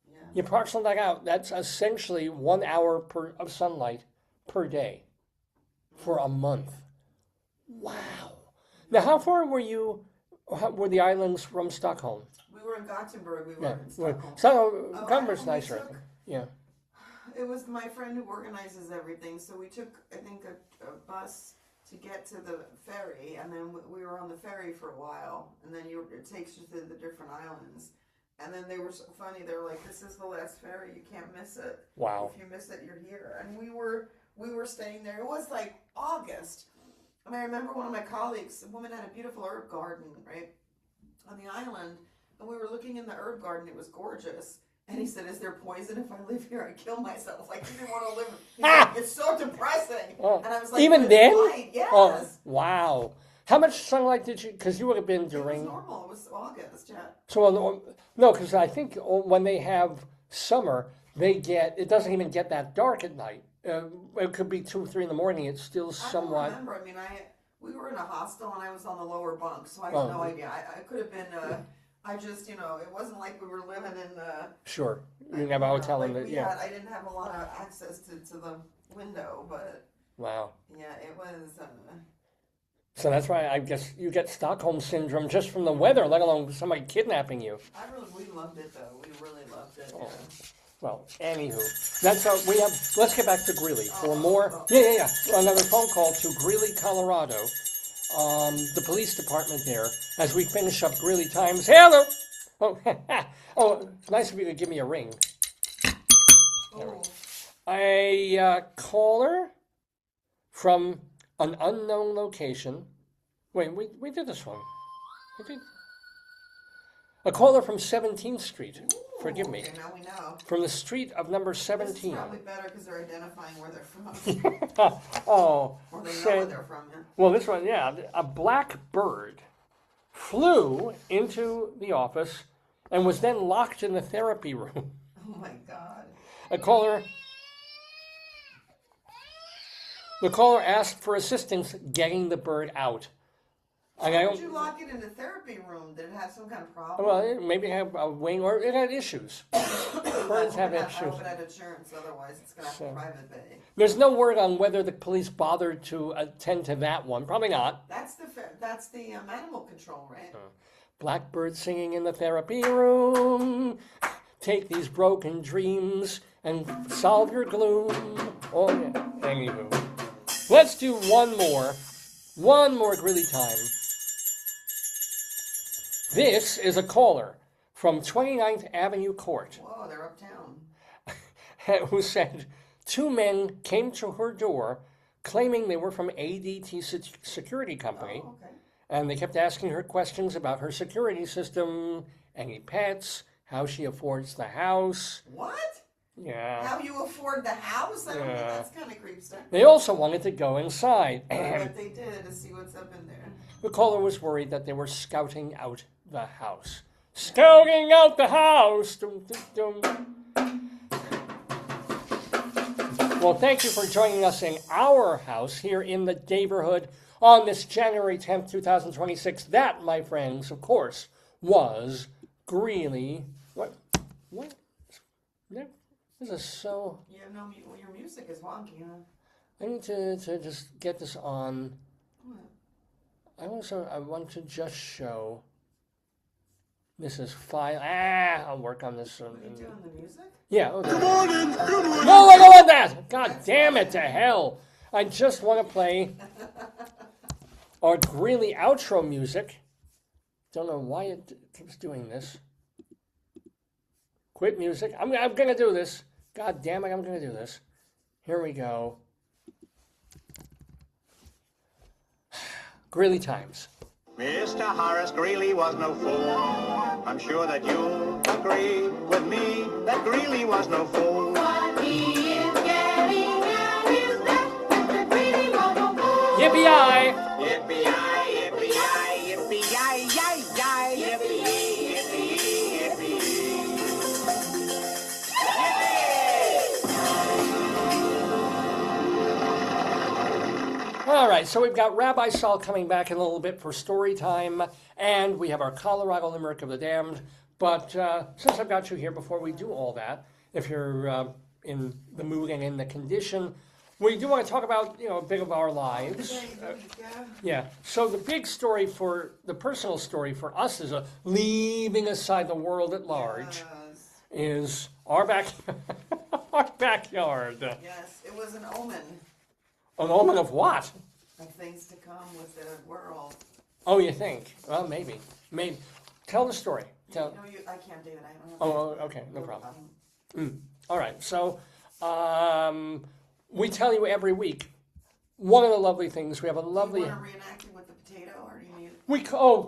Yeah. You parcel that out, that's essentially 1 hour of sunlight per day for a month. Wow. Now, how far were the islands from Stockholm? We were in Gothenburg. We were in Stockholm. So, Gothenburg's we nicer, I took- think. Yeah. It was my friend who organizes everything, so we took, I think, a bus to get to the ferry, and then we were on the ferry for a while, and then it takes you to the different islands. And then they were so funny. They were like, "This is the last ferry. You can't miss it. Wow. If you miss it, you're here." And we were staying there. It was like August. And I remember one of my colleagues, a woman had a beautiful herb garden, right, on the island, and we were looking in the herb garden. It was gorgeous. And he said, "Is there poison if I live here? I kill myself." Like, he didn't want to live. He's like, "It's so depressing." Oh. And I was like, Even "But it's then? light." Yes. Oh, wow. How much sunlight did you, because you would have been It during. was normal. It was August, yeah. So, no, because I think when they have summer, it doesn't even get that dark at night. It could be 2 or 3 in the morning. It's still I somewhat. don't remember. I mean, we were in a hostel and I was on the lower bunk, so I have no idea. I could have been. I just, it wasn't like we were living in the. Sure, you didn't have a hotel in the. Yeah. I didn't have a lot of access to the window, but Wow. yeah, it was. So that's why I guess you get Stockholm syndrome just from the weather, let alone somebody kidnapping you. We loved it though. We really loved it. Oh. Well, anywho, that's let's get back to Greeley for more. Yeah. Another phone call to Greeley, Colorado. The police department there, as we finish up Greeley Times. Hello! Oh, it's nice of you to give me a ring. Oh. A caller from an unknown location. Wait, we did this one. We did. A caller from 17th Street. Forgive me. Okay, now we know. From the street of number This is 17. probably better because they're identifying where they're from. Oh, Or they know say- where they're from, yeah. well, this one, yeah. A black bird flew into the office and was then locked in the therapy room. Oh my God. The caller asked for assistance getting the bird out. And I Why don't. would you lock it in the therapy room? Did it have some kind of problem? Well, it maybe have a wing, or it had issues. Birds have I issues. hope it had insurance, otherwise it's going to have a private bay. There's no word on whether the police bothered to attend to that one. Probably not. That's the animal control, right? Blackbird singing in the therapy room. Take these broken dreams and solve your gloom. Oh, yeah. Anywho. Let's do one more. One more Greeley time. This is a caller from 29th Avenue Court Whoa, they're uptown. who said 2 men came to her door claiming they were from ADT Security Company. Oh, okay. And they kept asking her questions about her security system, any pets, how she affords the house. What? Yeah. How you afford the house? I don't think Yeah. that's kind of creep stuff. They also wanted to go inside. But they did to see what's up in there. The caller was worried that they were scouting out the house. Scouting out the house! Dum, dum, dum. Well, thank you for joining us in our house here in the Daverhood on this January 10th, 2026. That, my friends, of course, was Greeley. What? This is so... You have your music is wonky, huh? I need to just get this on. What? I want to just show. This is file. I'll work on this. Are you doing the music? Yeah. Okay. Good morning. No, I don't want that. God damn it to hell. I just want to play our Greeley outro music. Don't know why it keeps doing this. Quit music. I'm going to do this. God damn it, I'm going to do this. Here we go. Greeley Times. Mr. Horace Greeley was no fool. I'm sure that you'll agree with me that Greeley was no fool. What he is getting at is that Greeley was no fool. Yippee-yi! Yippee-yi, yippee-yi, yippee-yi, yi-yi, yippee, yippee, yippee. All right, so we've got Rabbi Sol coming back in a little bit for story time, and we have our Colorado Limerick of the Damned. But since I've got you here, before we do all that, if you're in the mood and in the condition, we do want to talk about, a bit of our lives. Yeah, so the big story the personal story for us is leaving aside the world at large, is our our backyard. Yes, it was an omen An omen of what? of things to come with the world. Oh, you think? Well, maybe. Maybe. Tell the story. Tell. No, I can't do it. I don't have Oh, okay, no problem. All right, so we tell you every week one of the lovely things. We have a lovely. Do you want to reenact it with the potato, or do you need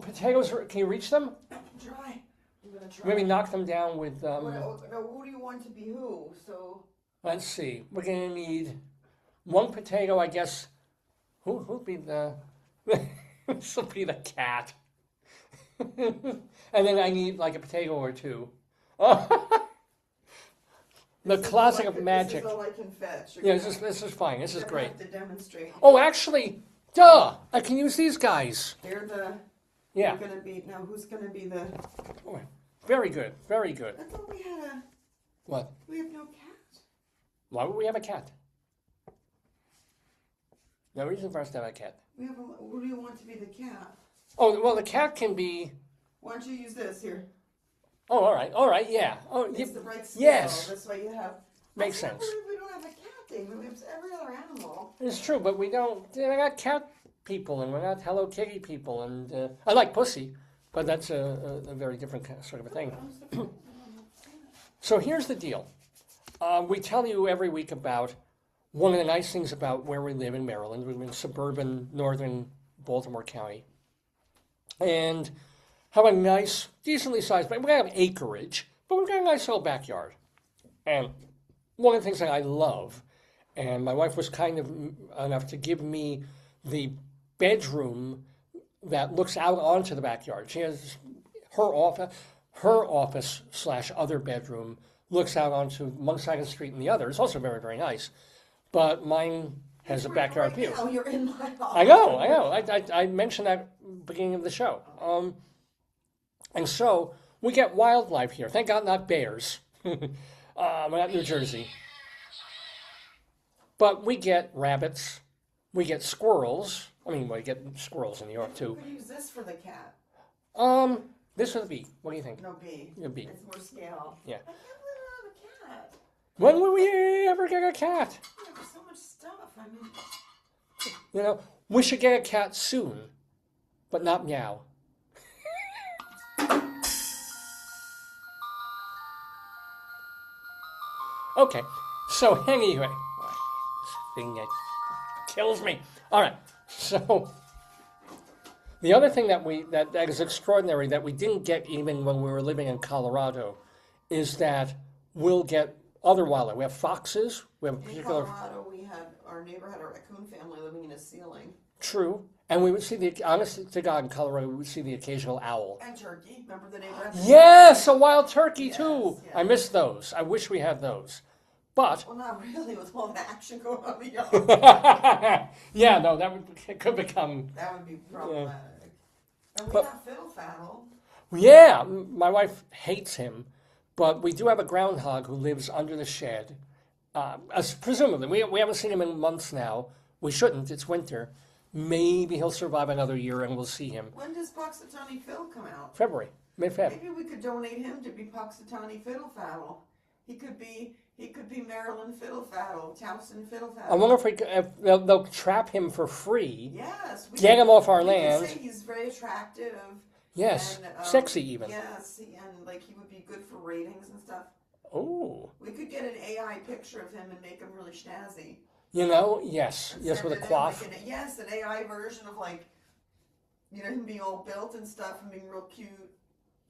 Potatoes. Can you reach them? try? I'm gonna try. Maybe knock them down with. No, who do you want to be who? So Let's see. We're gonna need one potato, I guess. Who'll be the? This will be the cat. And then I need like a potato or two. The classic of magic. This is all I can fetch. Yeah, this is fine. This is great. Have to demonstrate. Oh, actually, duh! I can use these guys. They're the. Yeah. They're gonna be now. Who's gonna be the? Oh, very good. Very good. I thought we had a. What? We have no cat. Why would we have a cat? No reason for us to have a cat. We have a. Who do you want to be the cat? Oh, well, the cat can be. Why don't you use this here? Oh, all right, yeah. Oh, It's the right scale. yes. That's why you have. Makes I can't sense. believe we don't have a cat, David. We have every other animal. It's true, but we don't. We're not cat people, and we're not Hello Kitty people, and I like pussy, but that's a very different sort of a thing. So here's the deal. We tell you every week about one of the nice things about where we live in Maryland. We live in suburban northern Baltimore County, and have a nice, decently sized. We have acreage, but we've got a nice little backyard. And one of the things that I love, and my wife was kind enough to give me the bedroom that looks out onto the backyard. She has her office / other bedroom looks out onto one side of the street and the other. It's also very, very nice. But mine has a backyard view. Oh, you're in my office. I know. I mentioned that at the beginning of the show. And so we get wildlife here. Thank God not bears. We're not New Jersey. But we get rabbits. We get squirrels. I mean, we get squirrels in New York, too. We could use this for the cat. This or the bee? What do you think? No, bee. A bee. It's more scale. Yeah. I can't believe I don't have a cat. When will we ever get a cat? There's so much stuff. I mean, We should get a cat soon, but not meow. Okay, so anyway, this thing that kills me. All right, so the other thing that is extraordinary that we didn't get even when we were living in Colorado is that we'll get other wildlife. We have foxes. We have a in particular. Colorado, our neighbor had a raccoon family living in a ceiling. True. And we would see honest to God, in Colorado, we would see the occasional owl. And turkey. Remember the neighbor? Yes, a wild turkey, too. Yes. I miss those. I wish we had those. But, Well, not really, with all the action going on in the yard. yeah, no, it could become. That would be problematic. And we But- have fiddle faddle. Yeah, my wife hates him, but we do have a groundhog who lives under the shed. Presumably, we haven't seen him in months now. We shouldn't. It's winter. Maybe he'll survive another year, and we'll see him. When does Puxatawny Phil come out? February, mid-Feb. Maybe we could donate him to be Puxatawny Fiddle Faddle. He could be Maryland Fiddle Faddle, Towson Fiddle Faddle. I wonder if they'll trap him for free. Yes. Get him off our we land. Could say he's very attractive. Yes, and, sexy even. Yes, and like he would be good for ratings and stuff. Oh. We could get an AI picture of him and make him really snazzy. Yes, with a Send it in, coif. like an AI version of like You know, him being all built and stuff and being real cute.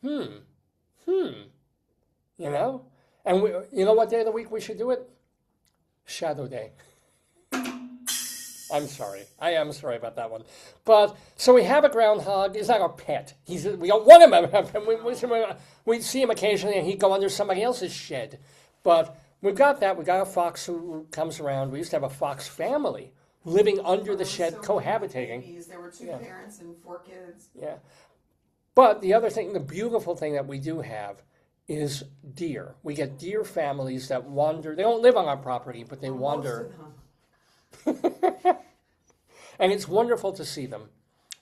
You know? And you know what day of the week we should do it? Shadow Day. I'm sorry. I am sorry about that one. But, so we have a groundhog. He's not our pet. We don't want him. We see him occasionally and he'd go under somebody else's shed. But we've got that. We got a fox who comes around. We used to have a fox family living under the shed, cohabitating. Babies. There were 2 parents and 4 kids. Yeah. But the other thing, the beautiful thing that we do have is deer. We get deer families that wander. They don't live on our property, but they wander. And it's wonderful to see them.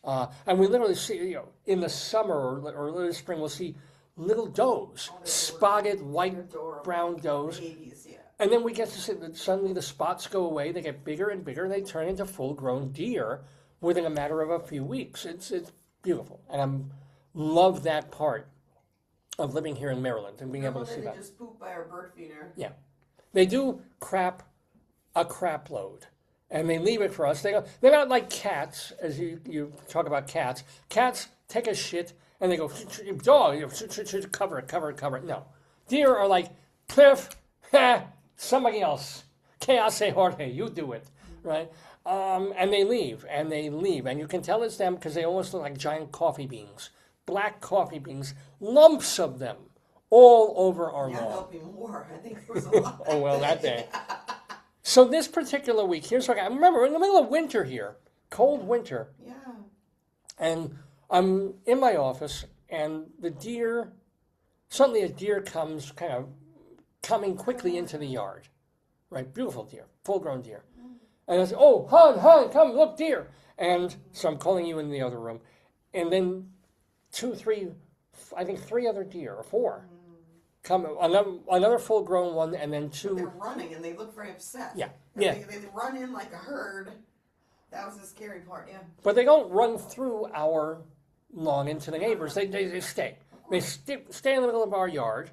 And we literally see, in the summer or early spring, we'll see little does, spotted white, brown does. Babies, yeah. And then we get to see that suddenly the spots go away, they get bigger and bigger, and they turn into full-grown deer within a matter of a few weeks. It's beautiful. And I love that part of living here in Maryland and being able to see that. They just poop by our bird feeder. Yeah. They do a crap load. And they leave it for us. They're not like cats, as you talk about cats. Cats take a shit and they go, dog, cover it. No. Deer are like, Cliff, somebody else. Que hace Jorge, you do it, right? And they leave. And you can tell it's them because they almost look like giant coffee beans. Black coffee beans, lumps of them all over our lawn. There'll be more. I think there was a lot. Oh, well, that day. So this particular week, here's what I remember, we're in the middle of winter here, cold winter. Yeah. And I'm in my office, and suddenly a deer comes kind of coming quickly into the yard. Right, beautiful deer, full-grown deer. And I say, oh, hon, come, look, deer. And so I'm calling you in the other room. And then 2, 3, I think 3 other deer, or 4. Come another full-grown one, and then 2. They're running, and they look very upset. Yeah. They run in like a herd. That was the scary part, yeah. But they don't run through our lawn into the neighbors. They stay. They stay in the middle of our yard,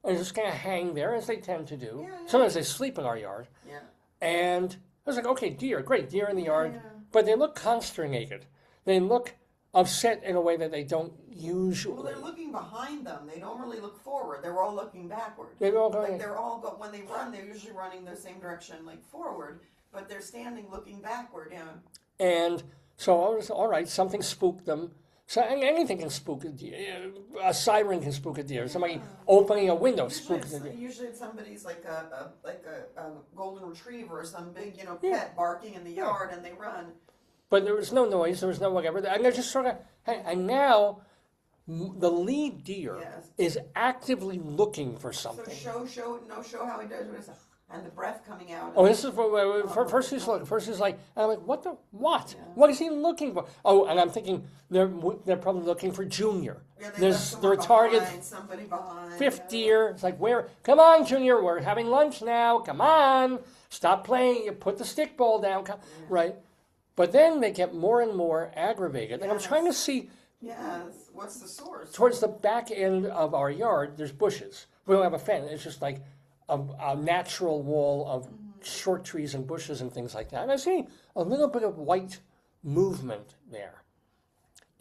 and just kind of hang there, as they tend to do. Yeah. Sometimes they sleep in our yard. Yeah. And I was like, okay, deer, great, deer in the yard. Yeah. But they look consternated. They look upset in a way that they don't usually. Well, they're looking behind them. They don't really look forward. They're all looking backward. They're all going. Like when they run, they're usually running the same direction, like forward. But they're standing looking backward. Yeah. And so I was all right. Something spooked them. So anything can spook a deer. A siren can spook a deer. Somebody opening a window spooks a deer. Usually it's somebody's like a golden retriever or some big pet barking in the yard, and they run. But there was no noise, there was no whatever. And they're just sort of, and now the lead deer is actively looking for something. So show how he does it. And the breath coming out. Oh, this is first he's like, and I'm like, what? Yeah. What is he looking for? Oh, and I'm thinking they're probably looking for Junior. Yeah, they're target somebody behind. 5th deer. It's like, come on, Junior, we're having lunch now. Come on, stop playing. You put the stick ball down, right? But then they get more and more aggravated. And I'm trying to see. Yes. What's the source? Towards the back end of our yard, there's bushes. We don't have a fence. It's just like a natural wall of short trees and bushes and things like that. And I see a little bit of white movement there.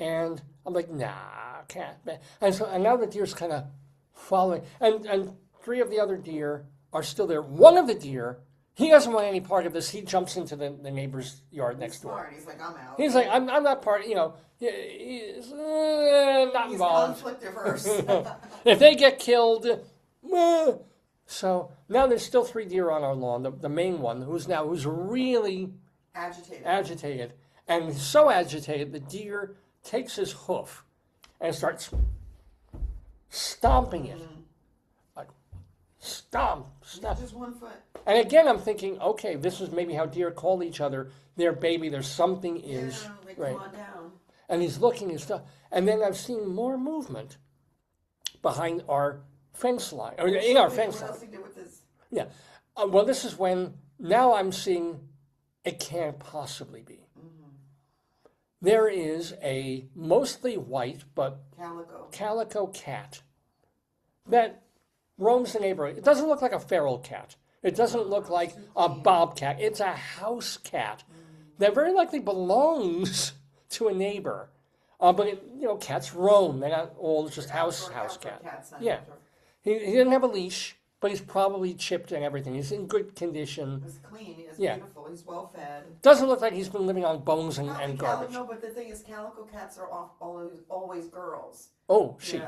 And I'm like, nah, can't. And now the deer's kind of following. And 3 of the other deer are still there. One of the deer, he doesn't want any part of this. He jumps into the neighbor's yard next door. He's like, I'm out. He's like, I'm not part, he's not involved. He's conflict averse. If they get killed, so now there's still 3 deer on our lawn. The main one, who's really agitated, and so agitated, the deer takes his hoof and starts stomping it. Like, stomp. Just 1 foot. And again, I'm thinking, okay, this is maybe how deer call each other their baby. There's something is right. Come on down. And he's looking and stuff. And then I've seen more movement behind our fence line, or in our fence line. What else he did with this? Yeah. Well, this is when now I'm seeing it can't possibly be. Mm-hmm. There is a mostly white but calico cat that roams the neighborhood. It doesn't look like a feral cat. It doesn't look like a bobcat. It's a house cat that very likely belongs to a neighbor. But cats roam. They're not all just house cat. Yeah. He didn't have a leash, but he's probably chipped and everything. He's in good condition. He's clean. He's Yeah. beautiful. He's well fed. Doesn't look like he's been living on bones and garbage. No, but the thing is, calico cats are always girls. Oh, she.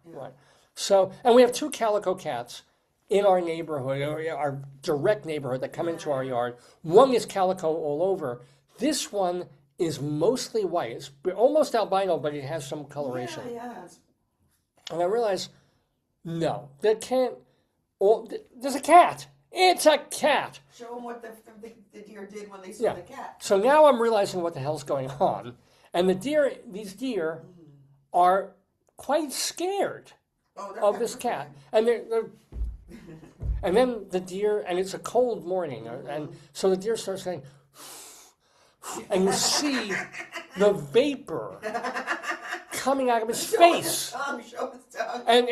Right. So, and we have 2 calico cats in our neighborhood, our direct neighborhood that come into our yard. One is calico all over. This one is mostly white. It's almost albino, but it has some coloration. Yeah. And I realized, no, that can't. There's a cat. It's a cat. Show them what the deer did when they saw the cat. So now I'm realizing what the hell's going on, and these deer are quite scared of this cat, and they're and then the deer, and it's a cold morning, and so the deer starts saying, and you see the vapor coming out of his face. Show his tongue. And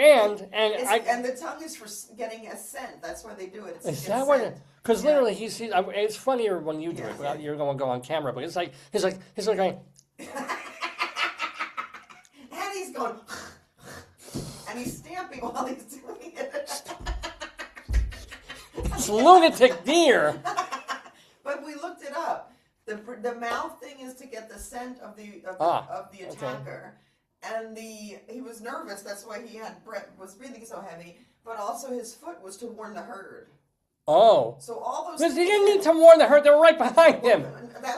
the tongue is for getting a scent. That's why they do it. Is that what? Because literally, it's funnier when you do it. Without you're going to go on camera, but it's like he's like going. And he's going, and he's stamping while he's doing it. It's lunatic deer. But we looked it up. The mouth thing is to get the scent of the attacker. And he was nervous. That's why he was breathing so heavy. But also his foot was to warn the herd. Oh. So all those. Because he didn't need to warn the herd. They were right behind him.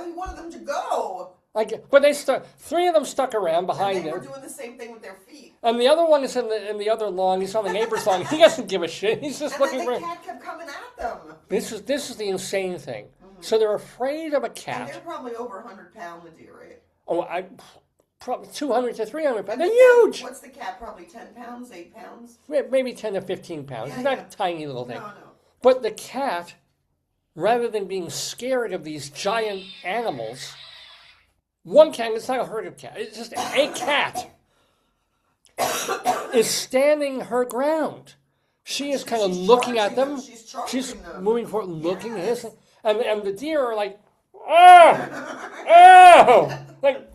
He wanted them to go. But they 3 of them stuck around behind him. They were doing the same thing with their feet. And the other one is in the other lawn. He's on the neighbor's lawn. He doesn't give a shit. He's just looking for. And the cat kept coming at them. This is the insane thing. Mm-hmm. So they're afraid of a cat. And they're probably over 100-pound, the deer, right? Oh, probably 200 to 300 pounds. They're huge. What's the cat? Probably 10 pounds, 8 pounds? Maybe 10 to 15 pounds. It's not a tiny little thing. No. But the cat, rather than being scared of these giant animals, one cat, it's not a herd of cats, it's just a cat, is standing her ground. She is kind of looking at them. She's moving forward, looking at this. And the deer are like, oh, like,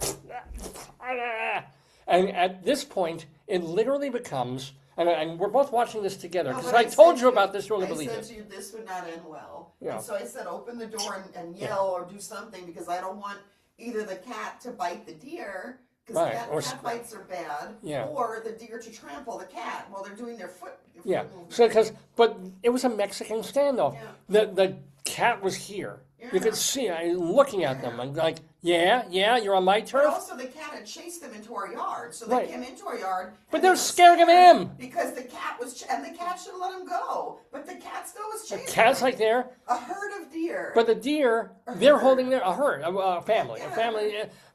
and at this point, it literally becomes, and we're both watching this together, because I told you about this, you won't believe it. I said to you, this would not end well. Yeah. And so I said, open the door and yell or do something, because I don't want either the cat to bite the deer, because cat bites are bad, or the deer to trample the cat while they're doing their foot. Yeah, but it was a Mexican standoff. Yeah. The cat was here. Yeah. You could see, looking at them, I'm like, yeah, you're on my turf. But also the cat had chased them into our yard, so they came into our yard. But they're scared of him. Because the cat was, and the cat should have let him go. But the cat still was chasing The cat's like there. A herd of deer. But the deer, they're holding a herd, a family.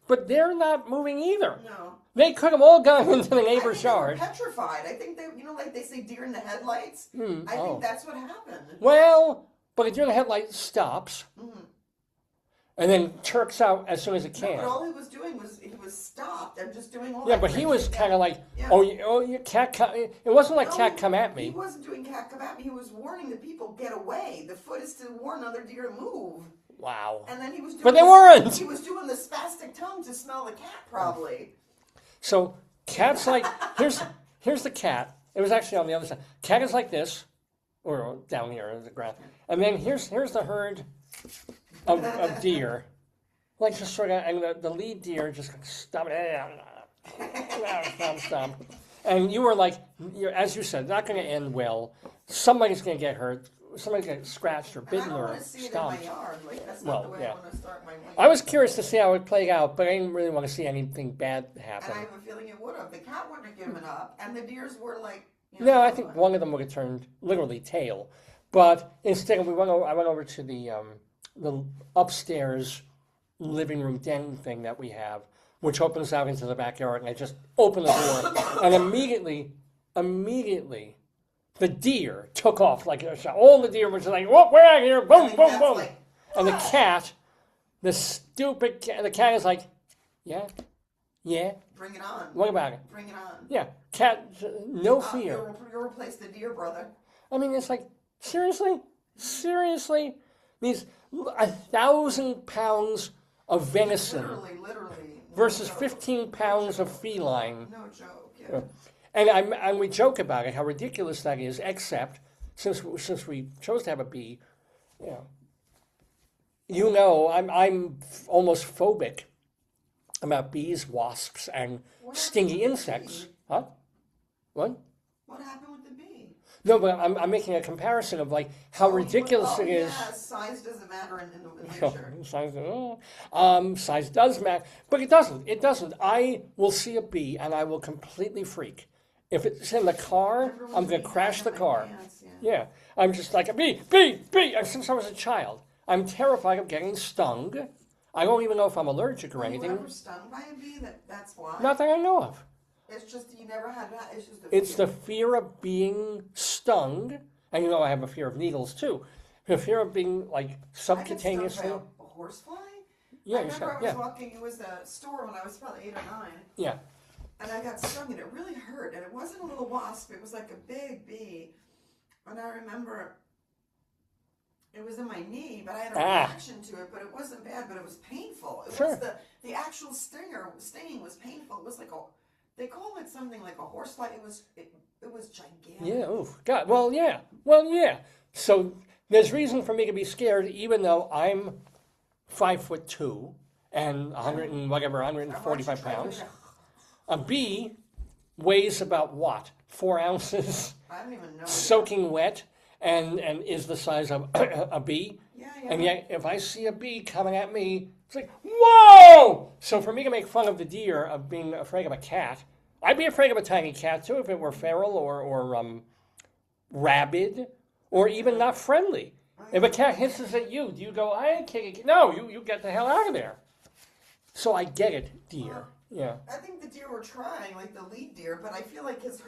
But they're not moving either. No. They could have all gone into the neighbor's yard. They were petrified. I think they, like they say deer in the headlights. I think that's what happened. Well, but the deer in the headlights stops. And then turks out as soon as it can. No, but all he was doing was he was stopped and just doing all that. Yeah, but he was kind of like, you cat, it wasn't like cat come at me. He wasn't doing cat come at me. He was warning the people, get away. The foot is to warn other deer to move. Wow. And then he was doing But they weren't. He was doing the spastic tongue to smell the cat, probably. So cat's like, here's the cat. It was actually on the other side. Cat is like this, or down here on the ground. And then here's the herd of deer. Like just sort of, and the lead deer just stop. And you were like, as you said, not going to end well. Somebody's going to get hurt. Somebody's going to get scratched or bitten or stomped. I was curious to see how it played out, but I didn't really want to see anything bad happen. And I have a feeling it would have. The cat wouldn't have given up, and the deers were like. No, I think one of them would have turned literally tail, but instead I went over to the upstairs living room den thing that we have, which opens out into the backyard, and I just opened the door, and immediately, the deer took off like a shot. All the deer were just like, "Whoa, we're out here!" Boom, boom, boom. Like, and the cat, the cat is like, "Yeah. Bring it on. What about it? Bring it on. Yeah, cat, no fear. You'll replace the deer, brother. I mean, it's like, seriously? These 1,000 pounds of venison. Literally. versus 15 pounds of feline. No joke. Yeah. And we joke about it, how ridiculous that is, except since we chose to have a bee, I'm almost phobic about bees, wasps, and stingy insects. Huh? What? What happened with the bee? No, but I'm making a comparison of like how ridiculous it is. Yeah, size doesn't matter in nature. Size does matter, but it doesn't. It doesn't. I will see a bee and I will completely freak. If it's in the car, I'm going to crash the car. Yeah, I'm just like a bee. And since I was a child, I'm terrified of getting stung. I don't even know if I'm allergic or Were anything. you ever stung by a bee? That's why? Not that I know of. It's just that you never had that. It's just It's the fear of being stung, and I have a fear of needles too. The fear of being like subcutaneously. I got stung by a horsefly? Yeah, I remember I was walking, it was a store when I was probably 8 or 9. Yeah. And I got stung and it really hurt. And it wasn't a little wasp, it was like a big bee. And I remember it was in my knee, but I had a reaction to it, but it wasn't bad, but it was painful. It was the actual stinging was painful. It was like they call it something like a horsefly. It was gigantic. Yeah, oof. God. Well, yeah. So there's reason for me to be scared, even though I'm 5'2" and 145 pounds. A bee weighs about what? 4 ounces? I don't even know. Soaking wet and is the size of a bee. Yeah. And yet, if I see a bee coming at me, it's like, whoa! So for me to make fun of the deer of being afraid of a cat, I'd be afraid of a tiny cat too if it were feral or rabid or even not friendly. If a cat hisses at you, do you go, I ain't kicking? No, you get the hell out of there. So I get it, deer. Yeah. I think the deer were trying, like the lead deer, but I feel like his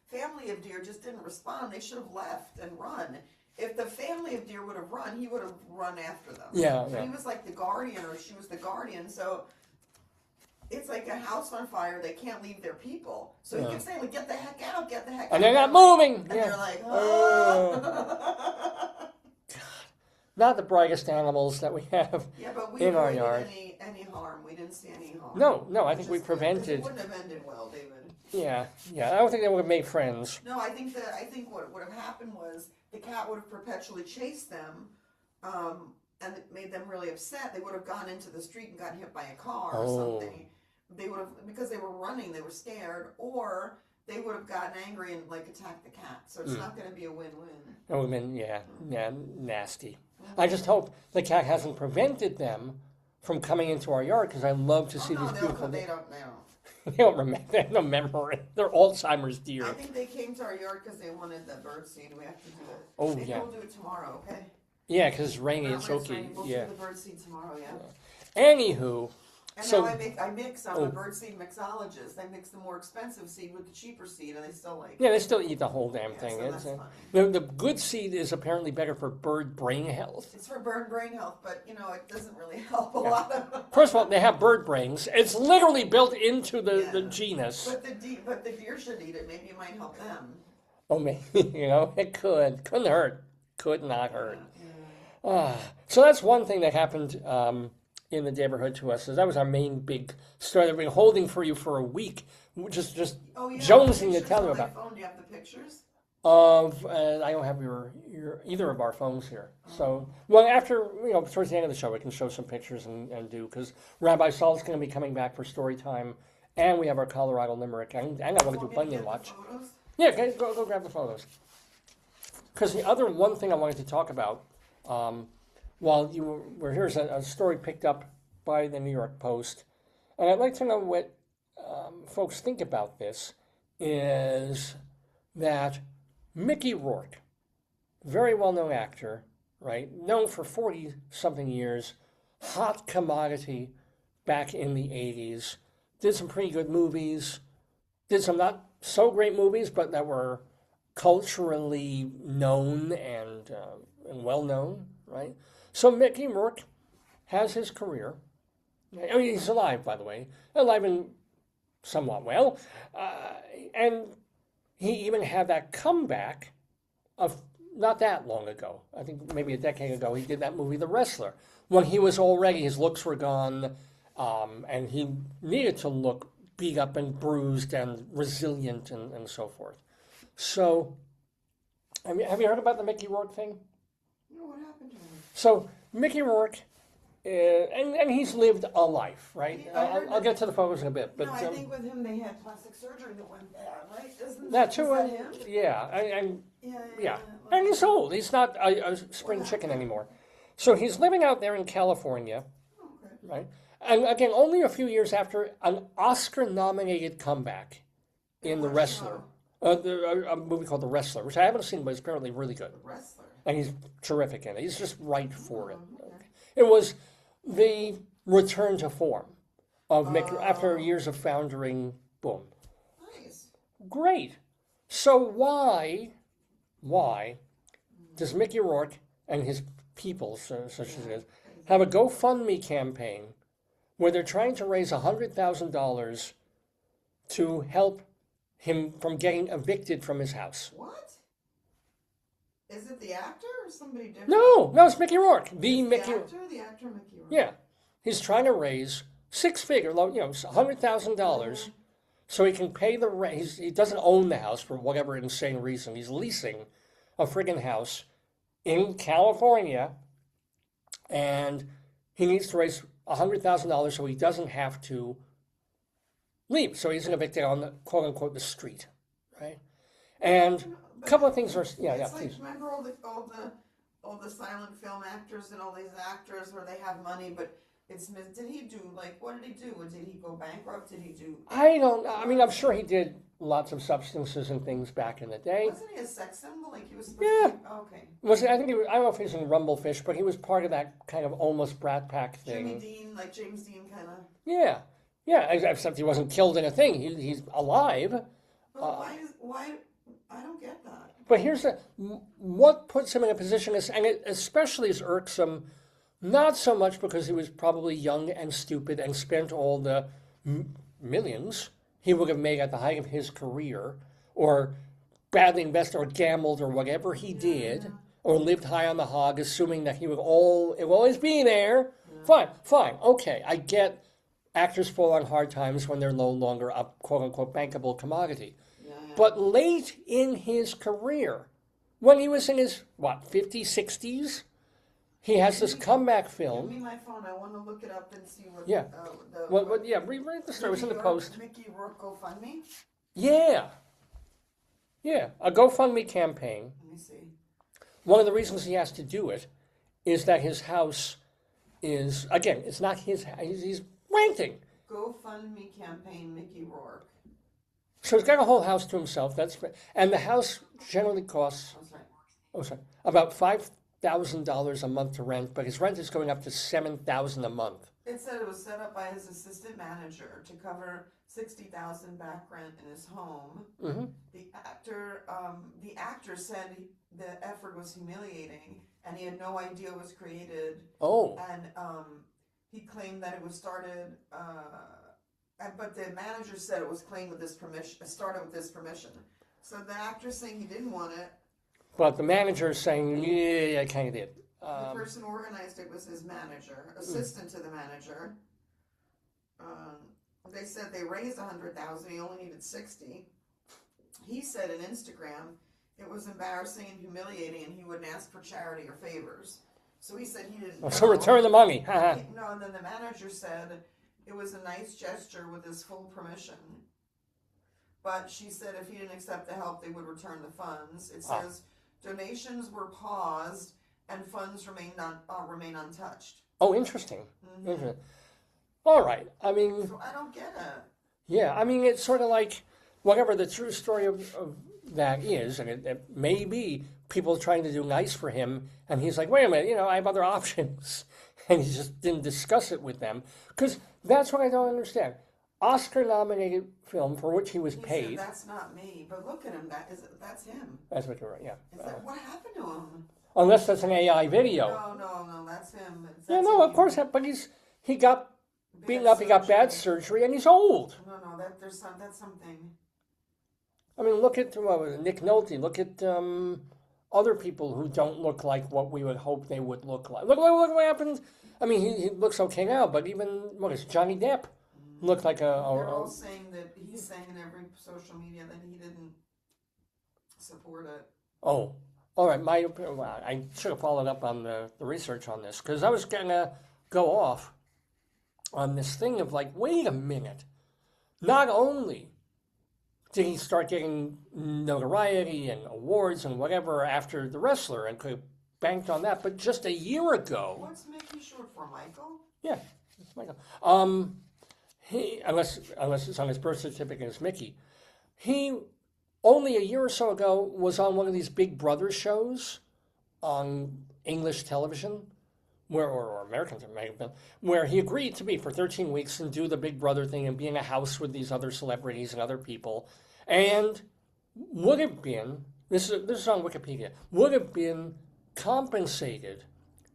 family of deer just didn't respond. They should have left and run. If the family of deer would have run, he would have run after them. Yeah. He was like the guardian, or she was the guardian. So it's like a house on fire. They can't leave their people. So he kept saying, like, get the heck out, get the heck out. And they're not moving. And they're like, oh. Not the brightest animals that we have in our yard. Any harm. We didn't see any harm. No, I think we prevented. It wouldn't have ended well, David. Yeah. I don't think they would have made friends. No, I think what would have happened was the cat would have perpetually chased them, and it made them really upset. They would have gone into the street and gotten hit by a car or something. They would have, because they were running, they were scared, or they would have gotten angry and like attacked the cat. So it's not going to be a win-win. It would have been, nasty. I just hope the cat hasn't prevented them from coming into our yard, because I love to see these beautiful. They don't. They don't remember. They have no memory. They're Alzheimer's deer. I think they came to our yard because they wanted the bird seed. We have to do it. Oh, Maybe yeah. We'll do it tomorrow, okay? Yeah, because it's rainy. Not It's when it's okay. raining. We'll Yeah. do the bird seed tomorrow, yeah. Anywho. And So, now I mix. I'm a bird seed mixologist. I mix the more expensive seed with the cheaper seed, and they still like. yeah, they still eat the whole damn thing. So that's fine. The good seed is apparently better for bird brain health. It's for bird brain health, but it doesn't really help a lot of. First of all, they have bird brains. It's literally built into the genus. But the deer should eat it. Maybe it might help them. Oh, maybe, it couldn't hurt. Could not hurt. So that's one thing that happened in the Daverhood to us. That was our main big story that we've been holding for you for a week. Just jonesing to tell you about. Phone. Do you have the pictures? I don't have your either of our phones here. So, well, after, towards the end of the show, we can show some pictures and do, because Rabbi Sol is going to be coming back for StoryTime, and we have our Colorado Limerick, and I want to do Bunyan Watch. Yeah, okay, go grab the photos. Because the other one thing I wanted to talk about, while you were here's a story picked up by the New York Post, and I'd like to know what folks think about this, is that Mickey Rourke, very well-known actor, right, known for 40-something years, hot commodity back in the 80s, did some pretty good movies, did some not so great movies, but that were culturally known and well-known, right? So Mickey Rourke has his career. I mean, he's alive, by the way, alive and somewhat well, and he even had that comeback of not that long ago. I think maybe a decade ago, he did that movie, The Wrestler, when he was already, his looks were gone, And he needed to look beat up and bruised and resilient and so forth. So, I mean, have you heard about the Mickey Rourke thing? No, what happened to him? So, Mickey Rourke, and he's lived a life, right? Yeah, I heard I'll get to the photos in a bit. But no, I think with him they had plastic surgery that went bad, right? that too, is that him? yeah, Yeah. and he's old. He's not a spring chicken anymore. So he's living out there in California, Okay. right? And again, only a few years after an Oscar-nominated comeback in The What Wrestler, a movie called The Wrestler, which I haven't seen, but is apparently really good. Wrestler. And he's terrific in it. He's just right for it. Okay. It was the return to form of Mickey after years of foundering. Boom, Nice. great. So why does Mickey Rourke and his people, such as it is, have a GoFundMe campaign where they're trying to raise $100,000 to help him from getting evicted from his house? What? Is it the actor or somebody different? No, it's Mickey Rourke. The Mickey. The actor Mickey Rourke. Yeah, he's trying to raise six-figure, $100,000, so he can pay the rent. He doesn't own the house for whatever insane reason. He's leasing a friggin' house in California, and he needs to raise $100,000 so he doesn't have to leave. So he's evicted on the quote unquote the street, right? And a couple of things are It's like, please. remember all the silent film actors and all these actors where they have money, but did he do, like, what did he do? Did he go bankrupt? Did he do? I mean, I'm sure he did lots of substances and things back in the day. Wasn't he a sex symbol? Like he was supposed Yeah. to be, okay. I think I don't know if he was in Rumblefish, but he was part of that kind of almost Brat Pack thing. Jimmy Dean, like James Dean kind of. Yeah, except he wasn't killed in a thing. He's alive. But why, I don't get that. But here's what puts him in a position, and it especially is irksome, not so much because he was probably young and stupid and spent all the millions he would have made at the height of his career, or badly invested or gambled or whatever he did, or lived high on the hog, assuming that it would always be there. Yeah. Fine, okay, I get actors fall on hard times when they're no longer a quote-unquote bankable commodity. Yeah. But late in his career, when he was in his, 50s, 60s, he has this comeback film. Give me my phone. I want to look it up and see what. Yeah. Read the story. It was in the Post. Mickey Rourke GoFundMe. Yeah, a GoFundMe campaign. Let me see. One of the reasons he has to do it is that his house is, again, it's not his house. He's renting. GoFundMe campaign, Mickey Rourke. So he's got a whole house to himself. And the house generally costs. About $5,000 a month to rent, but his rent is going up to $7,000 a month. It said it was set up by his assistant manager to cover $60,000 back rent in his home. Mm-hmm. The actor said the effort was humiliating, and he had no idea it was created. Oh. And he claimed that it was started, but the manager said it was claimed with this permission. Started with this permission. So the actor's saying he didn't want it. But the manager is saying, yeah, I kind of did. The person who organized it was his manager, assistant to the manager. They said they raised $100,000. He only needed $60,000. He said in Instagram it was embarrassing and humiliating, and he wouldn't ask for charity or favors. So he said he didn't. So return the money. No, and then the manager said it was a nice gesture with his full permission. But she said if he didn't accept the help, they would return the funds. It says donations were paused and funds remain untouched. Oh, interesting. Mm-hmm. Interesting. All right. I mean, so I don't get it. Yeah, I mean, it's sort of like whatever the true story of that is, and it may be people trying to do nice for him, and he's like, wait a minute, I have other options, and he just didn't discuss it with them, because that's what I don't understand. Oscar-nominated film for which he was paid. Said, that's not me, but look at him. That's him. That's what you're right. Yeah. What happened to him? Unless that's an AI video. No, that's him. Of course, but he got beaten up. He got bad surgery, and he's old. No, that's something. I mean, look at Nick Nolte. Look at other people who don't look like what we would hope they would look like. Look what happened. I mean, he looks okay now, but even, what is it, Johnny Depp looked like They're all saying that he's saying in every social media that he didn't support it. Oh, all right. I should have followed up on the research on this, because I was going to go off on this thing of like, wait a minute. Not only did he start getting notoriety and awards and whatever after The Wrestler and could have banked on that, but just a year ago. What's Mickey short for, Michael? Yeah, it's Michael. He, unless it's on his birth certificate as Mickey, he only a year or so ago was on one of these Big Brother shows on English television, or American, it may have been, where he agreed to be for 13 weeks and do the Big Brother thing and be in a house with these other celebrities and other people, and would have been, this is on Wikipedia, would have been compensated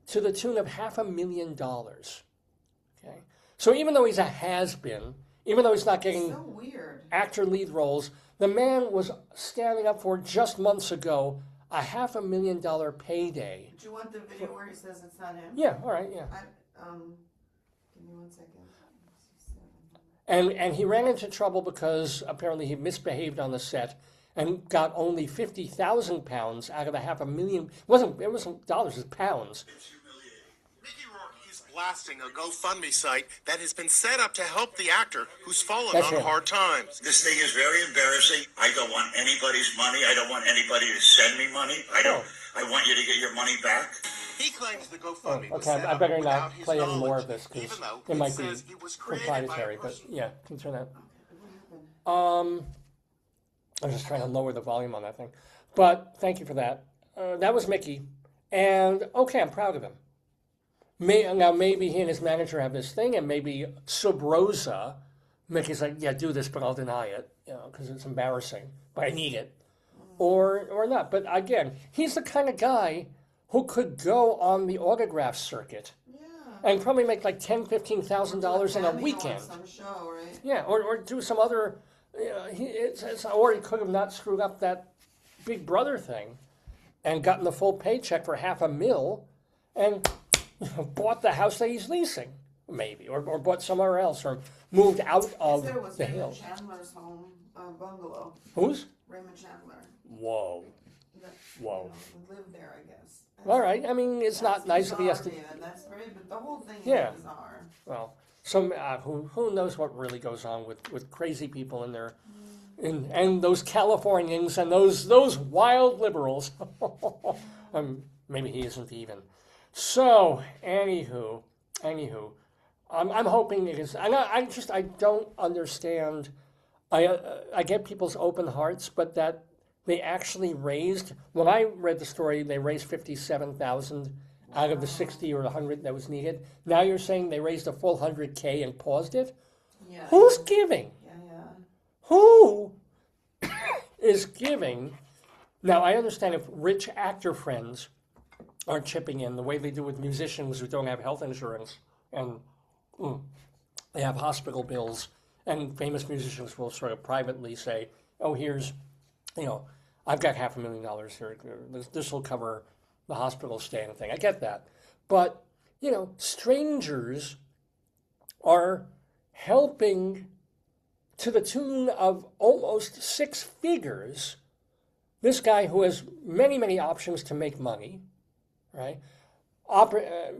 to the tune of $500,000. Okay, so even though he's a has-been, even though he's not getting So weird. actor lead roles, the man was standing up for just months ago a $500,000 payday. Do you want the video where he says it's not him? Yeah, all right, yeah. Give me 1 second. And he ran into trouble because apparently he misbehaved on the set and got only £50,000 out of the $500,000. It wasn't dollars, it was pounds. Mickey Rourke is blasting a GoFundMe site that has been set up to help the actor who's fallen That's on him. hard times. This thing is very embarrassing. I don't want anybody's money. I don't want anybody to send me money. I want you to get your money back. He claims the GoFundMe was Okay, set I up better without not his play any more knowledge, of this because even though it might be says it was created by a proprietary, but person. yeah, can turn that. What happened? I'm just trying to lower the volume on that thing. But thank you for that. That was Mickey. And okay, I'm proud of him. Now, maybe he and his manager have this thing, and maybe sub rosa, Mickey's like, yeah, do this, but I'll deny it, because it's embarrassing, but I need it. Or not. But again, he's the kind of guy who could go on the autograph circuit and probably make like $10,000, $15,000 in a weekend. Some show, right? Yeah, or do some other, or he could have not screwed up that Big Brother thing and gotten the full paycheck for $500,000 and bought the house that he's leasing, maybe, or bought somewhere else, or moved out of There was the Raymond hills. Chandler's home bungalow. Who's? Raymond Chandler. Whoa. That, Whoa. Lived there, I guess. All right, I mean, it's not nice if he has to. Bizarre, David. That's very, but the whole thing Yeah. is bizarre. Well, some who knows what really goes on with crazy people in their, and those Californians and those wild liberals. Maybe he isn't even. So, anywho, I'm hoping it is. I don't understand. I get people's open hearts, but that they actually raised. When I read the story, they raised $57,000 out of the 60 or 100 that was needed. Now you're saying they raised a full $100K and paused it. Yeah. Who's giving? Yeah. Who is giving? Now I understand if rich actor friends are chipping in the way they do with musicians who don't have health insurance and they have hospital bills, and famous musicians will sort of privately say, oh, here's, I've got $500,000 here. This will cover the hospital stay and thing. I get that. But, strangers are helping to the tune of almost six figures. This guy who has many, many options to make money, right?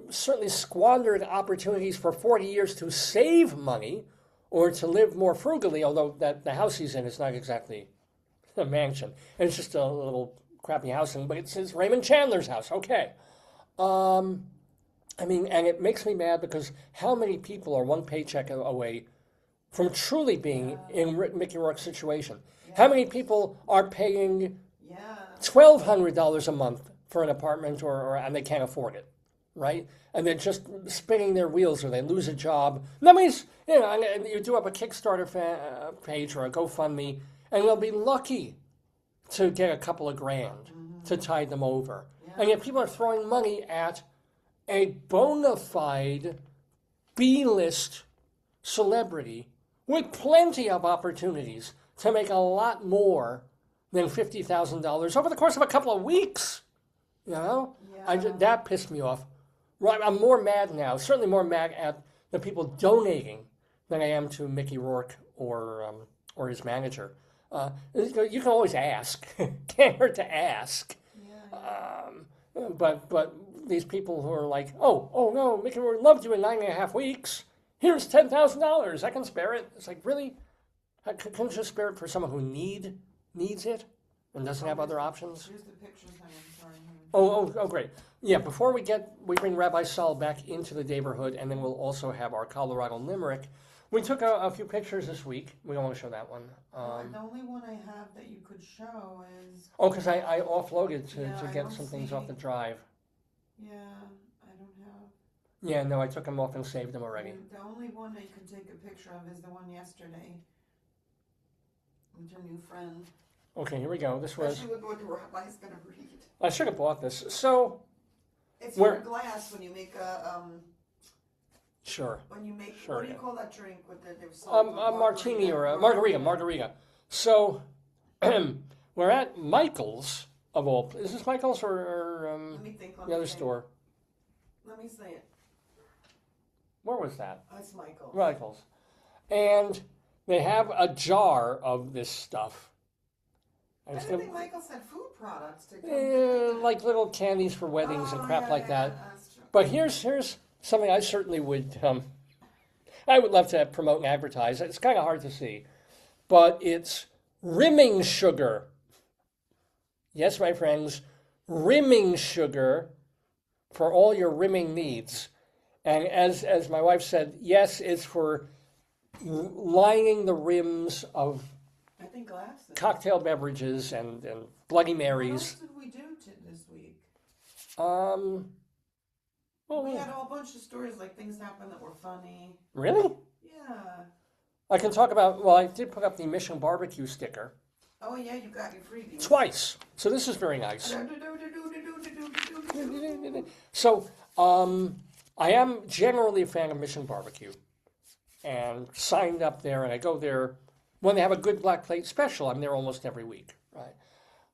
Certainly squandered opportunities for 40 years to save money or to live more frugally, although the house he's in is not exactly a mansion. And it's just a little crappy house, but it's Raymond Chandler's house. Okay. And it makes me mad because how many people are one paycheck away from truly being in Mickey Rourke's situation? How many people are paying $1,200 a month for an apartment and they can't afford it, right? And they're just spinning their wheels or they lose a job. That means, and you do up a Kickstarter page or a GoFundMe and they'll be lucky to get a couple of grand to tide them over. And yet people are throwing money at a bona fide B-list celebrity with plenty of opportunities to make a lot more than $50,000 over the course of a couple of weeks. That pissed me off Right, I'm more mad now, certainly more mad at the people donating than I am to Mickey Rourke or his manager. You can always ask. Can't hurt to ask. But these people who are like, oh no, Mickey Rourke loved you in 9.5 weeks. Here's $10,000. I can spare it. It's like, really? I couldn't just spare it for someone who needs it and doesn't have other options? Here's the pictures. Sorry. Oh, great. Yeah, before we bring Rabbi Sol back into the Daverhood, and then we'll also have our Colorado Limerick. We took a few pictures this week. We don't want to show that one. The only one I have that you could show is... Oh, because I offloaded to I get don't some things off the see. drive. Yeah, I don't have... Yeah, no, I took them off and saved them already. The only one that you can take a picture of is the one yesterday. With your new friend. Okay, here we go. This was... Especially with what the rabbi's going to read. I should have bought this. So... It's for glass when you make a... Sure. When you make... Sure, what do you yeah. call that drink with the... A martini or a margarita. So, we're at Michael's, of all... Is this Michael's or Let me think. the other store? Let me say it. Where was that? It's Michael's. Michael's. And they have a jar of this stuff. I didn't think Michael's had food products to come. Like little candies for weddings and crap like that. That's true. But here's something I certainly would I would love to promote and advertise. It's kind of hard to see, but it's rimming sugar. Yes, my friends, rimming sugar for all your rimming needs. And as my wife said, yes, it's for lining the rims of I think glasses. cocktail beverages and Bloody What Marys. else did we do this week? Well, We had a whole bunch of stories, like things happened that were funny. really? Yeah. I can talk about, well, I did put up the Mission Barbecue sticker Oh yeah, you got your freebies. twice. So this is very nice. So, I am generally a fan of Mission Barbecue and signed up there, and I go there when they have a good black plate special. I'm there almost every week, right?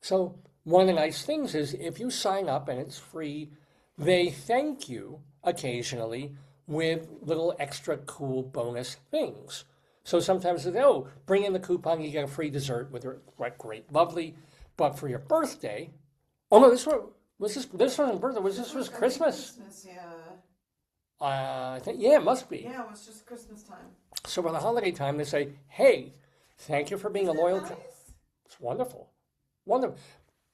So one of the nice things is if you sign up and it's free, they thank you occasionally with little extra cool bonus things. So sometimes they say, oh, bring in the coupon, you get a free dessert with your great, lovely. But for your birthday, oh no, this wasn't birthday, this was Christmas? Christmas, yeah. I think, yeah, it must be. Yeah, it was just Christmas time. So for the holiday time, they say, hey, thank you for being a loyal Nice? It's wonderful. Wonderful.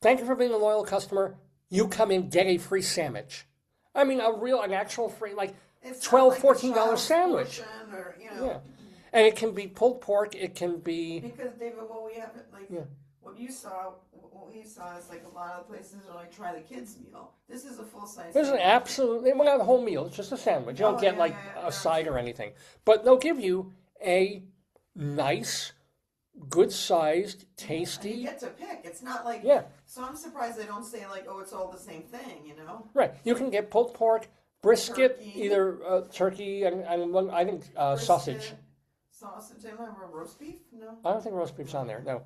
Thank you for being a loyal customer. You come in, get a free sandwich. I mean, an actual free, like It's $12, not like a $14 child's sandwich. portion or, you know. Yeah. And it can be pulled pork, it can be, Because David, what we have, like, Yeah. what we saw is like a lot of places are like try the kids meal. This is a full size. there's an absolutely, well, not a whole meal, it's just a sandwich. You don't Oh, get yeah, like yeah, a side or anything. But they'll give you a nice, good-sized, You tasty, get to pick. It's not like. Yeah. So I'm surprised they don't say like, oh, it's all the same thing, you know? right. You can get pulled pork, brisket, Turkey. either turkey and one, I think sausage. Brisket, Sausage. They don't have a roast beef? No. I don't think roast beef's on there, no.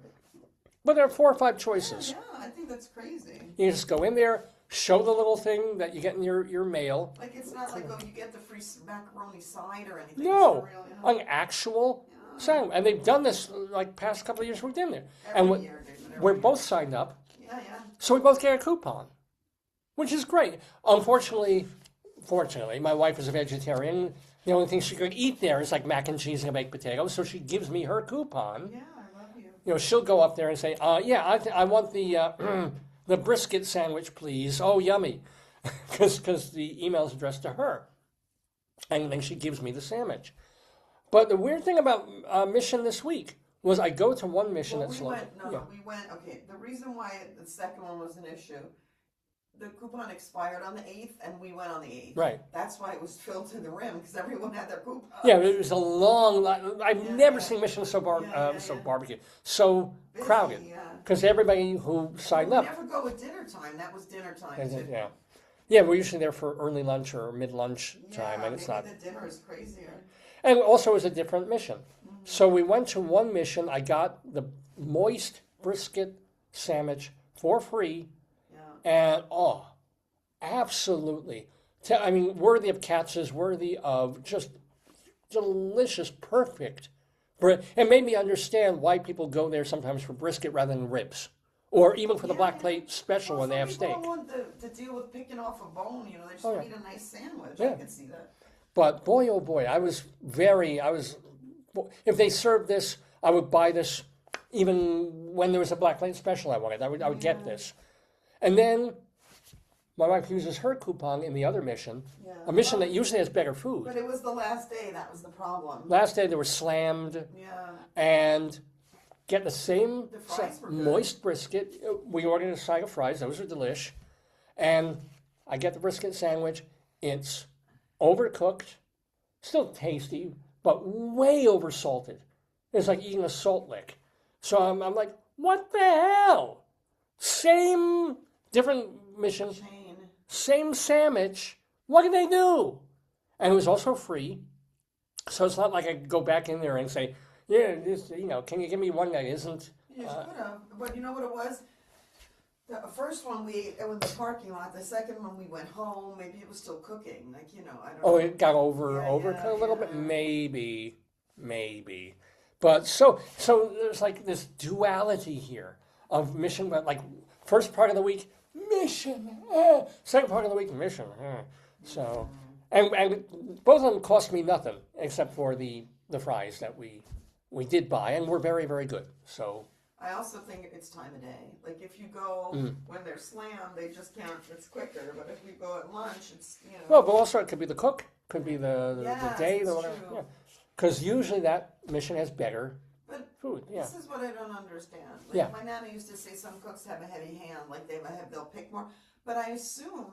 But there are 4 or 5 choices. Yeah, I think that's crazy. You just go in there, show the little thing that you get in your mail. Like it's not like, oh, you get the free macaroni side or anything. No, It's real, you know? an actual sandwich. And they've done this like past couple of years we've been there. Every And year, David, every we're year. both signed up, Yeah, yeah. so we both get a coupon, which is great. Fortunately, my wife is a vegetarian. The only thing she could eat there is like mac and cheese and a baked potato, so she gives me her coupon. Yeah, I love you. You know, she'll go up there and say, I want the the brisket sandwich, please. Oh, yummy. Because the email's addressed to her. And then she gives me the sandwich. But the weird thing about Mission this week was I go to one Mission Well, that's we local. went, we went, okay, the reason why the second one was an issue, the coupon expired on the 8th, and we went on the 8th. Right. That's why it was filled to the rim, because everyone had their coupon. Yeah, it was a long line. I've Yeah, never yeah. seen Mission so Yeah. barbecue. So Busy, crowded. yeah. Because everybody who signed We up. never go at dinner time. That was dinner time, too. Yeah. Yeah, we're usually there for early lunch or mid-lunch time, Yeah, and it's maybe not. the dinner is crazier. And also it was a different mission. So we went to one Mission. I got the moist brisket sandwich for free. Yeah. And, absolutely I mean, worthy of Katz's, worthy of just delicious, perfect. It made me understand why people go there sometimes for brisket rather than ribs, or even for the black plate special when they have steak. People don't want to deal with picking off a bone. You know, they just Oh, yeah. need a nice sandwich. Yeah. I can see that. But boy, oh boy, if they served this, I would buy this even when there was a black plate special I wanted. I would get this. And then my wife uses her coupon in the other mission, a mission that usually has better food. But it was the last day. That was the problem. Last day they were slammed. Yeah. And get the same fries were good. moist brisket. We ordered a side of fries. Those are delish. And I get the brisket sandwich. It's overcooked, still tasty, but way oversalted. It's like eating a salt lick. So I'm like, what the hell? Same, different mission, same sandwich. What did they do? And it was also free. So it's not like I go back in there and say, yeah, this, can you give me one that isn't? You could have. But you know what it was? The first one we ate in the parking lot. The second one we went home. Maybe it was still cooking. I don't know. It got overcooked a little bit? Maybe. But so there's like this duality here of mission, like first part of the week, mission, second part of the week, mission. So, and both of them cost me nothing except for the fries that we did buy, and were very, very good. So I also think it's time of day. Like if you go when they're slammed, they just can't. It's quicker. But if you go at lunch, it's Well, but also it could be the cook, could be the day, that's the whatever. true. Yeah. Because usually that mission has better food. Yeah. This is what I don't understand. Like Yeah. my nana used to say some cooks have a heavy hand, like they'll pick more. But I assume,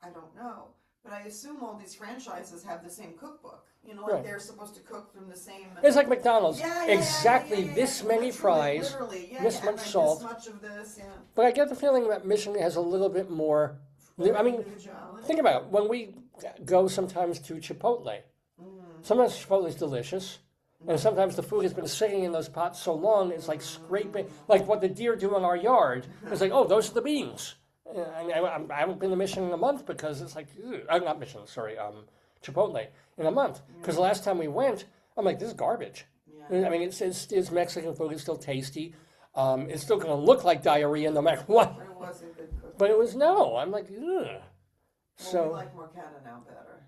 I don't know, but I assume all these franchises have the same cookbook. Like Right. they're supposed to cook from the same. It's like McDonald's. Yeah, exactly this many fries, literally, this much salt. This much of this, But I get the feeling that Mission has a little bit more. I mean, think about it. When we go sometimes to Chipotle, sometimes Chipotle is delicious, and sometimes the food has been sitting in those pots so long it's like scraping, like what the deer do in our yard. It's like, oh, those are the beans. And I haven't been to Mission in a month because it's like, not Mission, sorry, Chipotle in a month. Because the last time we went, I'm like, this is garbage. I mean, it's Mexican food. It's still tasty. It's still going to look like diarrhea no matter what. But it wasn't good cooking. But it was no. I'm like, ugh. Well, So we like Morcata now better.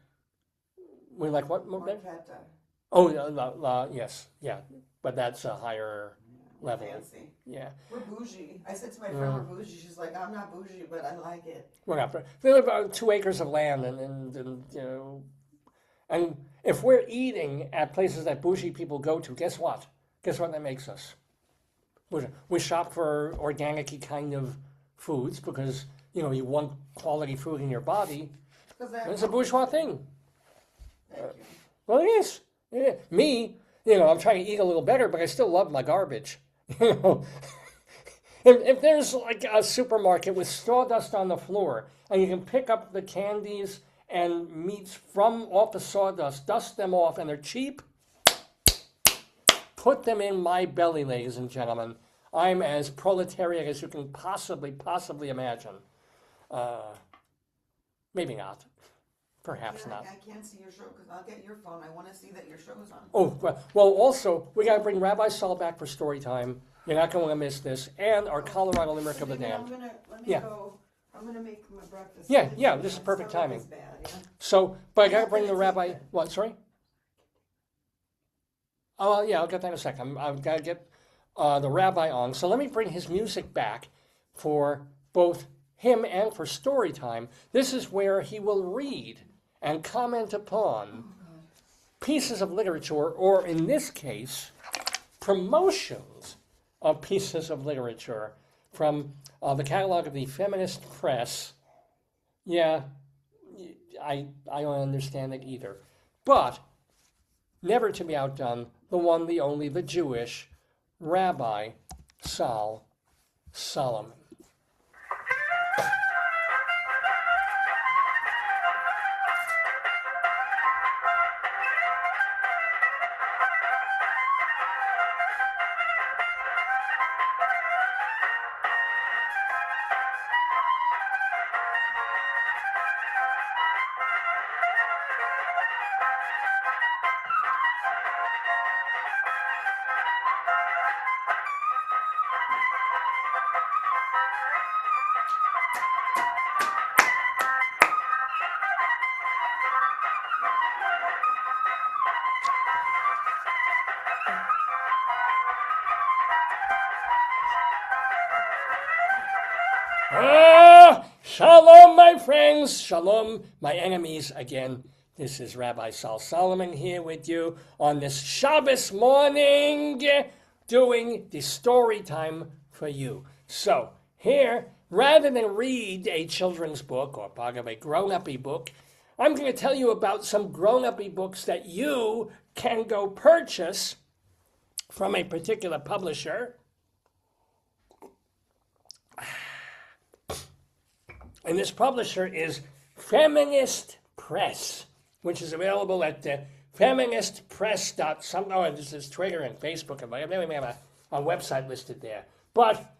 we like what? More better? Morcata. Oh, yes, yeah. But that's a higher level. Fancy. Yeah. We're bougie. I said to my friend, we're bougie. She's like, I'm not bougie, but I like it. We're not. We live on 2 acres of land, and if we're eating at places that bougie people go to, guess what? Guess what that makes us? We shop for organic-y kind of foods because you want quality food in your body. It's a bourgeois thing. Thank you. Well, it is. Yeah. Me, I'm trying to eat a little better, but I still love my garbage. If there's like a supermarket with sawdust on the floor, and you can pick up the candies and meats off the sawdust, dust them off, and they're cheap, put them in my belly, ladies and gentlemen. I'm as proletariat as you can possibly imagine. Maybe not. Perhaps not. I can't see your show because I'll get your phone. I want to see that your show's on. Oh, well, also, we got to bring Rabbi Sol back for StoryTime. You're not going to miss this. And our Colorado Limerick of the Damned. Let me go. I'm going to make my breakfast. Yeah, this is perfect timing. Bad, yeah? So, but I got to bring the Rabbi. What, sorry? Oh, yeah, I'll get that in a second. I've got to get the Rabbi on. So let me bring his music back for both him and for StoryTime. This is where he will read and comment upon pieces of literature, or in this case, promotions of pieces of literature from the catalog of the Feminist press. Yeah, I don't understand it either. But, never to be outdone, the one, the only, the Jewish Rabbi Sol Solomon. Shalom, my friends. Shalom, my enemies. Again, this is Rabbi Sol Solomon here with you on this Shabbos morning, doing the story time for you. So, here, rather than read a children's book or part of a grown-up-y book, I'm going to tell you about some grown-up-y books that you can go purchase from a particular publisher. And this publisher is Feminist Press, which is available at feministpress.some. Oh, this is Twitter and Facebook, and we have a website listed there. But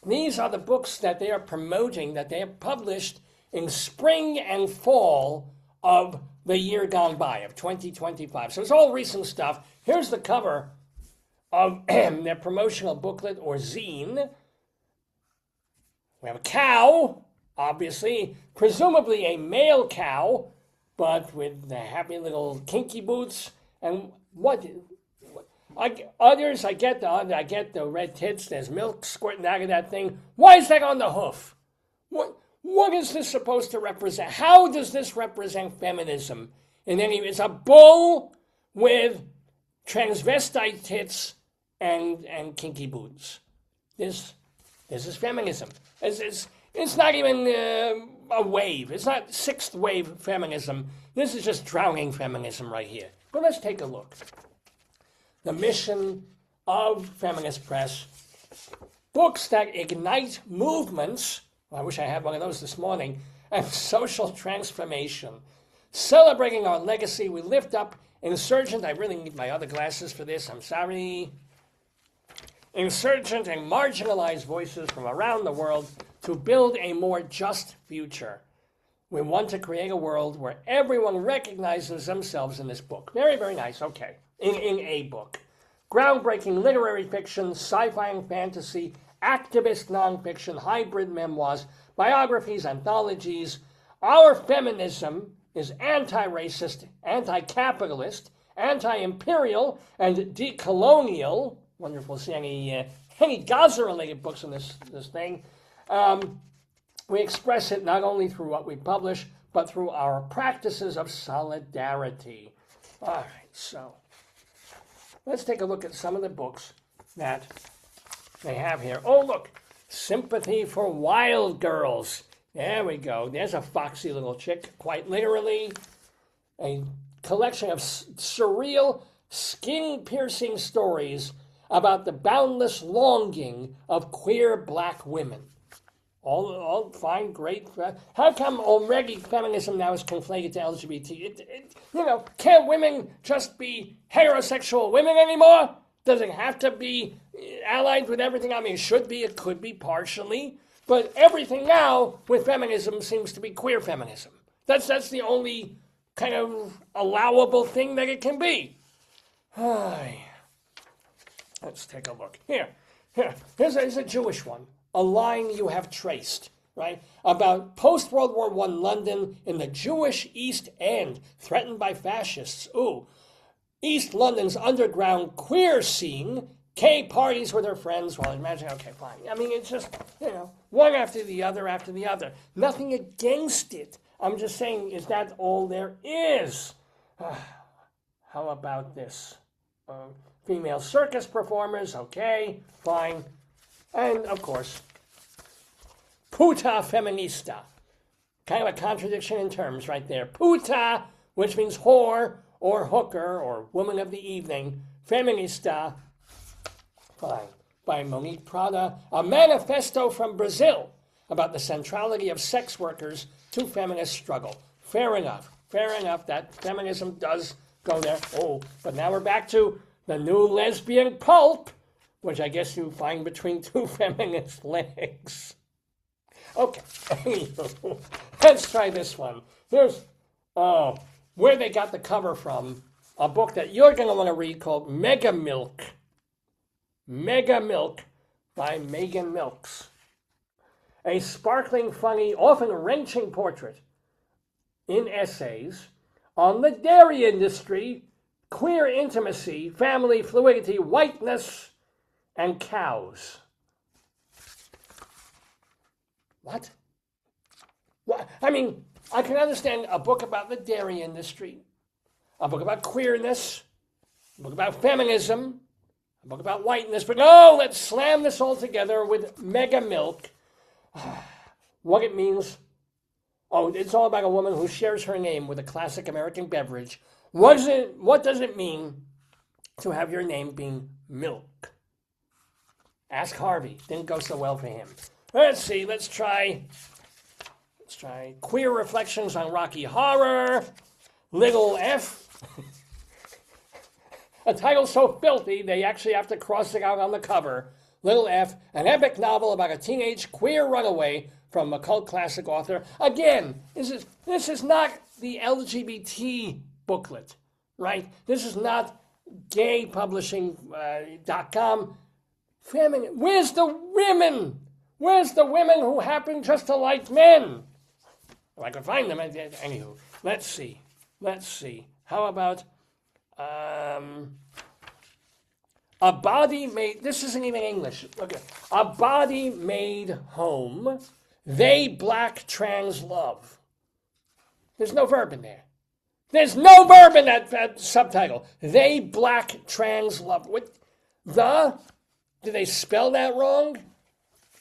these are the books that they are promoting, that they have published in spring and fall of the year gone by, of 2025. So it's all recent stuff. Here's the cover of their promotional booklet or zine. We have a cow. Obviously, presumably a male cow, but with the happy little kinky boots. And I get the red tits. There's milk squirting out of that thing. Why is that on the hoof? What is this supposed to represent? How does this represent feminism? It's a bull with transvestite tits and kinky boots. This is feminism. It's not even a wave. It's not sixth wave feminism. This is just drowning feminism right here. But let's take a look. The mission of Feminist Press, books that ignite movements. I wish I had one of those this morning. And social transformation. Celebrating our legacy, we lift up insurgent. I really need my other glasses for this. I'm sorry. Insurgent and marginalized voices from around the world to build a more just future. We want to create a world where everyone recognizes themselves in this book. Very, very nice. Okay. In a book. Groundbreaking literary fiction, sci-fi and fantasy, activist nonfiction, hybrid memoirs, biographies, anthologies. Our feminism is anti-racist, anti-capitalist, anti-imperial, and decolonial. Wonderful to see any Gaza-related books in this thing. We express it not only through what we publish, but through our practices of solidarity. All right, so let's take a look at some of the books that they have here. Oh, look, Sympathy for Wild Girls. There we go. There's a foxy little chick, quite literally. A collection of surreal, skin-piercing stories about the boundless longing of queer black women. All fine, great. How come already feminism now is conflated to LGBT? Can't women just be heterosexual women anymore? Does it have to be allied with everything? I mean, it should be, it could be partially, but everything now with feminism seems to be queer feminism. That's the only kind of allowable thing that it can be. Let's take a look. Here's a Jewish one. A line you have traced, right? About post-World War I London in the Jewish East End, threatened by fascists. Ooh. East London's underground queer scene, gay parties with her friends. Well, imagine, okay, fine. I mean, it's just, one after the other. Nothing against it. I'm just saying, is that all there is? How about this? Female circus performers, okay, fine. And, of course, puta feminista. Kind of a contradiction in terms right there. Puta, which means whore or hooker or woman of the evening. Feminista, fine, by Monique Prada. A manifesto from Brazil about the centrality of sex workers to feminist struggle. Fair enough that feminism does go there. Oh, but now we're back to the new lesbian pulp, which I guess you find between two feminist legs. Okay, anywho, let's try this one. Here's where they got the cover from, a book that you're going to want to read called Mega Milk. Mega Milk by Megan Milks. a sparkling, funny, often wrenching portrait in essays on the dairy industry, queer intimacy, family fluidity, whiteness, and cows. What? I mean, I can understand a book about the dairy industry, a book about queerness, a book about feminism, a book about whiteness, but no, let's slam this all together with mega milk. What it means. Oh, it's all about a woman who shares her name with a classic American beverage. What does it mean to have your name being milk? Ask Harvey. Didn't go so well for him. Let's see. Let's try Queer Reflections on Rocky Horror. Little F. A title so filthy they actually have to cross it out on the cover. Little F, an epic novel about a teenage queer runaway from a cult classic author. Again, this is not the LGBT booklet, right? This is not gaypublishing.com. Where's the women? Where's the women who happen just to like men? If I can find them. Anywho, let's see. How about a body made, this isn't even English. Okay. A body made home. They black trans love. There's no verb in there. There's no verb in that subtitle. They black trans love. What? Did they spell that wrong?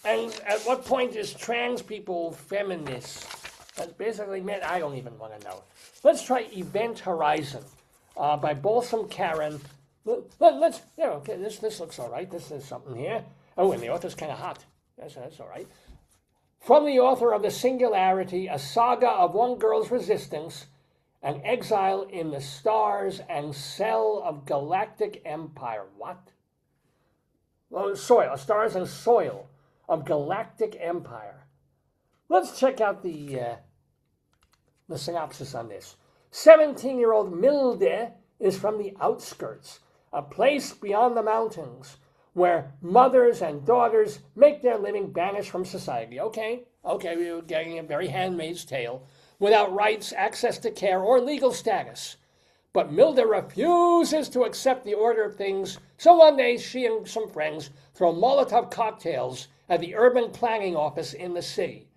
And at what point is trans people feminist? That's basically meant, I don't even want to know. Let's try Event Horizon by Balsam Karen. Let's, yeah, okay, this looks all right. This is something here. Oh, and the author's kind of hot. That's all right. From the author of The Singularity, a saga of one girl's resistance, an exile in the stars and cell of galactic empire. What? Well, soil, stars and soil of galactic empire. Let's check out the synopsis on this. 17-year-old Milde is from the outskirts, a place beyond the mountains, where mothers and daughters make their living banished from society. Okay, we were getting a very Handmaid's Tale, without rights, access to care, or legal status. But Milde refuses to accept the order of things, so one day she and some friends throw Molotov cocktails at the urban planning office in the city.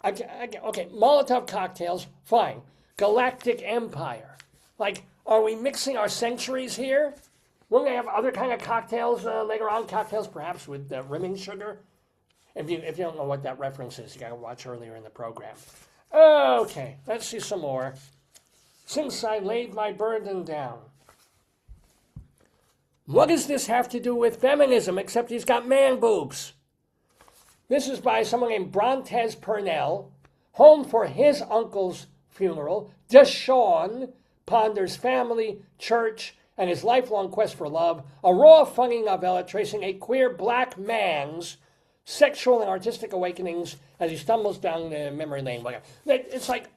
Okay, Molotov cocktails, fine. Galactic empire. Like, are we mixing our centuries here? Will they have other kind of cocktails later on? Cocktails perhaps with rimming sugar? If you don't know what that reference is, you got to watch earlier in the program. Okay, let's see some more. Since I laid my burden down. What does this have to do with feminism, except he's got man boobs? This is by someone named Brontez Purnell. Home for his uncle's funeral. Deshawn ponders family, church, and his lifelong quest for love. A raw, funny novella tracing a queer black man's sexual and artistic awakenings as he stumbles down the memory lane. It's like,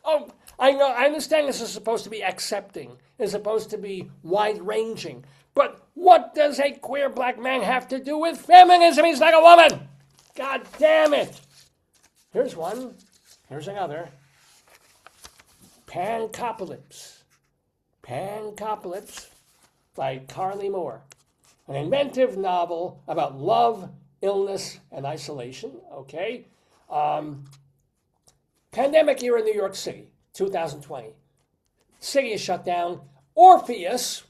oh, I know, I understand this is supposed to be accepting. It's supposed to be wide-ranging. But what does a queer black man have to do with feminism? He's like a woman! God damn it! Here's one. Here's another. Pancopolypse. Pancopolypse by Carly Moore. An inventive novel about love, illness, and isolation. Okay. Pandemic year in New York City, 2020. City is shut down. Orpheus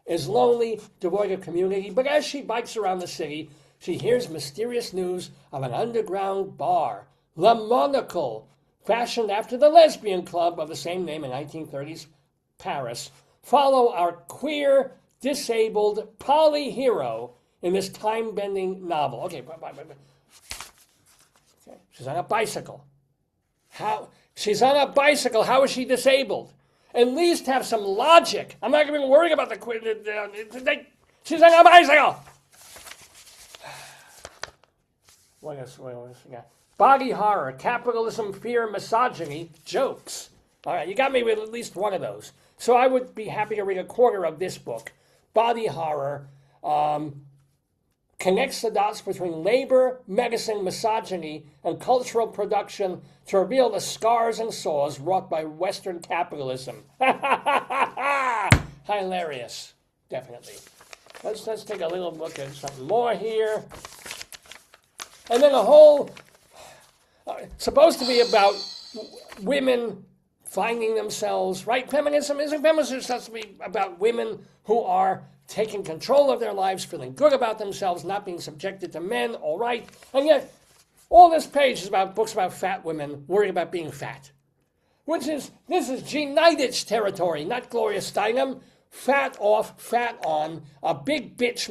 is lonely, devoid of community, but as she bikes around the city, she hears mysterious news of an underground bar, Le Monocle, fashioned after the lesbian club of the same name in 1930s Paris. Follow our queer, disabled poly hero in this time-bending novel. Okay, she's on a bicycle. She's on a bicycle. How is she disabled? At least have some logic. I'm not even worrying about the queer. She's on a bicycle. What else? Body horror, capitalism, fear, misogyny, jokes. All right, you got me with at least one of those. So I would be happy to read a quarter of this book. Body horror, connects the dots between labor, medicine, misogyny, and cultural production to reveal the scars and sores wrought by Western capitalism. Hilarious, definitely. Let's take a little look at something more here. And then a whole, supposed to be about women finding themselves, right? Feminism is supposed to be about women who are taking control of their lives, feeling good about themselves, not being subjected to men, all right? And yet, all this page is about books about fat women worrying about being fat. This is Jean Nidetch territory, not Gloria Steinem. Fat off, fat on, a big bitch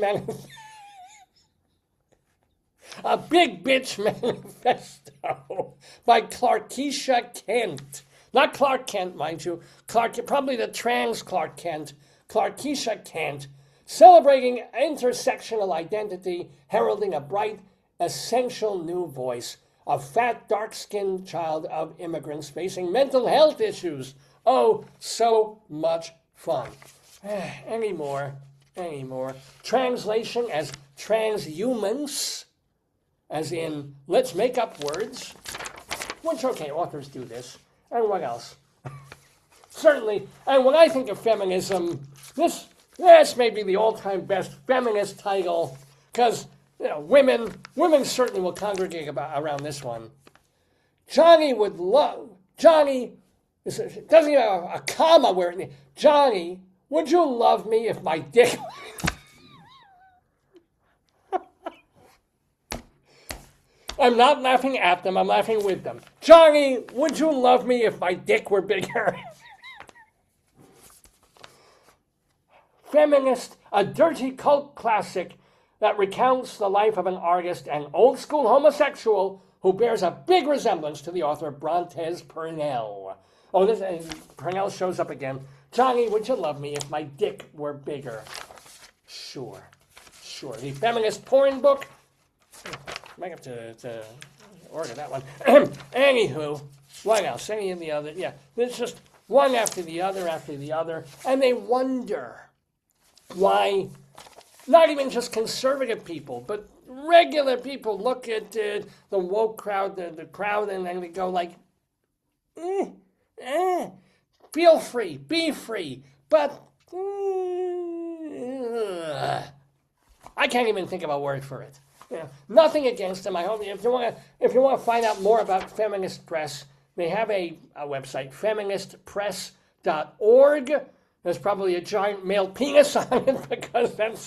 a big bitch manifesto by Clarkeisha Kent. Not Clark Kent, mind you. Probably the trans Clark Kent. Clarkeisha Kent, celebrating intersectional identity, heralding a bright, essential new voice, a fat, dark-skinned child of immigrants facing mental health issues. Oh, so much fun. Any more. Translation as transhumans, as in, let's make up words. Which, okay, authors do this. And what else? Certainly, and when I think of feminism, this may be the all-time best feminist title, because, you know, women certainly will congregate around this one. Johnny doesn't even have a comma where it, Johnny, would you love me if my dick... I'm not laughing at them, I'm laughing with them. Johnny, would you love me if my dick were bigger? Feminist, a dirty cult classic that recounts the life of an artist and old-school homosexual who bears a big resemblance to the author Brontes Purnell. Oh, Purnell shows up again. Johnny, would you love me if my dick were bigger? Sure. The feminist porn book. Might have to order that one. Anywho, what else? Any of the other? Yeah, there's just one after the other, and they wonder why not even just conservative people, but regular people look at the woke crowd, the crowd, and then they go like, feel free, be free, but I can't even think of a word for it. Yeah, nothing against them. I hope if you want to find out more about Feminist Press, they have a website, feministpress.org. There's probably a giant male penis on it because that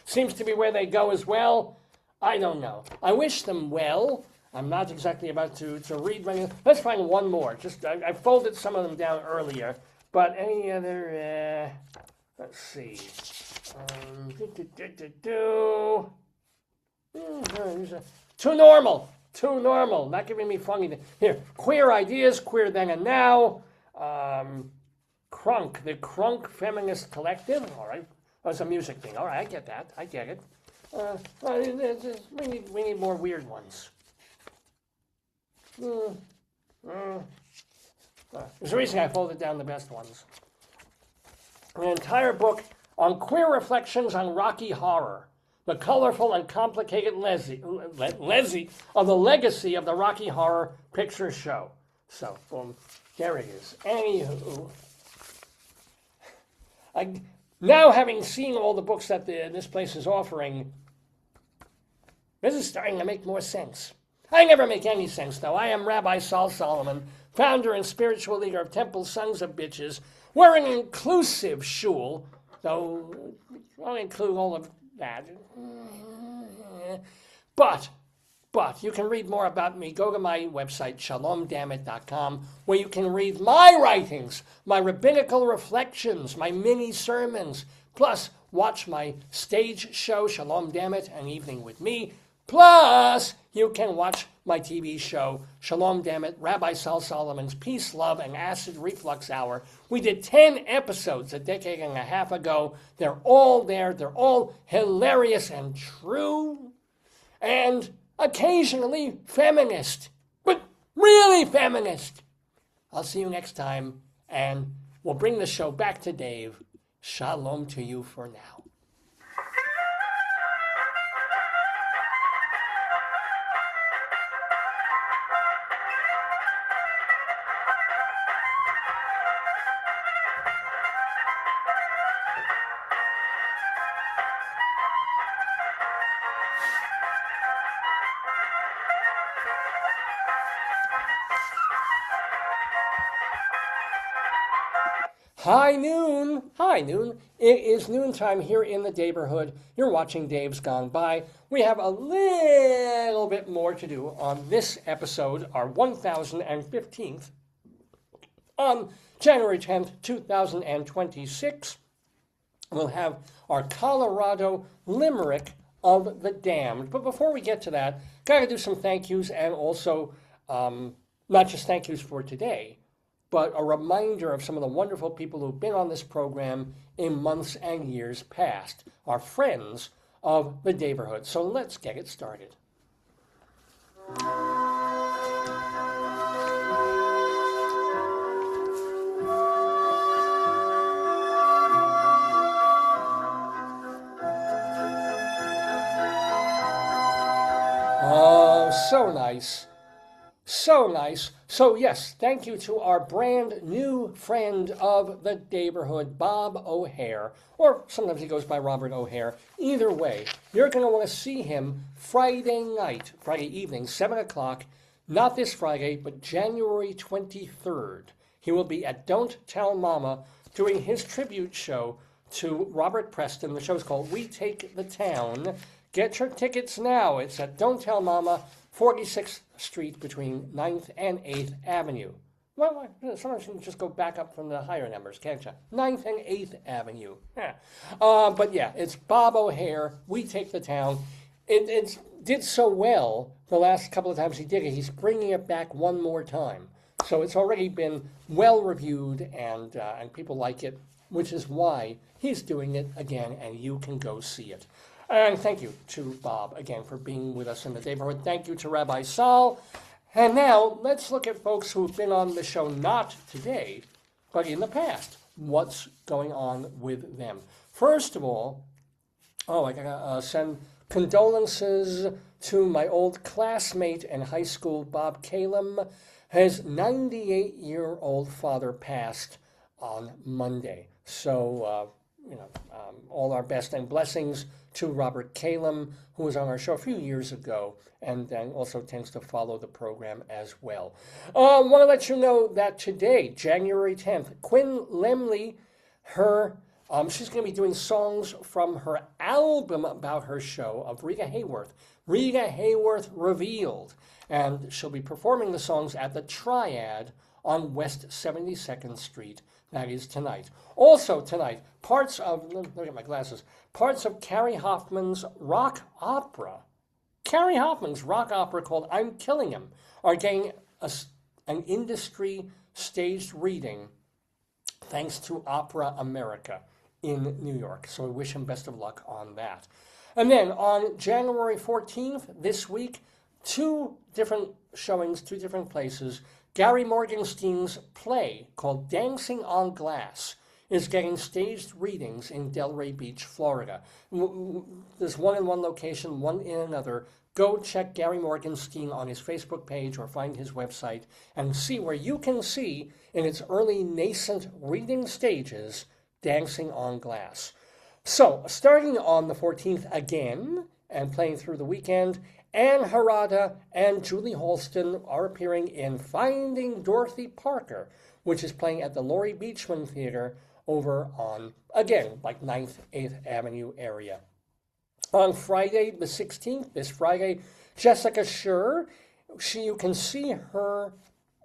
seems to be where they go as well. I don't know. I wish them well. I'm not exactly about to read many. Let's find one more. I folded some of them down earlier, but any other? Let's see. Too normal. Not giving me funny. Here, queer ideas, queer then and now. Crunk, the Crunk Feminist Collective. All right, that's a music thing. All right, I get that. I get it. We need more weird ones. There's a reason I folded down the best ones. An entire book on queer reflections on Rocky Horror, the colorful and complicated legacy of the legacy of the Rocky Horror Picture Show. So, boom, there it is. Anywho, now having seen all the books that this place is offering, this is starting to make more sense. I never make any sense, though. I am Rabbi Sol Solomon, founder and spiritual leader of Temple Sons of Bitches. We're an inclusive shul, though I'll include all of that. But you can read more about me. Go to my website, shalomdammit.com, where you can read my writings, my rabbinical reflections, my mini sermons, plus watch my stage show, Shalom Dammit, An Evening with Me. Plus, you can watch my TV show, Shalom Dammit, Rabbi Sol Solomon's Peace, Love, and Acid Reflux Hour. We did 10 episodes a decade and a half ago. They're all there. They're all hilarious and true. And occasionally feminist. But really feminist. I'll see you next time. And we'll bring the show back to Dave. Shalom to you for now. High noon. High noon. It is noontime here in the Daverhood. You're watching Dave's Gone By. We have a little bit more to do on this episode, our 1015th, on January 10th, 2026. We'll have our Colorado Limerick of the Damned. But before we get to that, gotta do some thank yous, and also not just thank yous for today, but a reminder of some of the wonderful people who've been on this program in months and years past, our friends of the Daverhood. So let's get it started. Oh, so nice. So nice. So yes, thank you to our brand new friend of the Daverhood, Bob O'Hare, or sometimes he goes by Robert O'Hare. Either way, you're going to want to see him Friday night, Friday evening, 7 o'clock, not this Friday, but January 23rd. He will be at Don't Tell Mama doing his tribute show to Robert Preston. The show's called We Take the Town. Get your tickets now. It's at Don't Tell Mama, 46th Street between 9th and 8th Avenue. Well, sometimes you can just go back up from the higher numbers, can't you? 9th and 8th Avenue. Yeah. But yeah, it's Bob O'Hare, We Take the Town. It did so well the last couple of times he did it. He's bringing it back one more time. So it's already been well reviewed, and people like it, which is why he's doing it again, and you can go see it. And thank you to Bob, again, for being with us in the Daverhood. Thank you to Rabbi Sol. And now, let's look at folks who've been on the show not today, but in the past. What's going on with them? First of all, I gotta send condolences to my old classmate in high school, Bob Kalem. His 98-year-old father passed on Monday. So, all our best and blessings to Robert Kalem, who was on our show a few years ago, and then also tends to follow the program as well. I want to let you know that today, January 10th, Quinn Lemley, she's going to be doing songs from her album about her show of Rita Hayworth Revealed, and she'll be performing the songs at the Triad on West 72nd Street. That is tonight. Also tonight, parts of Carrie Hoffman's rock opera. Carrie Hoffman's rock opera called I'm Killing Him are getting an industry staged reading thanks to Opera America in New York. So we wish him best of luck on that. And then on January 14th, this week, two different showings, two different places. Gary Morgenstein's play called Dancing on Glass is getting staged readings in Delray Beach, Florida. There's one in one location, one in another. Go check Gary Morgenstein on his Facebook page or find his website and see where you can see in its early nascent reading stages Dancing on Glass. So, starting on the 14th again and playing through the weekend, Anne Harada and Julie Halston are appearing in Finding Dorothy Parker, which is playing at the Laurie Beachman Theater over on, again, like 9th, 8th Avenue area. On Friday the 16th, this Friday, Jessica Schur, you can see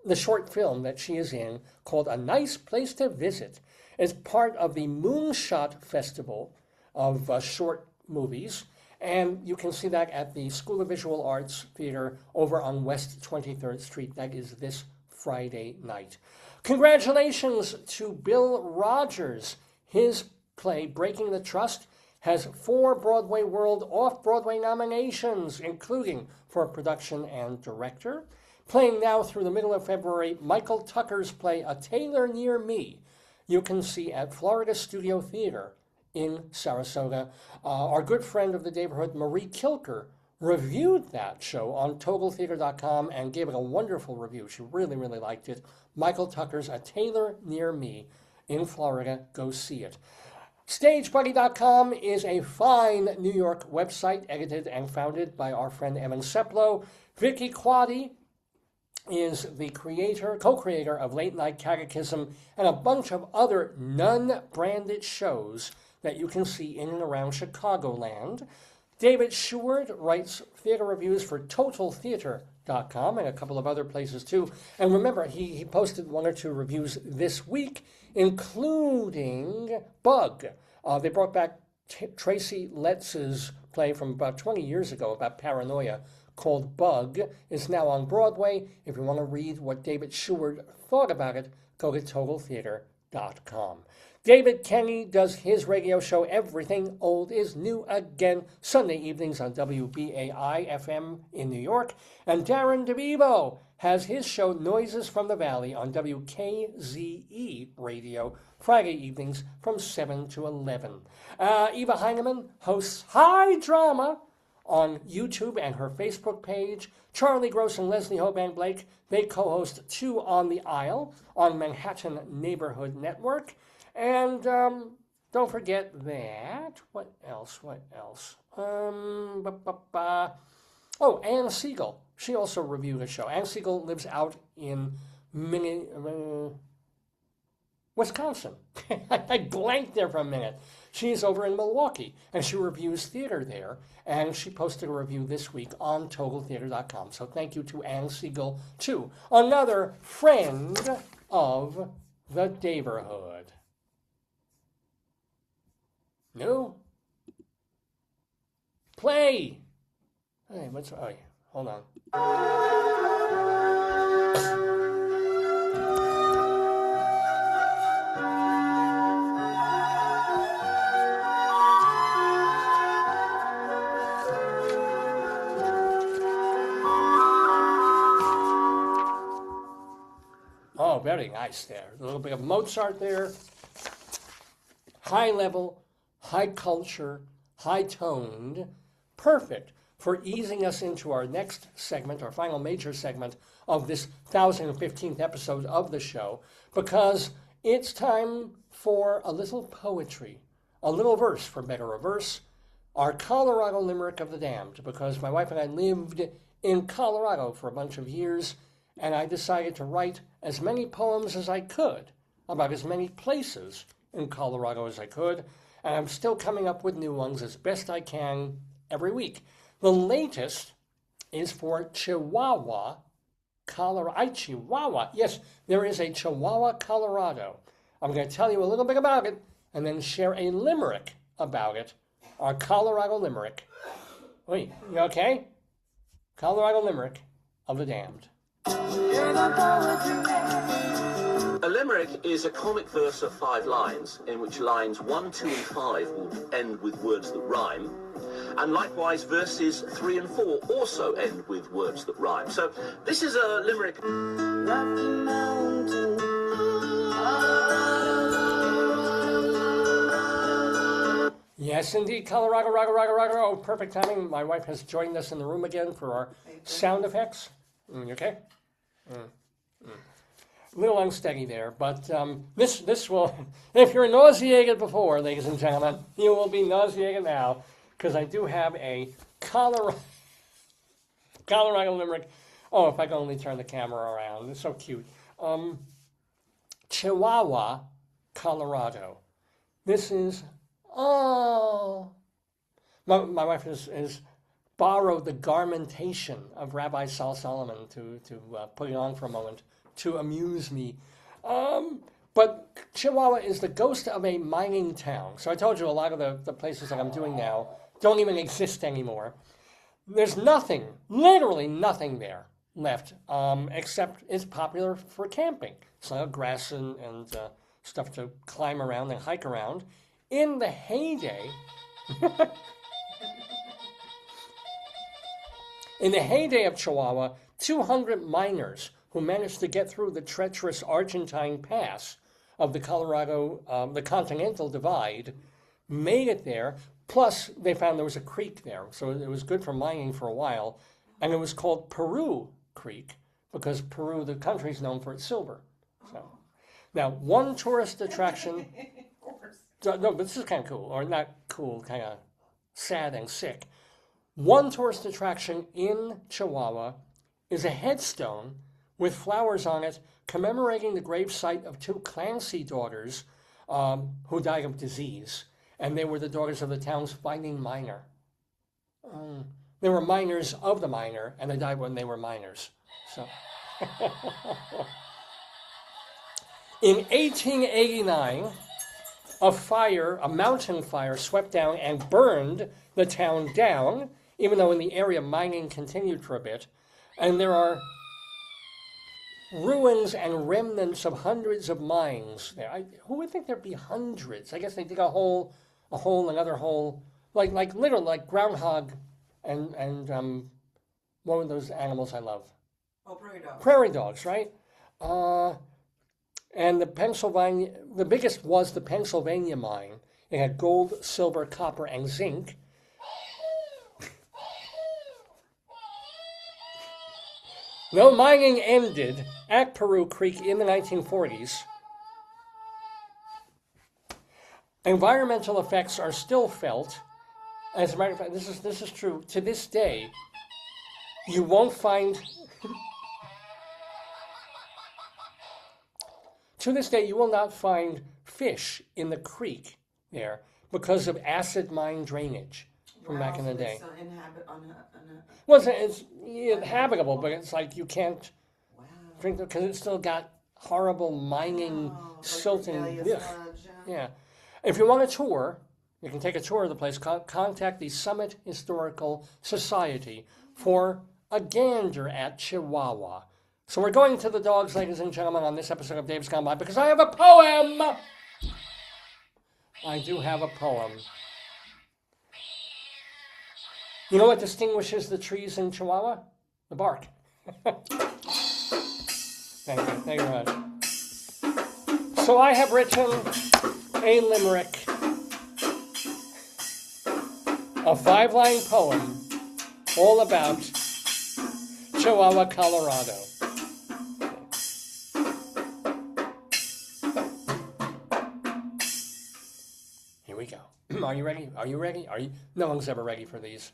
the short film that she is in called A Nice Place to Visit. It's part of the Moonshot Festival of short movies. And you can see that at the School of Visual Arts Theater over on West 23rd Street. That is this Friday night. Congratulations to Bill Rogers. His play, Breaking the Trust, has 4 Broadway World Off-Broadway nominations, including for production and director. Playing now through the middle of February, Michael Tucker's play, A Tailor Near Me, you can see at Florida Studio Theater in Sarasota. Our good friend of the Daverhood, Marie Kilker, reviewed that show on TogleTheater.com and gave it a wonderful review. She really, really liked it. Michael Tucker's A Tailor Near Me in Florida. Go see it. StageBuddy.com is a fine New York website edited and founded by our friend Evan Seplow. Vicky Quaddy is the co-creator of Late Night Catechism and a bunch of other non-branded shows that you can see in and around Chicagoland. David Sheward writes theater reviews for TotalTheater.com and a couple of other places too. And remember, he posted 1 or 2 reviews this week, including Bug. They brought back Tracy Letz's play from about 20 years ago about paranoia called Bug. It's now on Broadway. If you want to read what David Sheward thought about it, go to TotalTheater.com. David Kenny does his radio show, Everything Old is New Again, Sunday evenings on WBAI-FM in New York. And Darren DeVivo has his show, Noises from the Valley, on WKZE Radio, Friday evenings from 7 to 11. Eva Heineman hosts High Drama on YouTube and her Facebook page. Charlie Gross and Leslie Hoban Blake, they co-host Two on the Aisle on Manhattan Neighborhood Network. And don't forget that. What else? Oh, Ann Siegel. She also reviewed a show. Ann Siegel lives out in Wisconsin. I blanked there for a minute. She's over in Milwaukee, and she reviews theater there, and she posted a review this week on TotalTheater.com. So thank you to Ann Siegel, too. Another friend of the Daverhood. No? Play! Hey, hold on. Oh, very nice there. A little bit of Mozart there. High level, high culture, high toned. Perfect for easing us into our next segment, our final major segment of this 1015th episode of the show, because it's time for a little poetry, a little verse, for better or verse, our Colorado Limerick of the Damned, because my wife and I lived in Colorado for a bunch of years, and I decided to write as many poems as I could about as many places in Colorado as I could, and I'm still coming up with new ones as best I can every week. The latest is for Chihuahua, Colorado. Chihuahua. Yes, there is a Chihuahua, Colorado. I'm going to tell you a little bit about it and then share a limerick about it. Our Colorado Limerick. Wait, you okay? Colorado Limerick of the Damned. A limerick is a comic verse of 5 lines, in which lines 1, 2, and 5 will end with words that rhyme, and likewise verses 3 and 4 also end with words that rhyme. So this is a limerick. Rocky Mountain. Yes, indeed, Colorado, oh, perfect timing. My wife has joined us in the room again for our sound effects. You okay? A little unsteady there, but this will, if you're nauseated before, ladies and gentlemen, you will be nauseated now, because I do have a Colorado limerick. Oh, if I can only turn the camera around. It's so cute. Chihuahua, Colorado. This is, my wife has borrowed the garmentation of Rabbi Sol Solomon to put it on for a moment to amuse me. But Chihuahua is the ghost of a mining town. So I told you a lot of the places that I'm doing now don't even exist anymore. There's nothing, literally nothing there left, except it's popular for camping. It's a lot of grass and stuff to climb around and hike around. In the heyday, of Chihuahua, 200 miners who managed to get through the treacherous Argentine Pass of the Colorado, the Continental Divide, made it there. Plus, they found there was a creek there, so it was good for mining for a while. And it was called Peru Creek because Peru, the country, is known for its silver. So, now, one tourist attraction. No, but this is kind of cool, or not cool, kind of sad and sick. One tourist attraction in Chihuahua is a headstone with flowers on it commemorating the gravesite of two Clancy daughters who died of disease. And they were the daughters of the town's fighting miner. They were miners of the miner, and they died when they were miners. So, in 1889, a mountain fire swept down and burned the town down, even though in the area mining continued for a bit. And there are ruins and remnants of hundreds of mines there. Who would think there'd be hundreds? I guess they dig a hole, another hole, like literally like groundhog and what were those animals I love? Oh, prairie dogs. Prairie dogs, right? And the biggest was the Pennsylvania mine. It had gold, silver, copper, and zinc. Though mining ended at Peru Creek in the 1940s, environmental effects are still felt. As a matter of fact, this is true. To this day, you won't find... To this day, you will not find fish in the creek there because of acid mine drainage from back in the day. Well, it's habitable, but it's like you can't drink it because it's still got horrible mining, silting. Yeah. If you want a tour, you can take a tour of the place. Contact the Summit Historical Society for a gander at Chihuahua. So we're going to the dogs, ladies and gentlemen, on this episode of Dave's Gone By because I have a poem. I do have a poem. You know what distinguishes the trees in Chihuahua? The bark. Thank you very much. So I have written a limerick, a 5-line poem all about Chihuahua, Colorado. Here we go. Are you ready? Are you ready? No one's ever ready for these.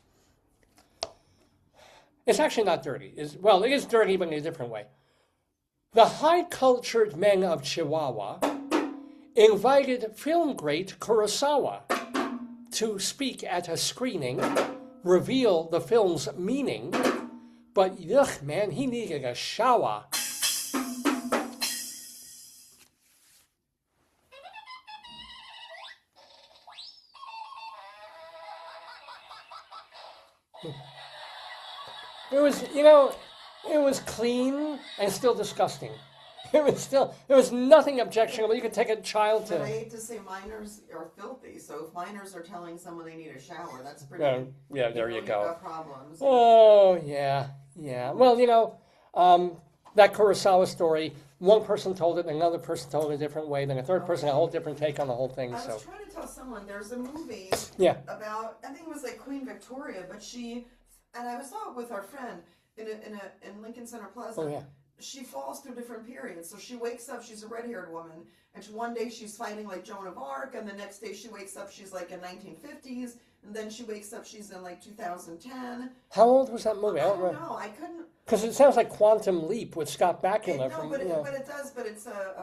It's actually not dirty. It is dirty, but in a different way. The high-cultured men of Chihuahua invited film great Kurosawa to speak at a screening, reveal the film's meaning, but yuck, man, he needed a shower. It was clean and still disgusting. There was nothing objectionable. You could take a child to... But I hate to say minors are filthy, so if minors are telling someone they need a shower, that's pretty... Yeah, there you go. Got problems. Oh, yeah. Well, that Kurosawa story, one person told it, another person told it a different way, then a third person had a whole different take on the whole thing. I was trying to tell someone, there's a movie about, I think it was like Queen Victoria, but and I saw it with our friend in Lincoln Center Plaza. Oh, yeah. She falls through different periods. So she wakes up, she's a red-haired woman, and one day she's fighting like Joan of Arc, and the next day she wakes up, she's like in 1950s, and then she wakes up, she's in like 2010. How old was that movie? I don't know. I couldn't... Because it sounds like Quantum Leap with Scott Bakula. But it does, but it's a...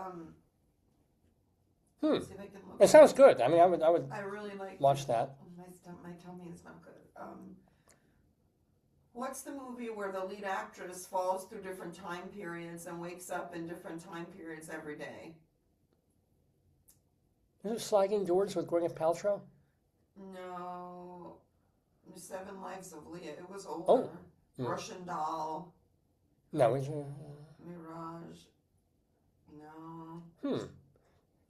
See if I can look. It sounds good. I mean, I would really like watch that. My tummy is not good. What's the movie where the lead actress falls through different time periods and wakes up in different time periods every day? Is it Sliding Doors with Gwyneth Paltrow? No. 7 Lives of Leah. It was older. Oh. Russian Doll. No. Mirage. No.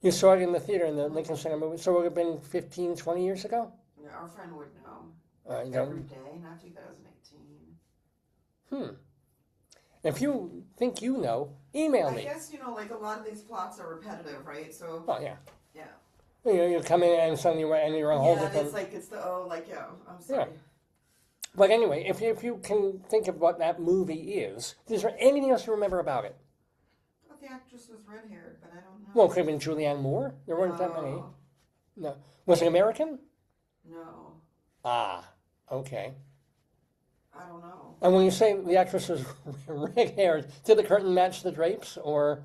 You saw it in the theater in the Lincoln Center movie, so it would have been 15, 20 years ago? Yeah, our friend would know. Every day, not 2018. If you think you know, email me. I guess, like a lot of these plots are repetitive, right? So. Oh, yeah. Yeah. You come in and suddenly you're on a whole different... it's I'm sorry. Yeah. But anyway, if you can think of what that movie is there anything else you remember about it? Well, the actress was red-haired, but I don't know. Well, it could have been Julianne Moore. There weren't that many. No. Was it American? No. Ah, okay. I don't know. And when you say the actress was red-haired, did the curtain match the drapes, or?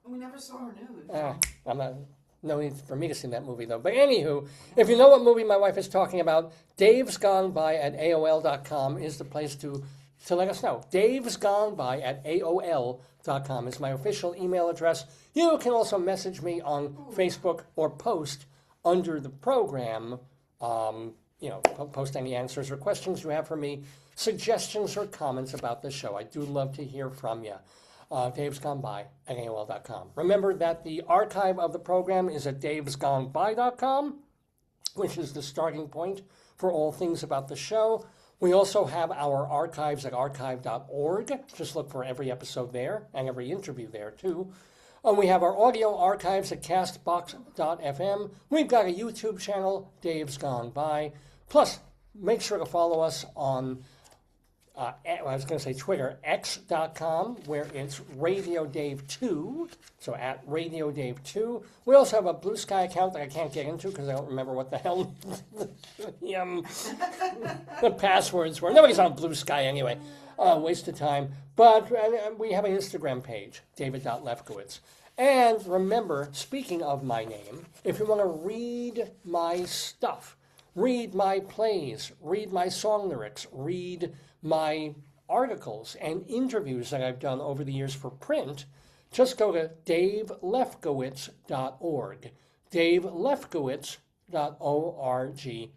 We never saw her nude. I'm not. No need for me to see that movie, though. But anywho, if you know what movie my wife is talking about, davesgoneby@aol.com is the place to let us know. davesgoneby@aol.com is my official email address. You can also message me on Facebook or post under the program, post any answers or questions you have for me, suggestions or comments about the show. I do love to hear from you. davesgoneby@aol.com. Remember that the archive of the program is at davesgoneby.com, which is the starting point for all things about the show. We also have our archives at archive.org. Just look for every episode there and every interview there, too. We have our audio archives at castbox.fm. We've got a YouTube channel, Dave's Gone By. Plus, make sure to follow us on Twitter, x.com, where it's Radio Dave 2, so at Radio Dave 2. We also have a Blue Sky account that I can't get into because I don't remember what the hell the passwords were. Nobody's on Blue Sky anyway. Waste of time. But we have an Instagram page, david.lefkowitz. And remember, speaking of my name, if you want to read my stuff, read my plays, read my song lyrics, read my articles and interviews that I've done over the years for print, just go to davelefkowitz.org. davelefkowitz.org.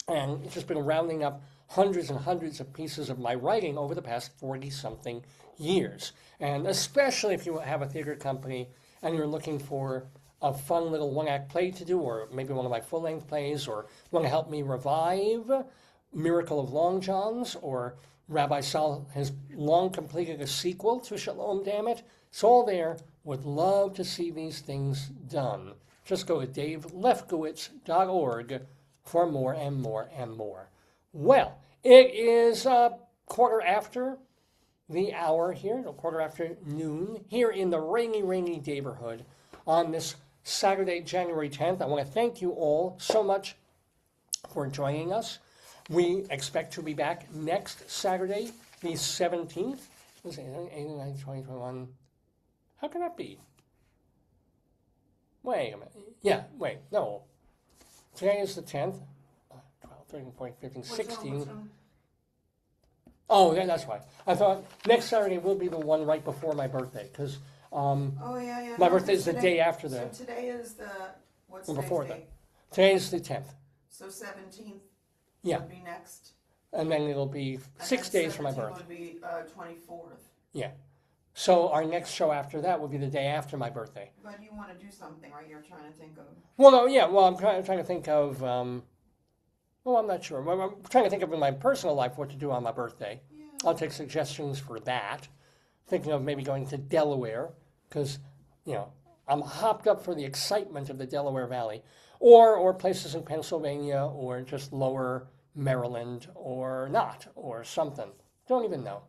And it's just been rounding up hundreds and hundreds of pieces of my writing over the past 40-something years. And especially if you have a theater company and you're looking for a fun little one-act play to do, or maybe one of my full-length plays, or want to help me revive Miracle of Long John's, or Rabbi Sol has long completed a sequel to Shalom Dammit. It's all there. Would love to see these things done. Just go to davelefkowitz.org for more and more and more. Well, it is a quarter after the hour here, a quarter after noon, here in the rainy Daverhood on this Saturday, January 10th. I want to thank you all so much for joining us. We expect to be back next Saturday, the 17th. Let's see, 89, 2021. How can that be? Wait a minute. Yeah, wait, no. Today is the 10th. 12, 13, 14, 15, 16. Oh, yeah, that's why. I thought next Saturday will be the one right before my birthday, because my birthday is the day after the... So today is the... What's before today's that. date? Today is the 10th. So 17th Yeah. would be next. And then it'll be 6 days for my birthday. would be 24th. Yeah. So our next show after that would be the day after my birthday. But you want to do something, right? You're trying to think of... Well, no, yeah. Well, I'm trying to think of... I'm not sure. I'm trying to think of in my personal life what to do on my birthday. Yeah. I'll take suggestions for that. Thinking of maybe going to Delaware, because, I'm hopped up for the excitement of the Delaware Valley. Or places in Pennsylvania, or just lower Maryland, or not, or something. Don't even know.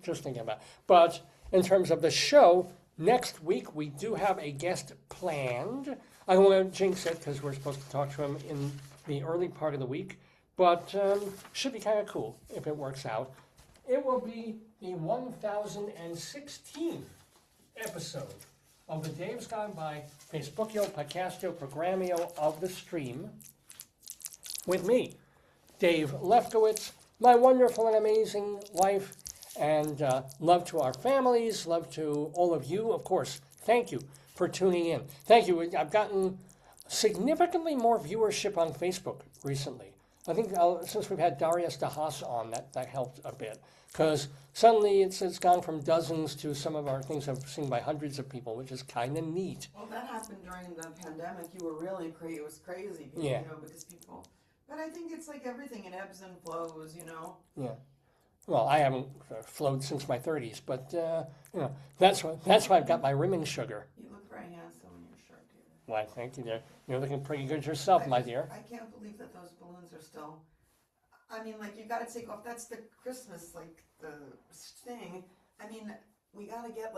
Just thinking about it. But in terms of the show, next week we do have a guest planned. I don't want to jinx it because we're supposed to talk to him in the early part of the week, but should be kind of cool if it works out. It will be the 1016th episode of the Dave's Gone By Facebookio, Podcastio, Programmio of the Stream with me, Dave Lefkowitz, my wonderful and amazing wife, and love to our families, love to all of you. Of course, thank you for tuning in. Thank you. I've gotten significantly more viewership on Facebook recently. I think since we've had Darius DeHaas on, that helped a bit. Because suddenly it's gone from dozens to some of our things have seen by hundreds of people, which is kind of neat. Well, that happened during the pandemic. You were really crazy. It was crazy, yeah. Because people... But I think it's like everything, it ebbs and flows, Yeah. Well, I haven't flowed since my 30s, but, that's why I've got my rimming sugar. You look very handsome in your shirt, dear. Why, thank you, dear. You're looking pretty good yourself, my dear. I can't believe that those balloons are still... I mean, you got to take off... That's the Christmas, the thing. I mean, we got to get,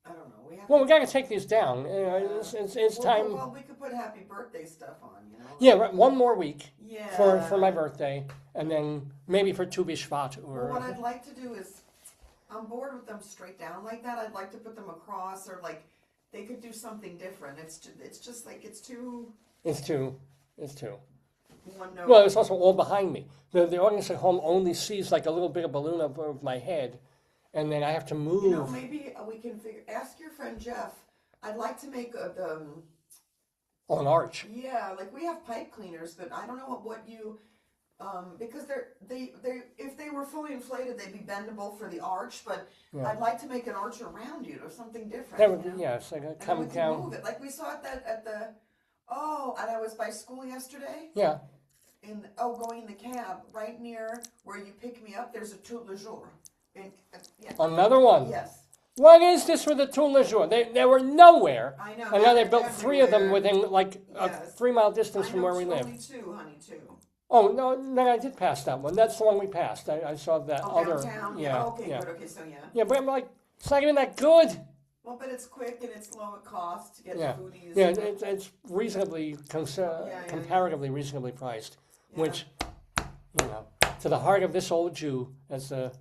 I don't know. Well, we got to take these down. It's time. Well, we could put happy birthday stuff on, you know? Yeah, right, one more week Yeah. for my birthday, and then maybe for Tu B'Shvat or. Well, what I'd like to do is, I'm bored with them straight down like that. I'd like to put them across, or like they could do something different. It's just like it's too. It's too. One note. Well, it's also all behind me. The audience at home only sees like a little bit of balloon of my head, and then I have to move. You know, maybe we can figure. Ask your friend Jeff. I'd like to make an arch. Yeah, like we have pipe cleaners, but I don't know what you. Because they if they were fully inflated, they'd be bendable for the arch. But Yeah. I'd like to make an arch around you or something different. That would you know? be, yeah, it's like a And then come we can down. move it like we saw it at the. Oh, and I was by school yesterday. Yeah. Going in the cab right near where you pick me up. There's a tout le jour. Yeah. Another one. Yes. What is this with the tout le jour? They were nowhere. I know. And now they they're built three of them everywhere. within like a Yes. 3-mile distance I from know where we live. Only two, honey, two. Oh no, then I did pass that one. That's the one we passed. I saw that Oh, other. downtown. Yeah. Okay, yeah. good. Okay, so yeah. Yeah, but I'm like, it's not even that good. Well, but it's quick and it's low at cost to get Yeah. the foodies. Yeah, and it's reasonably, comparatively reasonably priced, which, to the heart of this old Jew, that's one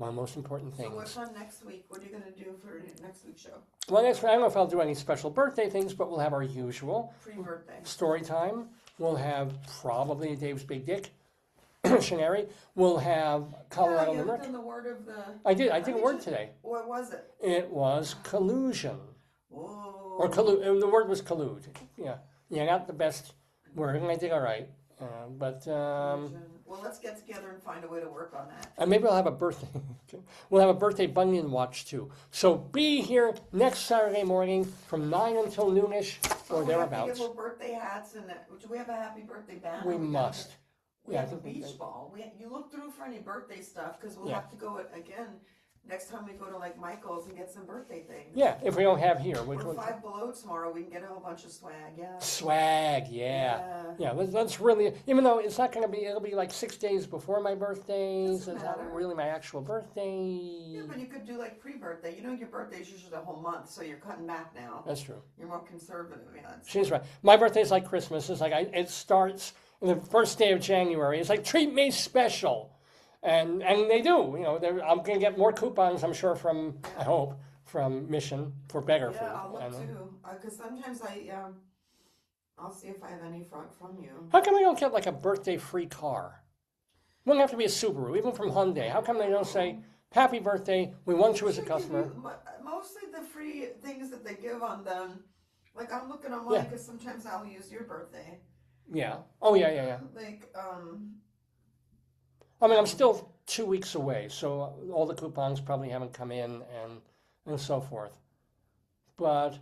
of the most important things. So what's on next week? What are you going to do for next week's show? Well, I don't know if I'll do any special birthday things, but we'll have our usual Pre-birthday. story time. We'll have probably Dave's Big Dick, Shanary. We'll have Colorado you haven't Limerick. done the word of the... I did a word today. What was it? It was collusion. Oh. Or collude. The word was collude. Yeah. Yeah, not the best word, and I did all right. Well, let's get together and find a way to work on that. And maybe we'll have a birthday. We'll have a birthday Bunyan watch too. So be here next Saturday morning from 9 until noonish or We have to thereabouts. get little birthday hats and do we have a happy birthday banner? We must. We Yeah, I have a think we beach do. ball. You look through for any birthday stuff because we'll Yeah. have to go again next time we go to like Michael's and get some birthday things. Yeah, if we don't have here. We Or could. Five Below tomorrow, we can get a whole bunch of swag. Yeah. Swag, yeah. Yeah, that's really, even though it's not going to be, it'll be like 6 days before my birthday. So it's not matter. really my actual birthday. Yeah, but you could do like pre-birthday. You know your birthday's usually a whole month, so you're cutting back now. That's true. You're more conservative. Yeah, She's right. My birthday's like Christmas. It's like it starts the first day of January. It's like treat me special, and they do. I'm gonna get more coupons. I'm sure I hope from Mission for better food. Yeah, I'll look too. Because sometimes I'll see if I have any from you. How come we don't get like a birthday free car? It wouldn't have to be a Subaru, even from Hyundai. How come they don't say happy birthday? We want you as a customer. Mostly the free things that they give on them. Like I'm looking online because sometimes I'll use your birthday. Yeah. Oh yeah. Like I mean, I'm still 2 weeks away, so all the coupons probably haven't come in and so forth. But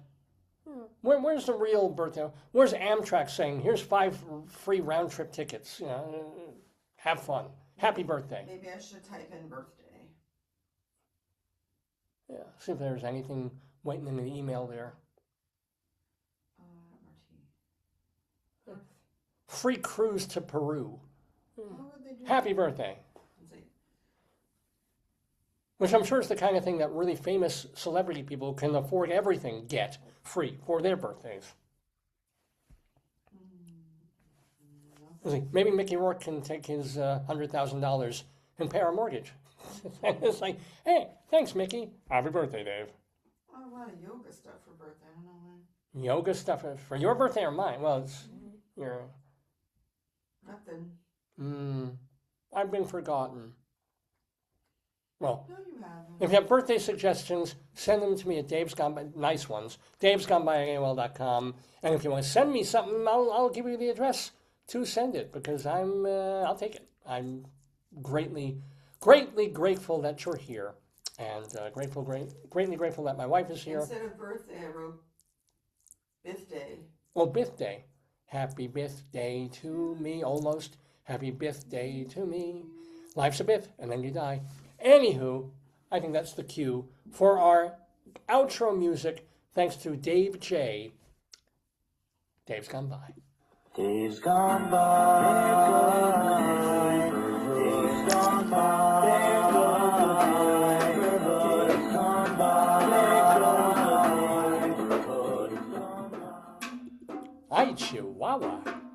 where's the real birthday? Where's Amtrak saying, here's 5 free round trip tickets? Have fun. Happy birthday. Maybe I should type in birthday. Yeah. See if there's anything waiting in the email there. Free cruise to Peru. Happy birthday. Which I'm sure is the kind of thing that really famous celebrity people can afford everything get free for their birthdays. Maybe Mickey Rourke can take his $100,000 and pay our mortgage. It's like, hey, thanks, Mickey. Happy birthday, Dave. A lot of yoga stuff for birthday. I don't know why. Yoga stuff for your birthday or mine? Well, it's your. Nothing. I've been forgotten. Well, No, you haven't. if you have birthday suggestions, send them to me at Dave's Gone By, nice ones, davesgoneby@AOL.com. And if you want to send me something, I'll give you the address to send it because I'll take it. I'm greatly grateful that you're here, and greatly grateful that my wife is here. Instead of birthday, I wrote birthday. Well, birthday. Happy birthday to me, almost. Happy birthday to me. Life's a bit, and then you die. Anywho, I think that's the cue for our outro music, thanks to Dave J. Dave's Gone By. Days gone by. Days gone by. Days gone by. Days gone by. Ay, Chihuahua.